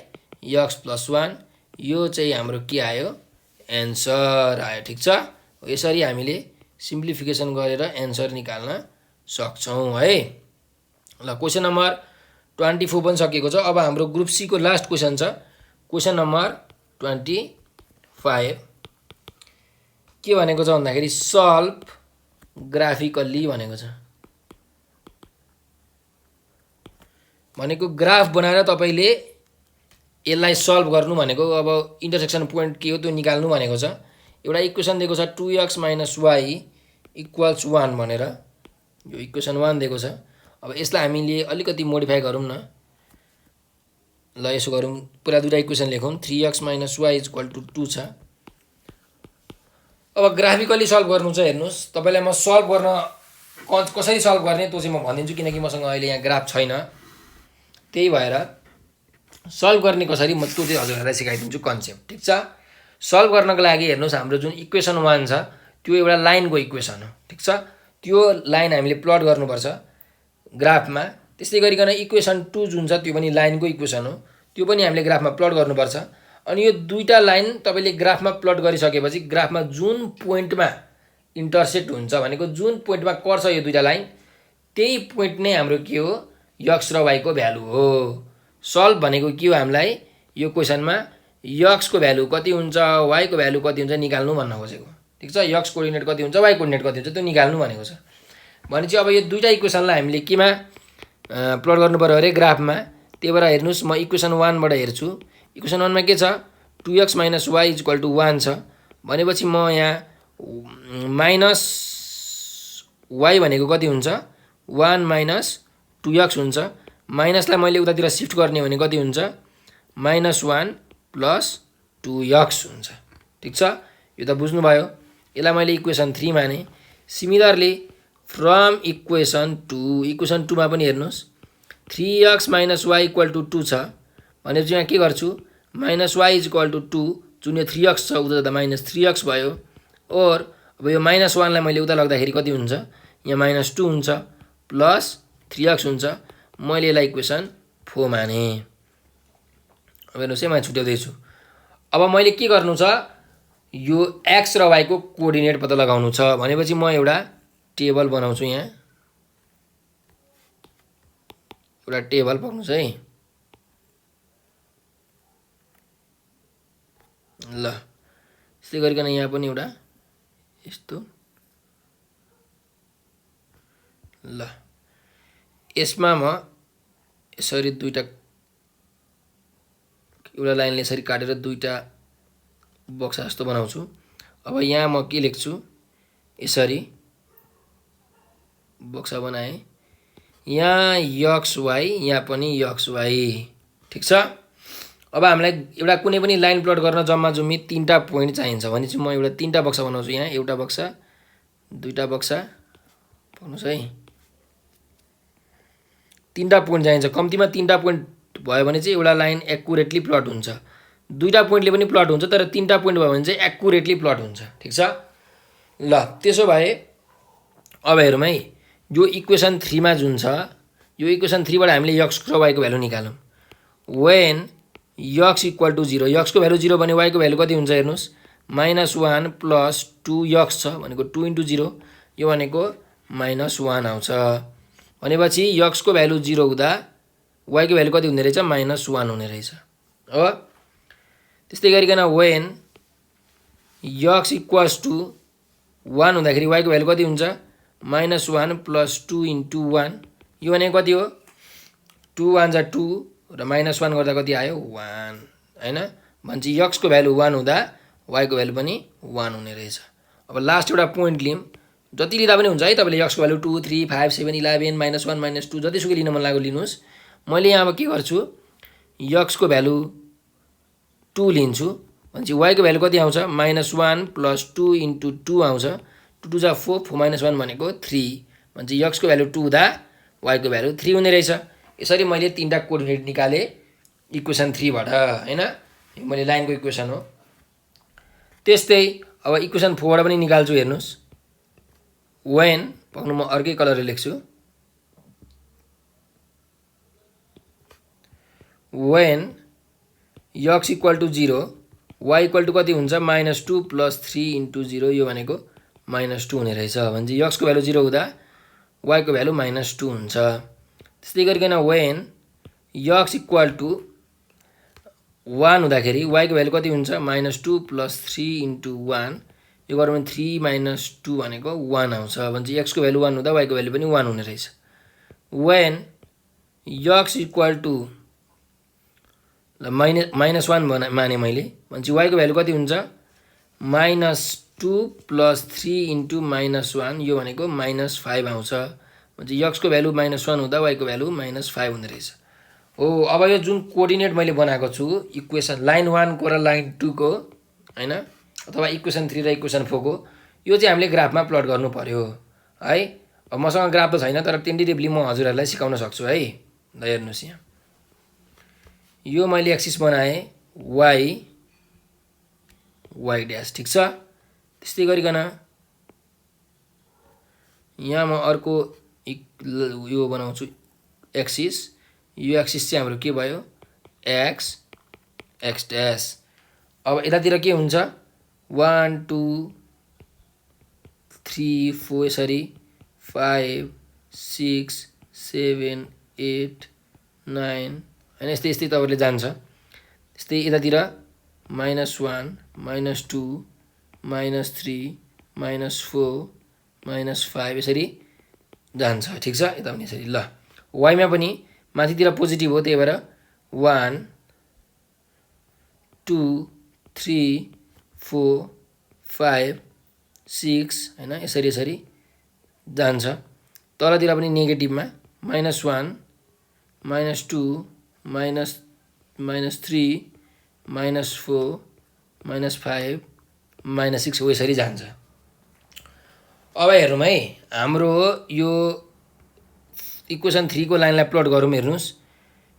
x plus 1, यो चाहिँ हाम्रो के आयो, एन्सर आयो, ठीक छ। यसरी हामीले सिम्प्लिफिकेसन गरेर एन्सर निकाल्न सक्छौं है। ल क्वेसन नम्बर 24 पनि सकिएको छ। अब हाम्रो ग्रुप सी को लास्ट क्वेसन छ, क्वेसन नम्बर 25। के भनेको छ भन्दाखेरि सल्भ ग्राफिकल्ली भनेको छ। भनेको ग्राफ बनाएर तपाईले यसलाई सल्भ गर्नु भनेको अब इन्टरसेक्सन पोइन्ट के हो त्यो निकाल्नु भनेको छ। एउटा इक्वेसन दिएको छ 2x - y = 1 भनेर, यो इक्वेसन 1 दिएको छ। अब यसलाई हामीले अलिकति मोडिफाई गरौँ न। ल यसो गरौँ, पुरा दुईटा इक्वेसन लेखौँ। 3x - y = 2 छ। अब ग्राफिकली सल्भ गर्नु छ। हेर्नुस्, तपाईलाई म सल्भ गर्न कसरी सल्भ गर्ने त्यो चाहिँ म भनिदिन्छु, किनकि मसँग अहिले यहाँ ग्राफ छैन। त्यही भएर सल्भ गर्ने कसरी म त्यो चाहिँ हजुरहरूलाई सिकाइदिन्छु कन्सेप्ट। ठिक छ। सल्भ गर्नको लागि हेर्नुस्, हाम्रो जुन इक्वेसन 1 छ त्यो एउटा लाइनको इक्वेसन हो। ठिक छ। त्यो लाइन हामीले प्लट गर्नुपर्छ ग्राफमा। त्यस्तै गरिकन इक्वेसन 2 जुन छ त्यो पनि लाइनको इक्वेसन हो, त्यो पनि हामीले ग्राफमा प्लट गर्नुपर्छ। अनि यो दुईटा लाइन तपाईले ग्राफमा प्लट गरिसकेपछि ग्राफमा जुन पोइन्टमा इन्टरसेक्ट हुन्छ भनेको जुन पोइन्टमा कर्छ यो दुईटा लाइन, त्यही पोइन्ट नै हाम्रो के हो, x र y को भ्यालु हो। सल्भ भनेको के हो, हामीलाई यो क्वेसनमा x को भ्यालु कति हुन्छ, y को भ्यालु कति हुन्छ निकाल्नु भन्न खोजेको। ठिक छ। x कोअर्डिनेट कति हुन्छ, y कोअर्डिनेट कति हुन्छ त्यो निकाल्नु भनेको छ। भनेपछि अब यो दुईटा इक्वेसनलाई हामीले केमा प्लट गर्नु पर्यो अरे, ग्राफमा। त्यही भएर हेर्नुस्, म इक्वेसन 1 बाट हेर्छु। इक्वेसन 1 मा के छ, 2x - y = 1 छ। भनेपछि म यहाँ माइनस y भनेको कति हुन्छ, 1 - 2x हुन्छ। माइनसलाई मैले उतातिर सिफ्ट गर्ने भने कति हुन्छ, -1 + 2x हुन्छ। ठिक छ। यो त बुझ्नुभयो। यसलाई मैले इक्वेसन 3 माने। सिमिलरली फ्रम इक्वेसन 2 मा पनि हेर्नुस्, 3x - y = 2 छ। भनेपछि यहाँ के गर्छु, -y = 2, जुन यो 3x छ उता जाँदा -3x भयो। और अब यो -1 लाई मैले उता लग्दाखेरि कति हुन्छ, यहाँ -2 हुन्छ प्लस 3x हुन्छ। मैले यसलाई इक्वेसन 4 माने। अब हेर्नुहोस् है, म छुट्याउँदैछु। अब मैले के गर्नु छ, यो x र y को कोअर्डिनेट पत्ता लगाउनु छ। भनेपछि म एउटा टेबल बनाउँछु। यहाँ एउटा टेबल पक्नुछ है। ल यसै गरिकन यहाँ पनि एउटा यस्तो। ल यसमा म यसरी दुईटा एउटा लाइनले यसरी काटेर दुईटा बक्सा जस्तो बनाउँछु। अब यहाँ म के लेख्छु, यसरी बक्सा बनाएँ। यहाँ x y, यहाँ पनि x y। ठिक छ। अब हामीलाई एउटा कुनै पनि लाइन प्लट गर्न जम्मा जम्मी 3टा पोइन्ट चाहिन्छ। भनेपछि म एउटा 3टा बक्सा बनाउँछु। यहाँ एउटा बक्सा, दुईटा बक्सा पक्नुछ है। 3टा पोइन्ट चाहिन्छ। कम्तीमा 3टा पोइन्ट भयो भने चाहिँ एउटा लाइन एक्युरेटली प्लट हुन्छ। दुईटा पोइन्टले पनि प्लट हुन्छ, तर 3टा पोइन्ट भयो भने चाहिँ एक्युरेटली प्लट हुन्छ। ठिक छ। ल त्यसो भए अब हेरौँ है, यो इक्वेसन 3 मा जुन छ, यो इक्वेसन 3 बाट हामीले x र y को भ्यालु निकालौँ। when x = 0, x को भ्यालु 0 भने y को भ्यालु कति हुन्छ हेर्नुस्, -1 + 2x छ भनेको 2 × 0, यो भनेको -1 आउँछ। भनेपछि x को भ्यालु 0 हुँदा y को भ्यालु कति हुने रहेछ, -1 हुने रहेछ। हो। त्यस्तै गरिकन when x = 1 हुँदाखेरि y को भ्यालु कति हुन्छ, -1 + 2 × 1, यो भनेको कति हो, 2 × 1 = 2 र -1 गर्दा कति आयो, 1 हैन। भनेपछि x को भ्यालु 1 हुँदा y को भ्यालु पनि 1 हुने रहेछ। अब लास्ट एउटा पोइन्ट लियौँ। जति लिँदा पनि हुन्छ है, तपाईले x को भ्यालु 2 3 5 7 11 -1 -2 जतिसुकै लिन मन लाग्यो लिनुस्। मैले यहाँ अब के गर्छु, x को भ्यालु 2 लिन्छु। भनेपछि y को भ्यालु कति आउँछ, -1 + 2 × 2 आउँछ। 2 = 4, 4 - 1 भनेको 3। भनेपछि x को भ्यालु 2 हुँदा y को भ्यालु 3 हुने रहेछ। यसरी मैले 3टा कोअर्डिनेट निकाले इक्वेसन 3 बाट हैन। यो मैले लाइनको इक्वेसन हो। त्यस्तै अब इक्वेसन 4 बाट पनि निकाल्छु। हेर्नुस्, when पक्नु, म अर्कै कलरले लेख्छु। when x = 0, y = कति हुन्छ, -2 + 3 × 0, यो भनेको -2 हुने रहेछ। भनेपछि x को भ्यालु 0 हुँदा y को भ्यालु -2 हुन्छ। त्यस्तै गरिकन when x = 1 हुँदाखेरि y को भ्यालु कति हुन्छ, -2 + 3 × 1, यो गरौँ भने 3 माइनस 2 भनेको 1 आउँछ भने x को भ्यालु 1 हुँदा y को भ्यालु पनि 1 हुने रहेछ when x equal to minus 1 माने मैले भने y को भ्यालु कति हुन्छ -2 + 3 इन्टु -1 यो भनेको -5 आउँछ भने x को भ्यालु -1 हुँदा y को भ्यालु -5 हुने रहेछ हो अब यो जुन कोअर्डिनेट मैले बनाएको छु इक्वेसन लाइन 1 को र लाइन 2 को हैन अथवा इक्वेसन 3 र इक्वेसन 4 को यो चाहिँ हामीले ग्राफमा प्लट गर्नु पर्यो है अब मसँग ग्राफ त छैन तर टेन्टेटिभली म हजुरहरुलाई सिकाउन सक्छु है ल हेर्नुस् यहाँ यो मैले एक्सिस बनाए y ड्याश ठीक छ त्यस्तै गरिकन यहाँ म अर्को यो बनाउँछु एक्सिस यो एक्सिस चाहिँ हाम्रो के भयो x ड्याश अब यतातिर के हुन्छ 1 2 3 4 यसरी 5 6 7 8 9 हैन यस्तै यस्तै तपाईले जान्छ त्यस्तै यतातिर -1 -2 -3 -4 -5 यसरी जान्छ ठीक छ यता पनि यसरी ल y मा पनि माथितिर पोजिटिभ हो त्यही भएर 1 2 3 4 5 6 हैन यसरी यसरी जान्छ तलतिर पनि नेगेटिभमा -1 -2 -3 -4 -5 -6 हो यसरी जान्छ अब हेरौँ है हाम्रो यो इक्वेसन 3 को लाइनलाई प्लट गरौँ हेर्नुस्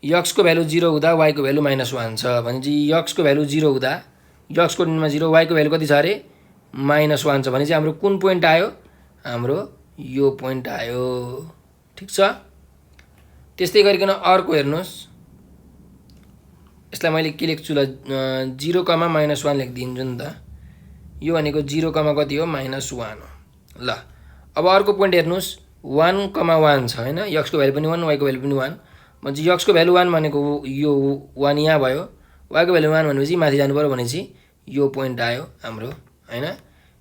x को भ्यालु 0 हुँदा y को भ्यालु -1 छ भनेपछि x को भ्यालु 0 हुँदा x को मा 0 y को भ्यालु कति छ अरे -1 छ भने चाहिँ हाम्रो कुन पोइन्ट आयो हाम्रो यो पोइन्ट आयो ठीक छ त्यस्तै गरिकन अर्को हेर्नुस् यसलाई मैले के लेख्छु ल 0, -1 लेख्दिन्छु नि त यो भनेको 0, कति हो -1 हो ल अब अर्को पोइन्ट हेर्नुस् 1, 1 छ हैन x को भ्यालु पनि 1 y को भ्यालु पनि 1 भनेपछि x को भ्यालु 1 भनेको यो 1 यहाँ भयो y को भ्यालु 1 भनेपछि माथि जानु पर्यो भनेपछि यो पोइन्ट आयो हाम्रो हैन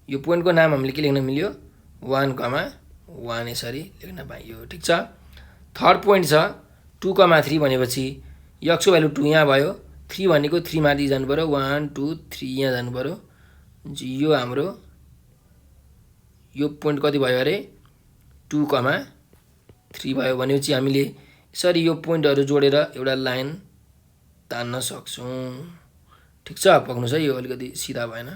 यो पोइन्टको नाम हामीले के लेख्न मिल्यो 1, 1 यसरी लेख्न पाइयो ठीक छ थर्ड पोइन्ट छ 2, 3 भनेपछि x को भ्यालु 2 यहाँ भयो 3 भनेको 3 माथि जानु पर्यो 1 2 3 यहाँ जानु पर्यो यो हाम्रो यो पोइन्ट कति भयो अरे 2, 3 भयो भनेपछि हामीले यसरी यो पोइन्टहरु जोडेर एउटा लाइन तान्न सक्छौं ठीक छ पक्नुस् है यो अलिकति सिधा भएन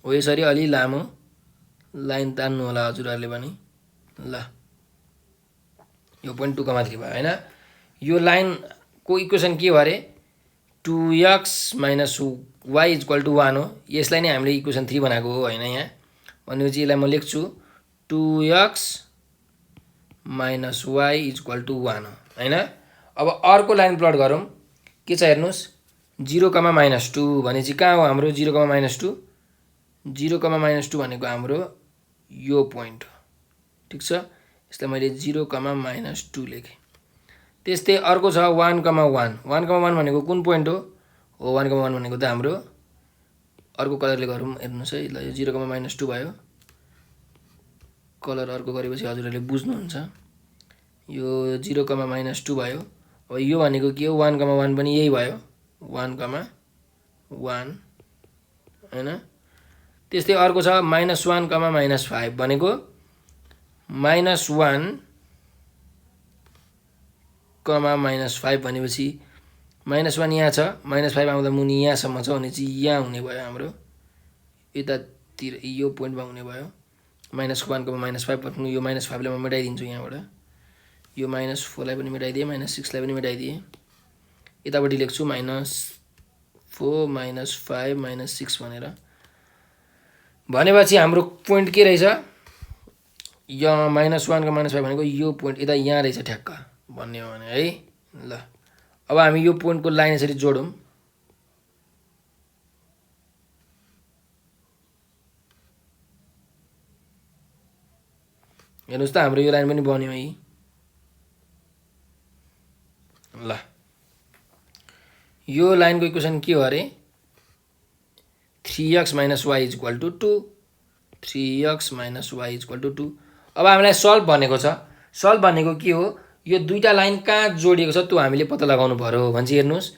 हो यसरी अलि लामो लाइन तान्नु होला हजुरहरुले पनि ल यो पोइन्ट 2, 3 भयो हैन यो लाइन को इक्वेसन के भरे 2x - y = 1 हो यसलाई नै हामीले इक्वेसन 3 बनाएको हो हैन यहाँ भनेपछि यसलाई म लेख्छु 2x - y = 1 हो हैन अब अर्को लाइन प्लट गरौँ के छ हेर्नुस् 0, -2 भनेपछि कहाँ हो हाम्रो 0, -2 0, -2 भनेको हाम्रो यो पोइन्ट हो ठीक छ यसलाई मैले 0, -2 लेखे त्यस्तै अर्को छ 1, 1 1, 1 भनेको कुन पोइन्ट हो 1, 1 भनेको त हाम्रो अर्को कलरले गरौँ हेर्नुस् है ल यो 0, -2 भयो कलर अर्को गरेपछि हजुरहरुले बुझ्नुहुन्छ यो 0, -2 भयो अब यो भनेको के हो 1, 1 पनि यही भयो 1, 1 हैन त्यस्तै अर्को छ -1, -5 भनेको -1, -5 भनेपछि -1 यहाँ छ -5 आउँदा मुनि यहाँसम्म छ भनेपछि यहाँ हुने भयो हाम्रो यतातिर यो पोइन्टमा हुने भयो -1, -5 पक्नु यो -5 लाई म मेटाइदिन्छु यहाँबाट यो -4 लाई पनि मेटाइदिए -6 लाई पनि मेटाइदिए यतापट्टि लेख्छु -4 -5 -6 भनेर भनेपछि हाम्रो पोइन्ट के रहेछ यहाँ -1 -5 भनेको यो पोइन्ट यता यहाँ रहेछ ठ्याक्क भन्ने हो भने है ल अब हामी यो पोइन्टको लाइन यसरी जोडौँ। हेर्नुहोस् त हाम्रो यो लाइन पनि बन्यो है। ल यो लाइनको इक्वेसन के हो अरे 3x - y = 2 3x - y = 2। अब हामीलाई सल्भ भनेको छ। सल्भ भनेको के हो यो दुईटा लाइन कहाँ जोडिएको छ त्यो हामीले पत्ता लगाउनु पर्यो भने चाहिँ हेर्नुहोस्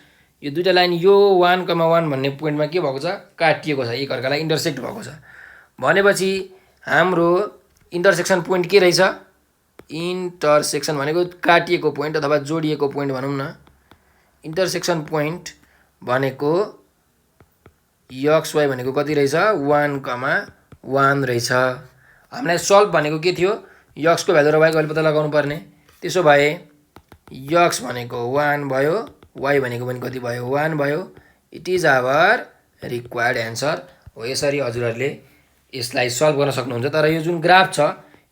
यो दुईटा लाइन यो 1,1 भन्ने पोइन्टमा के भएको छ काटिएको छ एकअर्कालाई इन्टरसेक्ट भएको छ भनेपछि हाम्रो इन्टरसेक्सन पोइन्ट के रहेछ इन्टरसेक्सन भनेको काटिएको पोइन्ट अथवा जोडिएको पोइन्ट भनौँ न इन्टरसेक्सन पोइन्ट भनेको xy भनेको कति रहेछ 1,1 रहेछ। हामीलाई सल्भ भनेको के थियो x को भ्यालु र y को भ्यालु पत्ता लगाउनु पर्ने। त्यसो भए x भनेको 1 भयो y भनेको पनि कति भयो 1 भयो। It is our required answer हो। यसरी हजुरहरूले यसलाई सल्भ गर्न सक्नुहुन्छ। तर यो जुन ग्राफ छ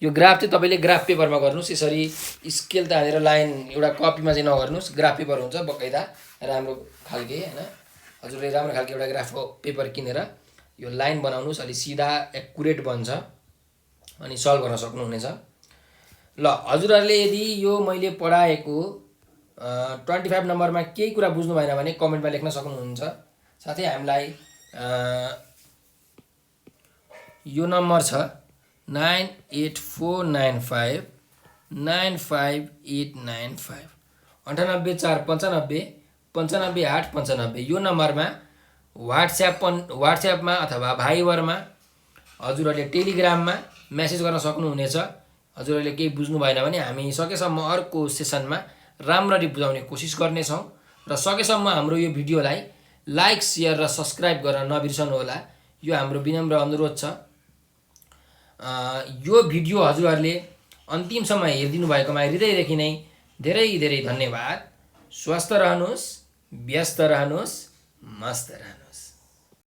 यो ग्राफ चाहिँ तपाईँले ग्राफ पेपरमा गर्नुहोस्। यसरी स्केल तानेर लाइन एउटा कपीमा चाहिँ नगर्नुहोस्। ग्राफ पेपर हुन्छ बकाइदा राम्रो खालके हैन। हजुरले राम्रो खालके एउटा ग्राफको पेपर किनेर यो लाइन बनाउनुहोस् अलि सिधा एक्युरेट बन्छ अनि सल्भ गर्न सक्नुहुनेछ। ल हजुरहरूले यदि यो मैले पढाएको 25 नम्बरमा केही कुरा बुझ्नु भएन भने कमेन्टमा लेख्न सक्नुहुन्छ। साथै हामीलाई यो नम्बर छ 98495 95895 98 4 95 95 8 95 यो नम्बरमा वाट्सएपमा अथवा भाइबरमा हजुरहरूले टेलिग्राममा मेसेज गर्न सक्नुहुनेछ। हजुरहरूले केही बुझ्नु भएन भने हामी सकेसम्म अर्को सेसनमा राम्ररी बुझाउने कोसिस गर्नेछौँ र सकेसम्म हाम्रो यो भिडियोलाई लाइक शेयर र सब्स्क्राइब गर्न नबिर्सनु होला। यो हाम्रो विनम्र अनुरोध छ। यो भिडियो हजुरहरूले अन्तिमसम्म हेरिदिनु भएकोमा हृदयदेखि नै धेरै धेरै धन्यवाद। स्वस्थ रहनुहोस्, व्यस्त रहनुहोस्, मस्त रहनुहोस्।